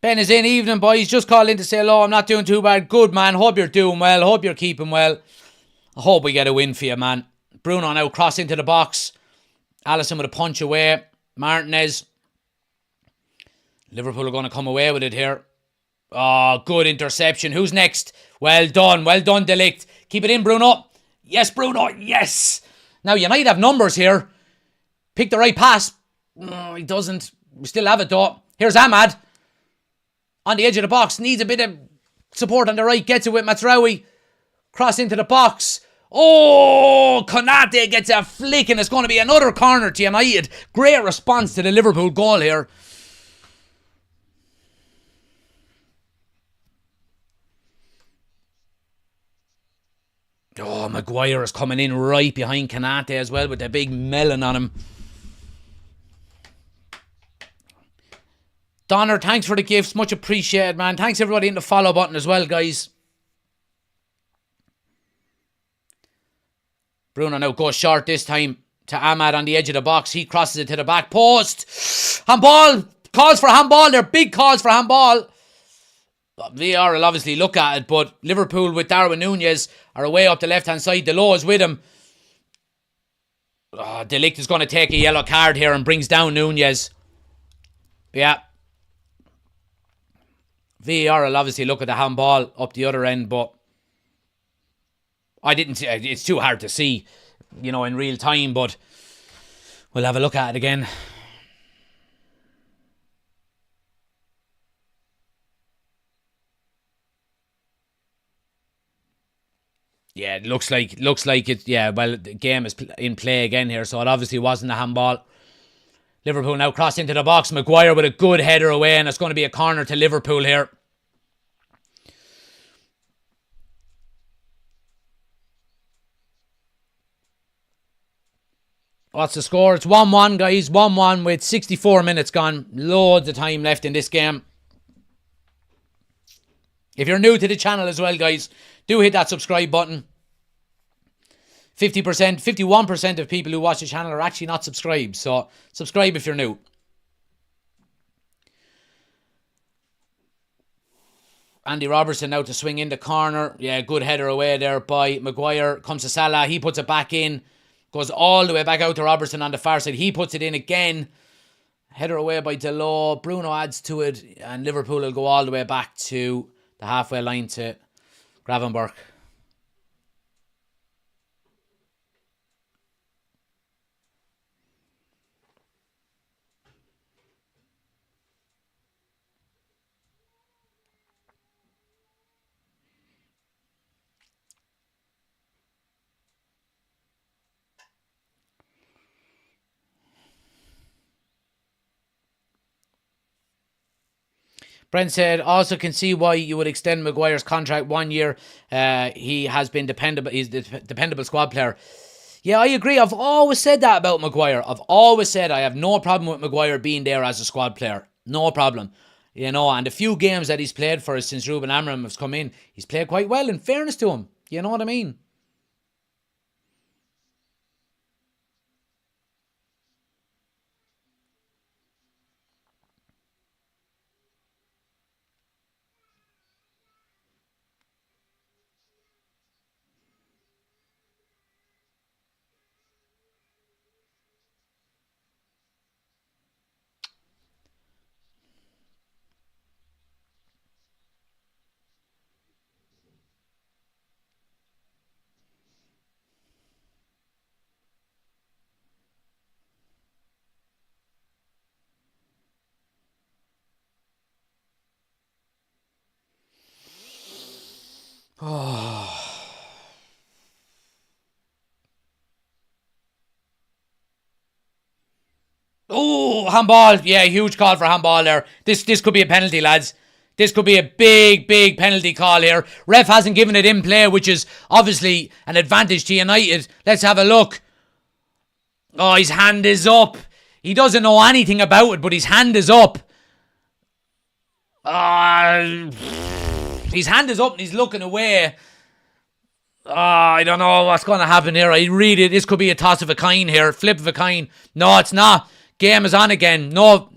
Ben is in. Evening, boys. Just called in to say hello. I'm not doing too bad. Good, man. Hope you're doing well. Hope you're keeping well. I hope we get a win for you, man. Bruno now cross into the box. Alisson with a punch away. Martinez. Liverpool are going to come away with it here. Oh, good interception. Who's next? Well done. Well done, De Ligt. Keep it in, Bruno. Yes, Bruno. Yes. Now, United have numbers here. Pick the right pass. No, he doesn't. We still have it, though. Here's Ahmad. On the edge of the box. Needs a bit of support on the right. Gets it with Mazraoui. Cross into the box. Oh, Konate gets a flick and it's going to be another corner to United. Great response to the Liverpool goal here. Oh, Maguire is coming in right behind Konate as well with the big melon on him. Donner, thanks for the gifts. Much appreciated, man. Thanks everybody in the follow button as well, guys. Bruno now goes short this time to Ahmad on the edge of the box. He crosses it to the back post. Handball. Calls for handball. They're big calls for handball. VAR will obviously look at it, but Liverpool with Darwin Núñez are away up the left-hand side. Diallo is with him. De Ligt is going to take a yellow card here and brings down Núñez. Yeah. VAR will obviously look at the handball up the other end, but I didn't see, it's too hard to see, you know, in real time, but we'll have a look at it again. Yeah, it looks like it. Yeah, well, the game is in play again here, so it obviously wasn't a handball. Liverpool now cross into the box. Maguire with a good header away, and it's going to be a corner to Liverpool here. What's the score? It's 1-1, guys. 1-1 with 64 minutes gone. Loads of time left in this game. If you're new to the channel as well, guys, do hit that subscribe button. 51% of people who watch the channel are actually not subscribed. So subscribe if you're new. Andy Robertson now to swing in the corner. Yeah, good header away there by Maguire. Comes to Salah. He puts it back in. Goes all the way back out to Robertson on the far side. He puts it in again. Header away by Diallo. Bruno adds to it. And Liverpool will go all the way back to the halfway line to Gravenberch. Brent said, also can see why you would extend Maguire's contract 1 year. He has been dependable. He's a dependable squad player. Yeah, I agree. I've always said that about Maguire. I've always said I have no problem with Maguire being there as a squad player. No problem. You know, and the few games that he's played for us since Ruben Amorim has come in, he's played quite well, in fairness to him. You know what I mean? Oh, handball. Yeah, huge call for handball there. This could be a penalty, lads. This could be a big, big penalty call here. Ref hasn't given it in play, which is obviously an advantage to United. Let's have a look. Oh, his hand is up. He doesn't know anything about it, but his hand is up. His hand is up and he's looking away. I don't know what's going to happen here. This could be a toss of a coin here. Flip of a coin. No, it's not. Game is on again. No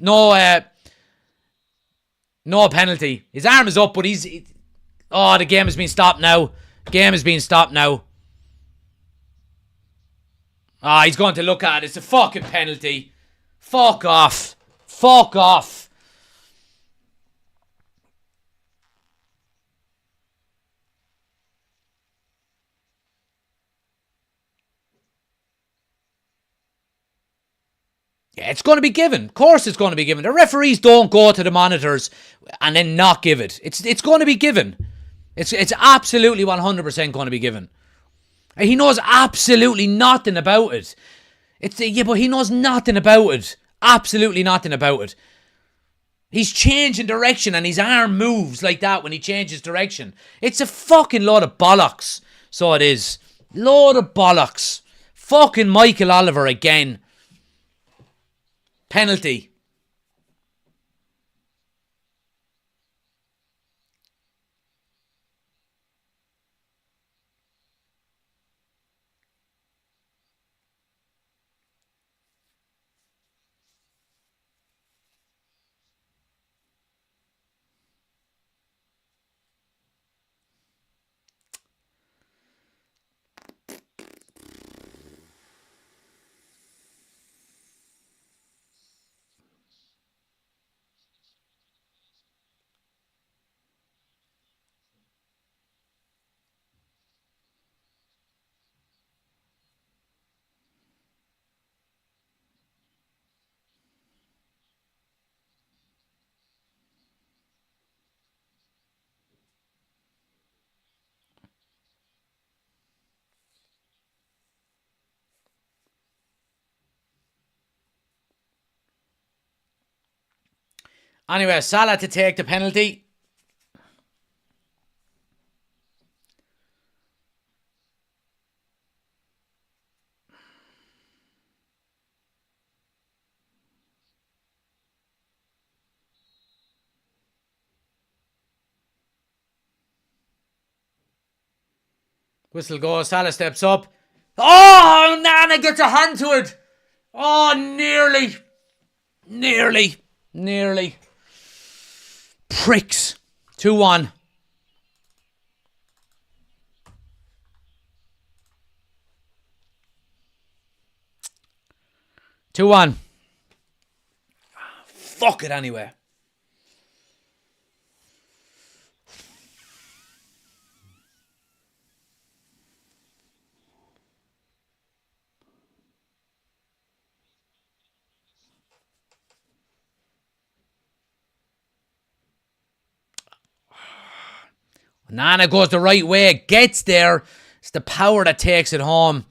penalty. His arm is up, but the game has been stopped now. Game has been stopped now. He's going to look at it. It's a fucking penalty. Fuck off. Fuck off. Yeah, it's going to be given. Of course it's going to be given. The referees don't go to the monitors and then not give it. It's going to be given. It's absolutely 100% going to be given. He knows absolutely nothing about it. But he knows nothing about it. Absolutely nothing about it. He's changing direction and his arm moves like that when he changes direction. It's a fucking load of bollocks. So it is. Load of bollocks. Fucking Michael Oliver again. Penalty. Anyway, Salah to take the penalty. Whistle goes, Salah steps up. Oh, Nana gets a hand to it. Oh, nearly. Pricks. 2-1. Fuck it anyway. Nana goes the right way, gets there. It's the power that takes it home.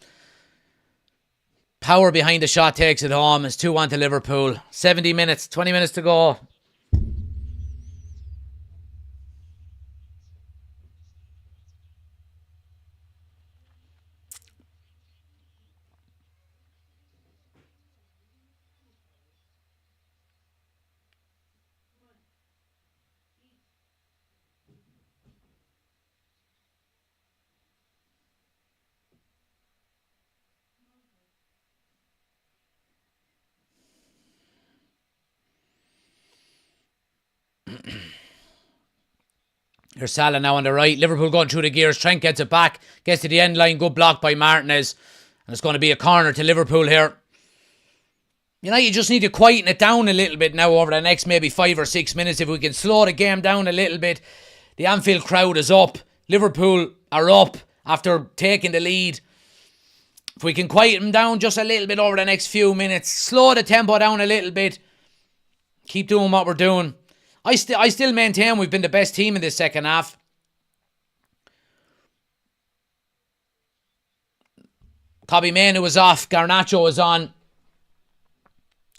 Power behind the shot takes it home. It's 2-1 to Liverpool. 70 minutes, 20 minutes to go. Here's Salah now on the right. Liverpool going through the gears. Trent gets it back. Gets to the end line. Good block by Martinez. And it's going to be a corner to Liverpool here. You just need to quieten it down a little bit now over the next maybe 5 or 6 minutes. If we can slow the game down a little bit. The Anfield crowd is up. Liverpool are up after taking the lead. If we can quieten them down just a little bit over the next few minutes. Slow the tempo down a little bit. Keep doing what we're doing. I still maintain we've been the best team in this second half. Kobe Mainoo was off. Garnacho was on.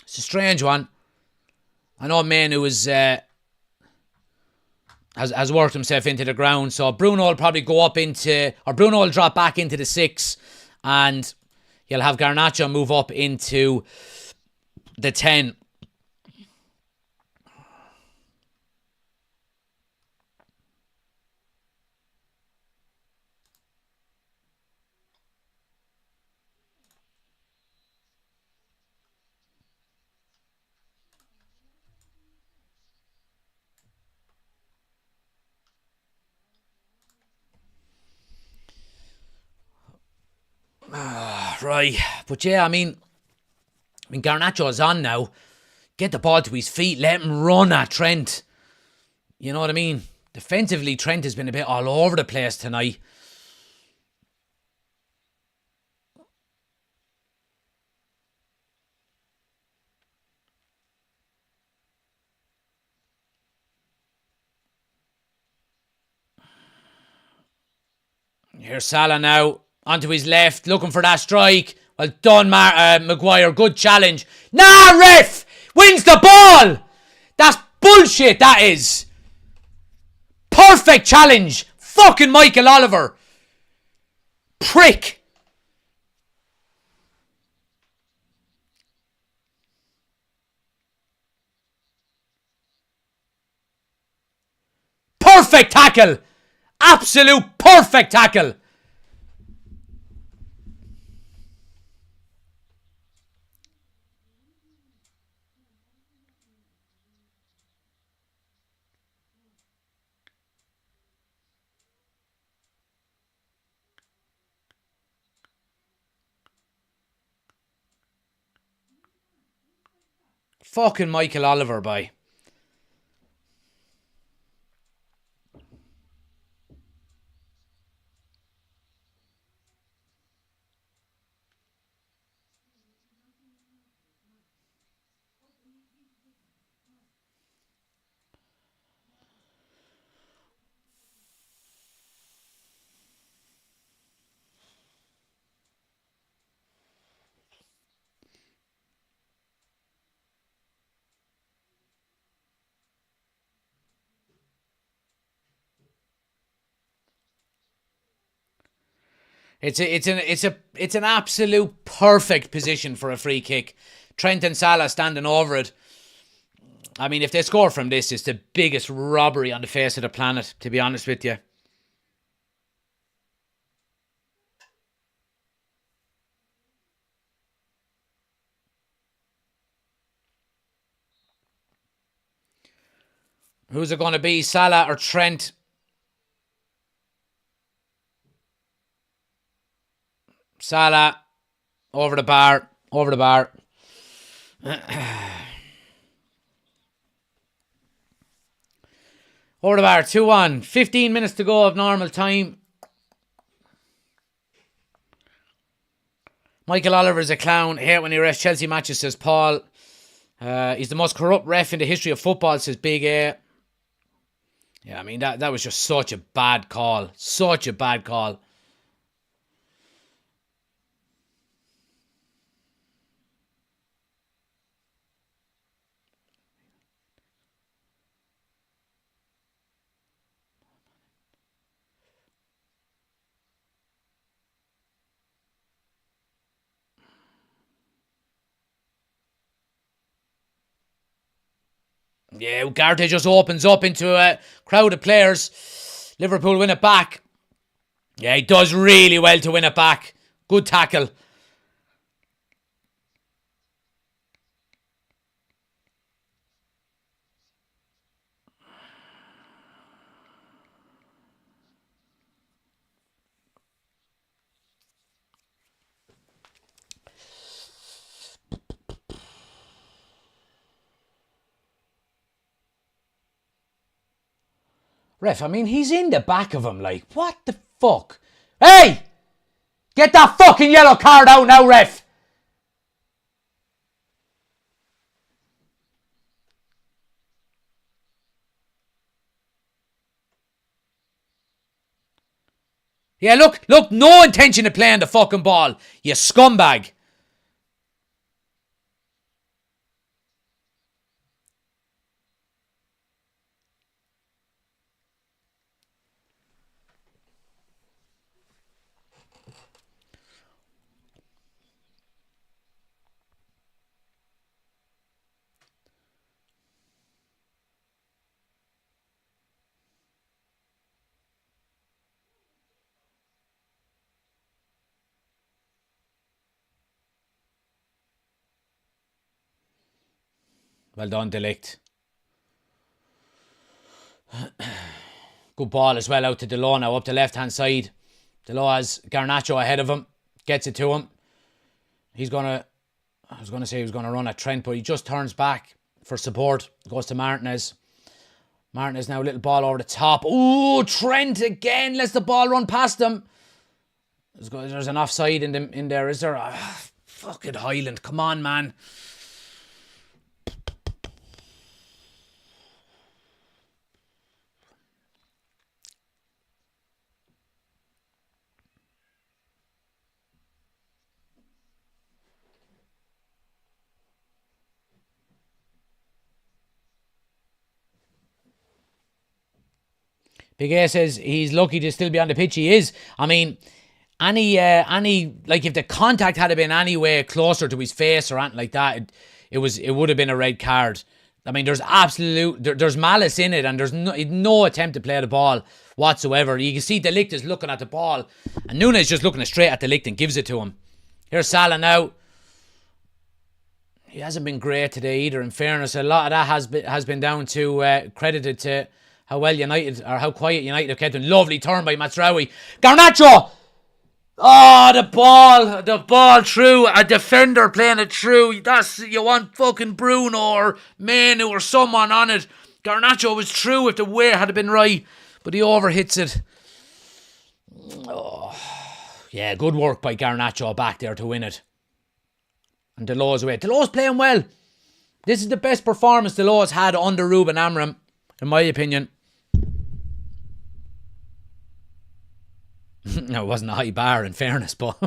It's a strange one. I know Mainoo has worked himself into the ground. So Bruno will probably go up Bruno will drop back into the 6. And you'll have Garnacho move up into the 10. Right, but yeah, I mean, Garnacho is on now. Get the ball to his feet, let him run at Trent. You know what I mean? Defensively, Trent has been a bit all over the place tonight. Here's Salah now. Onto his left, looking for that strike. Well done, Maguire. Good challenge. Nah, ref! Wins the ball! That's bullshit, that is. Perfect challenge. Fucking Michael Oliver. Prick. Perfect tackle. Absolute perfect tackle. Fucking Michael Oliver, boy. It's an absolute perfect position for a free kick. Trent and Salah standing over it. I mean, if they score from this, it's the biggest robbery on the face of the planet, to be honest with you. Who's it going to be, Salah or Trent? Salah, over the bar. Over the bar. Over the bar, 2-1. 15 minutes to go of normal time. Michael Oliver's a clown. Hate when he refs Chelsea matches, says Paul. He's the most corrupt ref in the history of football, says Big A. Yeah, I mean, that was just such a bad call. Such a bad call. Yeah, Ugarte just opens up into a crowd of players. Liverpool win it back. Yeah, he does really well to win it back. Good tackle. Ref, I mean, he's in the back of him, like, what the fuck? Hey! Get that fucking yellow card out now, ref! Yeah, look, no intention of playing the fucking ball, you scumbag. Well done, De Ligt. Good ball as well out to Diallo now up the left-hand side. Diallo has Garnacho ahead of him. Gets it to him. He's going to... I was going to say he was going to run at Trent, but he just turns back for support. Goes to Martinez. Martinez now, a little ball over the top. Ooh, Trent again. Lets the ball run past him. There's an offside in there, is there? Fucking Highland. Come on, man. Big A says he's lucky to still be on the pitch. He is. I mean, any like if the contact had been anywhere closer to his face or anything like that, it would have been a red card. I mean, there's there's malice in it, and there's no attempt to play the ball whatsoever. You can see De Ligt is looking at the ball, and Nunes just looking straight at De Ligt and gives it to him. Here's Salah now. He hasn't been great today either. In fairness, a lot of that has been down to credited to how well United, or how quiet United have kept him. Lovely turn by Mazraoui. Garnacho! Oh, the ball through. A defender playing it through. You want fucking Bruno or Manu or someone on it. Garnacho was through if the way had been right, but he overhits it. Oh, yeah, good work by Garnacho back there to win it. And Diallo's away. Diallo's playing well. This is the best performance Diallo's had under Ruben Amorim, in my opinion. No, it wasn't a high bar, in fairness, but...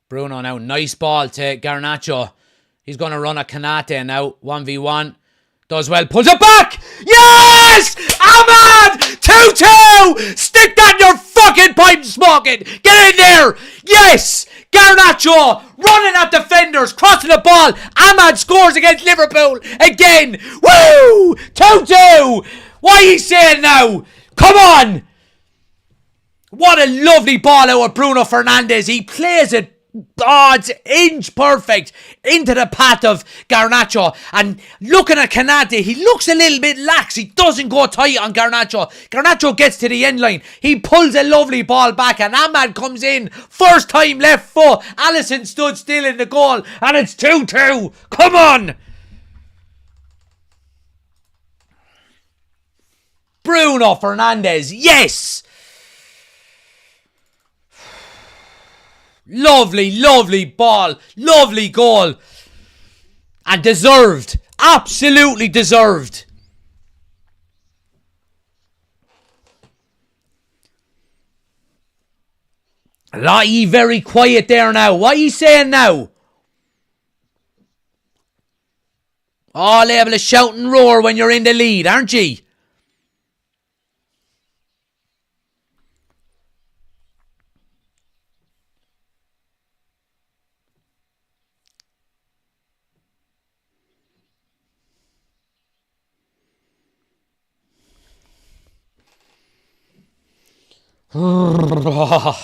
Bruno now, nice ball to Garnacho. He's going to run a Kanate now, 1v1. Does well, pulls it back! Yes! Ahmad! 2-2! Stick that in your fucking pipe and smoke it! Get in there! Yes! Garnacho running at defenders, crossing the ball. Ahmad scores against Liverpool again! Woo! 2-2! What are you saying now? Come on! What a lovely ball out of Bruno Fernandes. He plays it. Oh, it's inch perfect into the path of Garnacho. And looking at Kanate, he looks a little bit lax. He doesn't go tight on Garnacho. Garnacho gets to the end line. He pulls a lovely ball back, and Ahmad comes in. First time left foot. Alisson stood still in the goal, and it's 2-2. Come on! Bruno Fernandes, yes! Lovely, lovely ball. Lovely goal. And deserved. Absolutely deserved. Lottie very quiet there now. What are you saying now? All able to shout and roar when you're in the lead, aren't you? What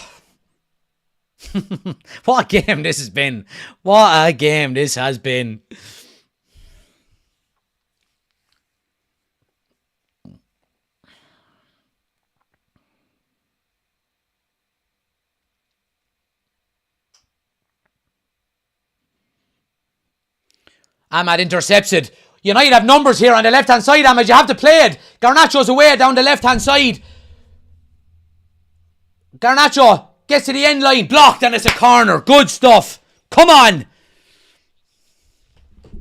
a game this has been. What a game this has been. Ahmad intercepted. United have numbers here on the left-hand side, Ahmad. You have to play it. Garnacho's away down the left-hand side. Garnacho gets to the end line. Blocked, and it's a corner. Good stuff. Come on.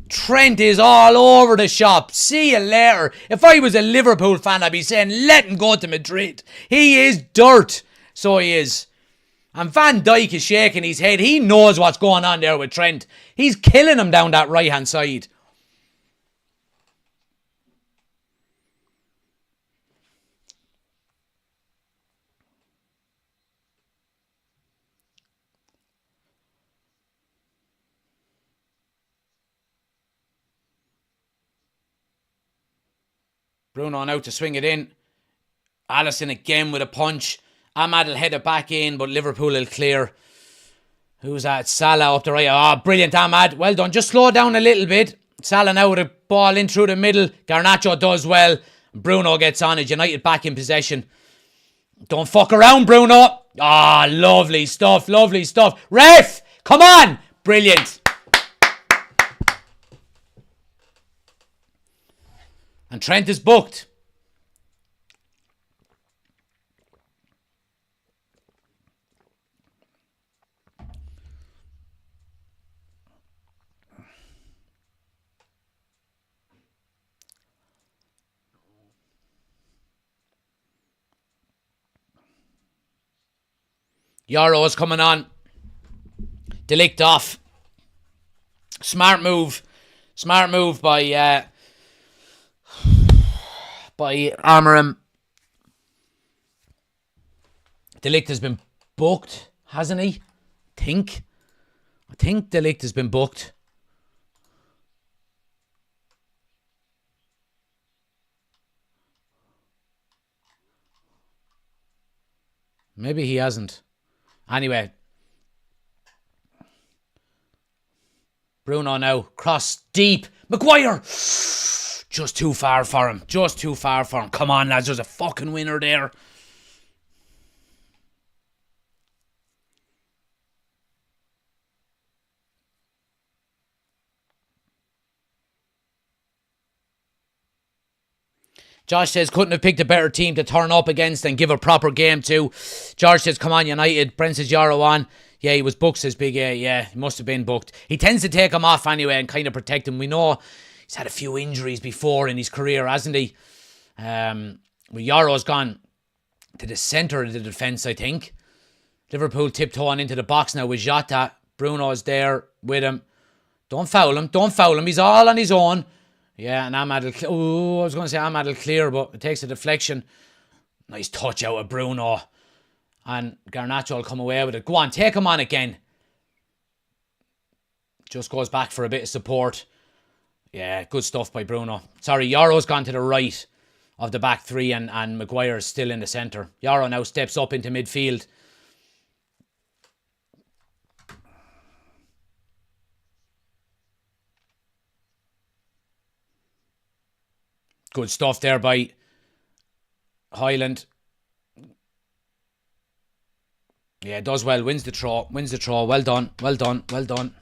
Trent is all over the shop. See you later. If I was a Liverpool fan, I'd be saying, let him go to Madrid. He is dirt. So he is. And Van Dijk is shaking his head. He knows what's going on there with Trent. He's killing him down that right-hand side. Bruno now to swing it in. Alisson again with a punch. Ahmad will head it back in, but Liverpool will clear. Who's that? Salah up the right. Ah, brilliant, Ahmad. Well done. Just slow down a little bit. Salah now with a ball in through the middle. Garnacho does well. Bruno gets on it. United back in possession. Don't fuck around, Bruno. Ah, lovely stuff. Lovely stuff. Ref, come on. Brilliant. And Trent is booked. Yarrow is coming on. De Ligt off. Smart move. Smart move by Amorim. De Ligt has been booked, hasn't he? I think De Ligt has been booked. Maybe he hasn't. Anyway. Bruno now. Cross deep. Maguire. Just too far for him. Just too far for him. Come on, lads. There's a fucking winner there. Josh says, couldn't have picked a better team to turn up against and give a proper game to. George says, come on, United. Brent says, Yarrow on. Yeah, he was booked, says Big A. Yeah, he must have been booked. He tends to take him off anyway and kind of protect him. We know he's had a few injuries before in his career, hasn't he? Yarrow's gone to the centre of the defence, I think. Liverpool tiptoeing into the box now with Jota. Bruno's there with him. Don't foul him. Don't foul him. He's all on his own. Yeah, and Ahmad will... Oh, I was going to say Ahmad will clear, but it takes a deflection. Nice touch out of Bruno. And Garnacho will come away with it. Go on, take him on again. Just goes back for a bit of support. Yeah, good stuff by Bruno. Sorry, Yarrow's gone to the right of the back three and Maguire's still in the centre. Yarrow now steps up into midfield. Good stuff there by Highland. Yeah, does well. Wins the throw. Wins the throw. Well done. Well done. Well done.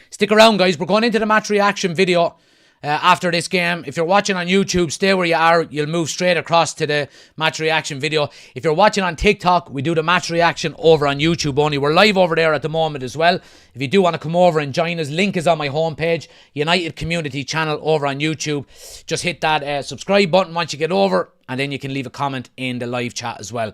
Stick around, guys. We're going into the match reaction video after this game. If you're watching on YouTube, stay where you are. You'll move straight across to the match reaction video. If you're watching on TikTok, we do the match reaction over on YouTube only. We're live over there at the moment as well. If you do want to come over and join us, link is on my homepage. United Community Channel over on YouTube. Just hit that subscribe button once you get over, and then you can leave a comment in the live chat as well.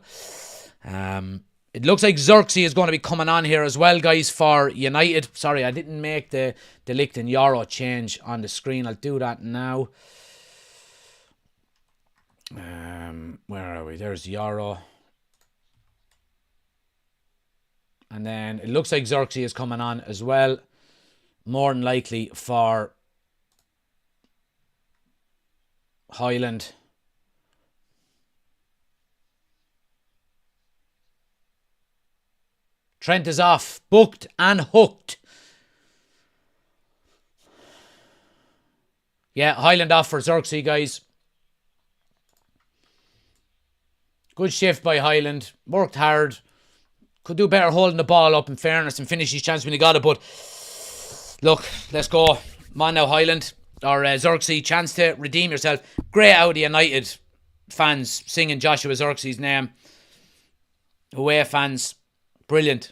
It looks like Xerxes is going to be coming on here as well, guys, for United. Sorry, I didn't make the De Ligt and Yarrow change on the screen. I'll do that now. Where are we? There's Yarrow. And then it looks like Xerxes is coming on as well. More than likely for Highland. Trent is off. Booked and hooked. Yeah, Highland off for Xerxes, guys. Good shift by Highland. Worked hard. Could do better holding the ball up in fairness and finish his chance when he got it. But look, let's go. Come on now, Highland. Or Xerxes, chance to redeem yourself. Great out of the United fans singing Joshua Xerxes' name. Away fans. Brilliant.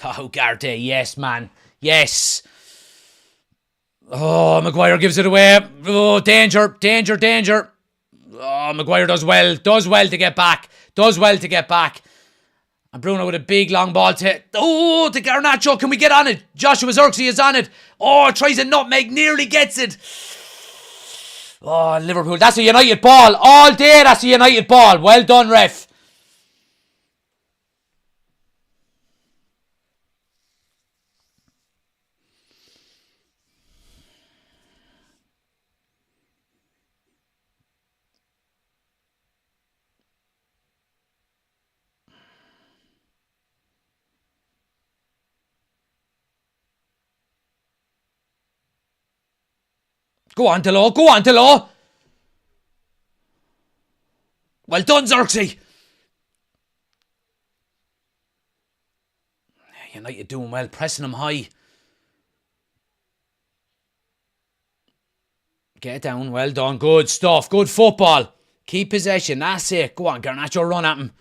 Oh, Garte, yes, man. Yes. Oh, Maguire gives it away. Oh, danger, danger, danger. Oh, Maguire does well. Does well to get back. Does well to get back. And Bruno with a big long ball to... Oh, to Garnacho. Can we get on it? Joshua Xerxes is on it. Oh, tries a nutmeg. Nearly gets it. Oh, Liverpool. That's a United ball. All day, that's a United ball. Well done, ref. Go on, Diallo. Go on, Diallo. Well done, Xerxes. United doing well, pressing them high. Get down, well done, good stuff, good football. Keep possession, that's it. Go on, Garnacho, run at him.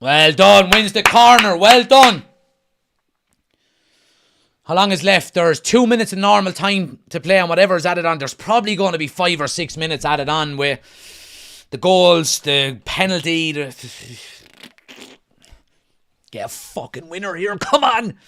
Well done, wins the corner, well done. How long is left? There's 2 minutes of normal time to play and whatever is added on. There's probably going to be 5 or 6 minutes added on with the goals, the penalty. Get a fucking winner here. Come on.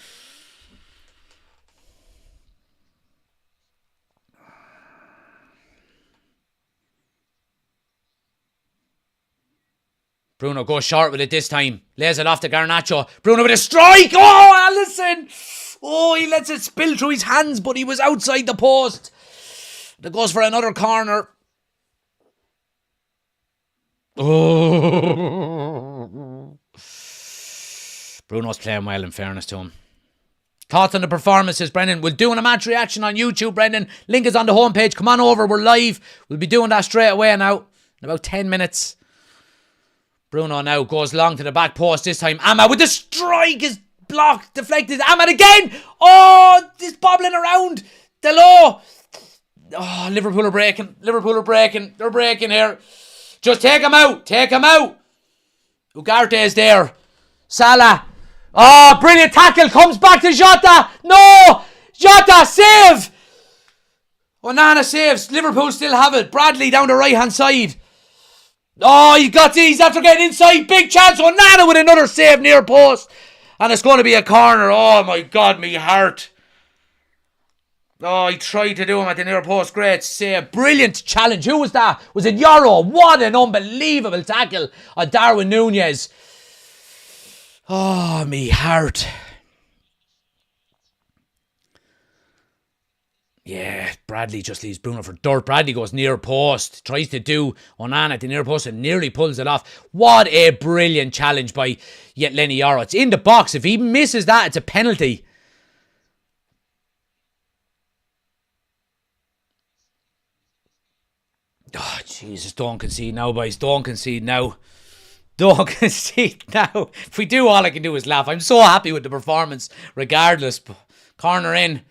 Bruno goes short with it this time. Lays it off to Garnacho. Bruno with a strike. Oh, Allison. Oh, he lets it spill through his hands, but he was outside the post. That goes for another corner. Oh. Bruno's playing well, in fairness to him. Thoughts on the performances, Brendan? We'll do a match reaction on YouTube, Brendan. Link is on the homepage. Come on over, we're live. We'll be doing that straight away now. In about 10 minutes. Bruno now goes long to the back post this time. Amma with the strike is blocked, deflected. Ahmad again. Oh, this bobbling around. Diallo. Oh, Liverpool are breaking. Liverpool are breaking. They're breaking here. Just take him out. Take him out. Ugarte is there. Salah. Oh, brilliant tackle. Comes back to Jota. No. Jota, save. Onana saves. Liverpool still have it. Bradley down the right hand side. Oh, he got these after getting inside. Big chance. Onana with another save near post. And it's going to be a corner. Oh my God, me heart. Oh, he tried to do him at the near post. Great save. Brilliant challenge. Who was that? Was it Yarrow? What an unbelievable tackle on Darwin Nunez. Oh, me heart. Yeah, Bradley just leaves Bruno for dirt. Bradley goes near post, tries to do Onana at the near post and nearly pulls it off. What a brilliant challenge by Lenny Yarrow. It's in the box. If he misses that, it's a penalty. Oh, Jesus, don't concede now, boys. Don't concede now. Don't concede now. If we do, all I can do is laugh. I'm so happy with the performance, regardless. Corner in.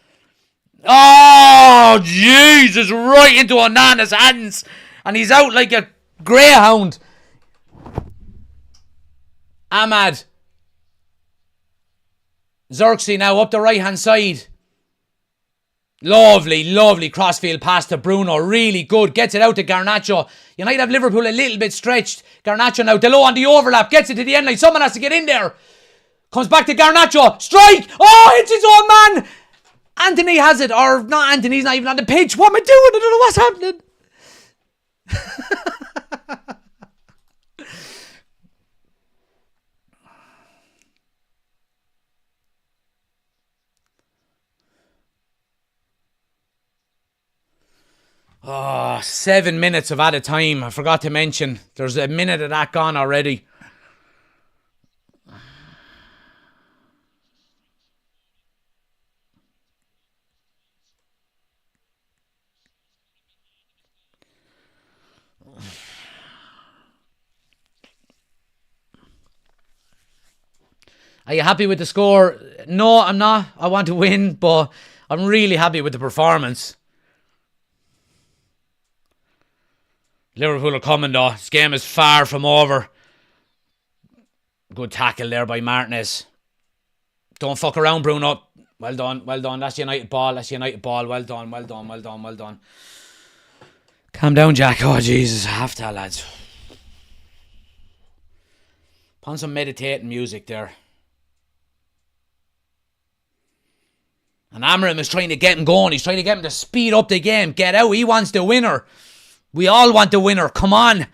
Oh, Jesus, right into Onana's hands. And he's out like a greyhound. Ahmad. Xerxes now up the right-hand side. Lovely, lovely crossfield pass to Bruno. Really good. Gets it out to Garnacho. United have Liverpool a little bit stretched. Garnacho now. Diallo on the overlap. Gets it to the end line. Someone has to get in there. Comes back to Garnacho. Strike. Oh, hits his own man. Anthony has it. Or not Anthony. He's not even on the pitch. What am I doing? I don't know what's happening. Oh, 7 minutes of added time. I forgot to mention. There's a minute of that gone already. Are you happy with the score? No, I'm not. I want to win, but I'm really happy with the performance. Liverpool are coming though. This game is far from over. Good tackle there by Martinez. Don't fuck around, Bruno. Well done, well done. That's United ball. That's United ball. Well done, well done, well done, well done. Calm down, Jack. Oh, Jesus. I have to, lads. Put on some meditating music there. And Amarim is trying to get him going. He's trying to get him to speed up the game. Get out. He wants the winner. We all want the winner. Come on.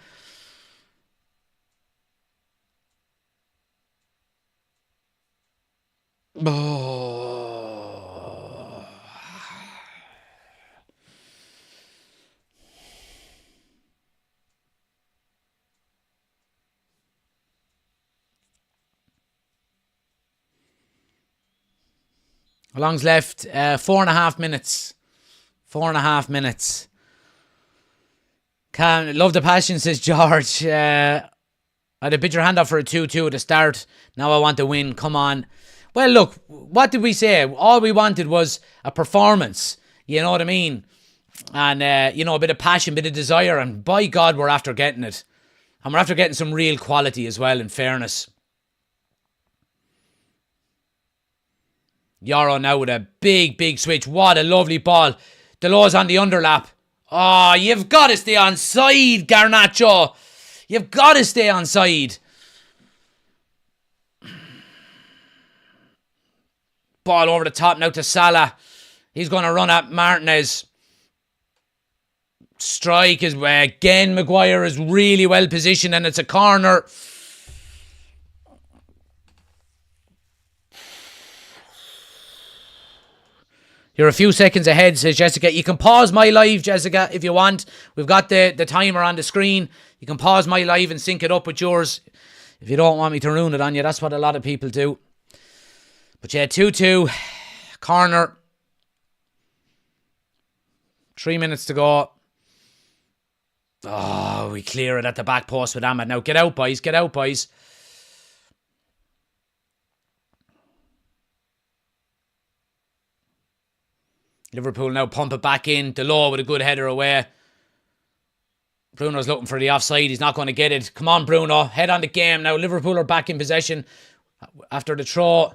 Oh. How long's left? 4.5 minutes. 4.5 minutes. Love the passion, says George. I had to put your hand up for a 2-2 at the start. Now I want to win. Come on. Well, look, what did we say? All we wanted was a performance. You know what I mean? And, a bit of passion, a bit of desire. And by God, we're after getting it. And we're after getting some real quality as well, in fairness. Yarrow now with a big, big switch. What a lovely ball. Delaw's on the underlap. Oh, you've got to stay on side, Garnacho. You've got to stay on side. Ball over the top now to Salah. He's going to run at Martinez. Strike is again. Maguire is really well positioned and it's a corner. You're a few seconds ahead, says Jessica. You can pause my live, Jessica, if you want. We've got the timer on the screen. You can pause my live and sync it up with yours. If you don't want me to ruin it on you, that's what a lot of people do. But yeah, 2-2. Corner. 3 minutes to go. Oh, we clear it at the back post with Ahmed. Now get out, boys. Get out, boys. Liverpool now pump it back in. Diallo with a good header away. Bruno's looking for the offside. He's not going to get it. Come on, Bruno. Head on the game now. Liverpool are back in possession after the throw.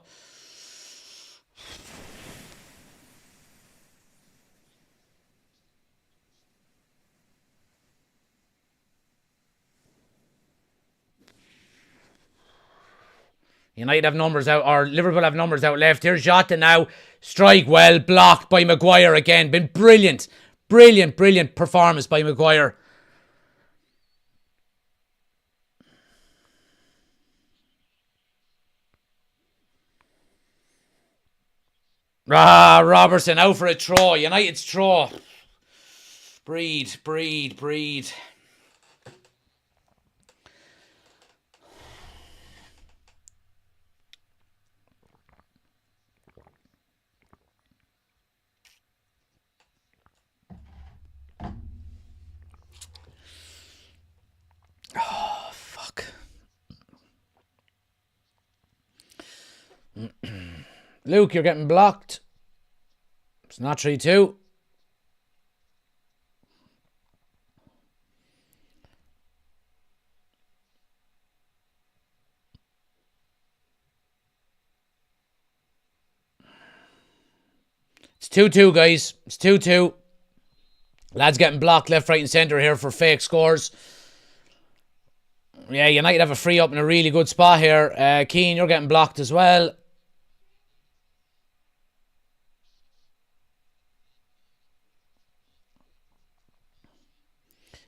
United have numbers out, or Liverpool have numbers out left. Here's Jota now. Strike well, blocked by Maguire again. Been brilliant. Brilliant, brilliant performance by Maguire. Robertson out for a throw. United's throw. Breathe, breathe, breathe. Oh, fuck. Luke, you're getting blocked. It's not 3-2. It's 2-2, guys. It's 2-2. Lads getting blocked left, right and centre here for fake scores. Yeah, United have a free up in a really good spot here. Keane, you're getting blocked as well.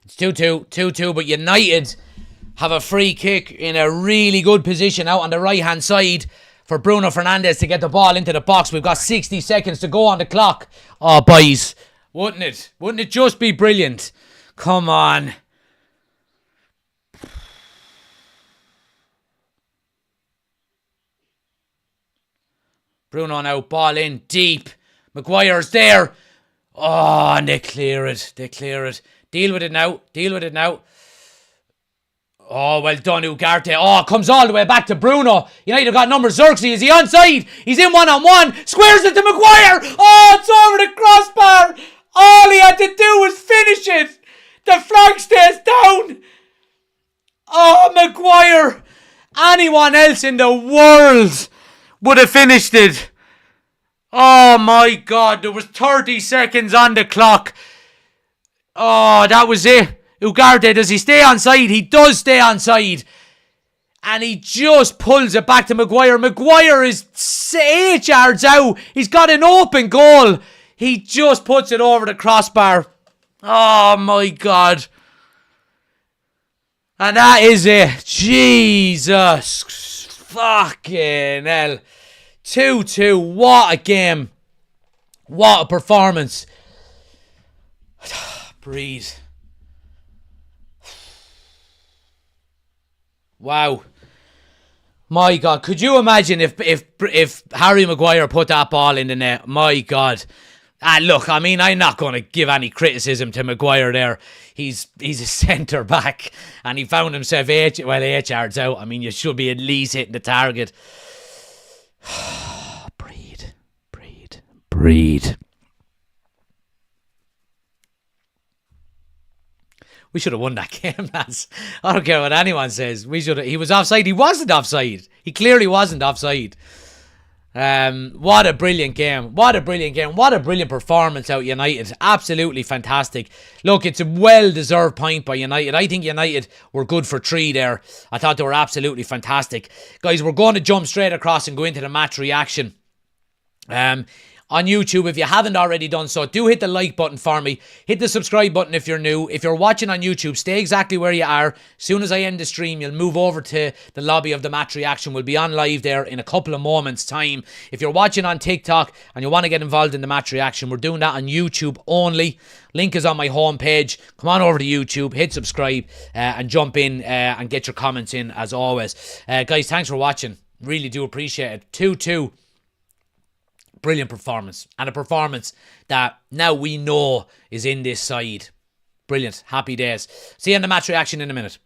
It's 2-2, 2-2, but United have a free kick in a really good position out on the right-hand side for Bruno Fernandes to get the ball into the box. We've got 60 seconds to go on the clock. Oh, boys, wouldn't it? Wouldn't it just be brilliant? Come on. Bruno now, ball in, deep. Maguire's there. Oh, and they clear it. They clear it. Deal with it now. Deal with it now. Oh, well done, Ugarte. Oh, comes all the way back to Bruno. United got number Xerxes. Is he onside? He's in one-on-one. Squares it to Maguire. Oh, it's over the crossbar. All he had to do was finish it. The flag stays down. Oh, Maguire. Anyone else in the world would have finished it. Oh, my God. There was 30 seconds on the clock. Oh, that was it. Ugarte, does he stay onside? He does stay onside. And he just pulls it back to Maguire. Maguire is 8 yards out. He's got an open goal. He just puts it over the crossbar. Oh, my God. And that is it. Jesus. Fucking hell. 2-2. What a game. What a performance. Breathe. Wow. My God. Could you imagine if Harry Maguire put that ball in the net? My God. Look, I mean, I'm not going to give any criticism to Maguire there. He's a centre back and he found himself 8 yards out. I mean, you should be at least hitting the target. Breathe. Breathe. Breathe. We should have won that game, lads. I don't care what anyone says. He was offside. He wasn't offside. He clearly wasn't offside. What a brilliant game. What a brilliant game. What a brilliant performance out United. Absolutely fantastic. Look, it's a well-deserved point by United. I think United were good for 3 there. I thought they were absolutely fantastic. Guys, we're going to jump straight across and go into the match reaction. On YouTube, if you haven't already done so, do hit the like button for me. Hit the subscribe button if you're new. If you're watching on YouTube, stay exactly where you are. As soon as I end the stream, you'll move over to the lobby of the match reaction. We'll be on live there in a couple of moments' time. If you're watching on TikTok and you want to get involved in the match reaction, we're doing that on YouTube only. Link is on my homepage. Come on over to YouTube, hit subscribe, and jump in and get your comments in as always. Guys, thanks for watching. Really do appreciate it. 2-2. Brilliant performance. And a performance that now we know is in this side. Brilliant. Happy days. See you in the match reaction in a minute.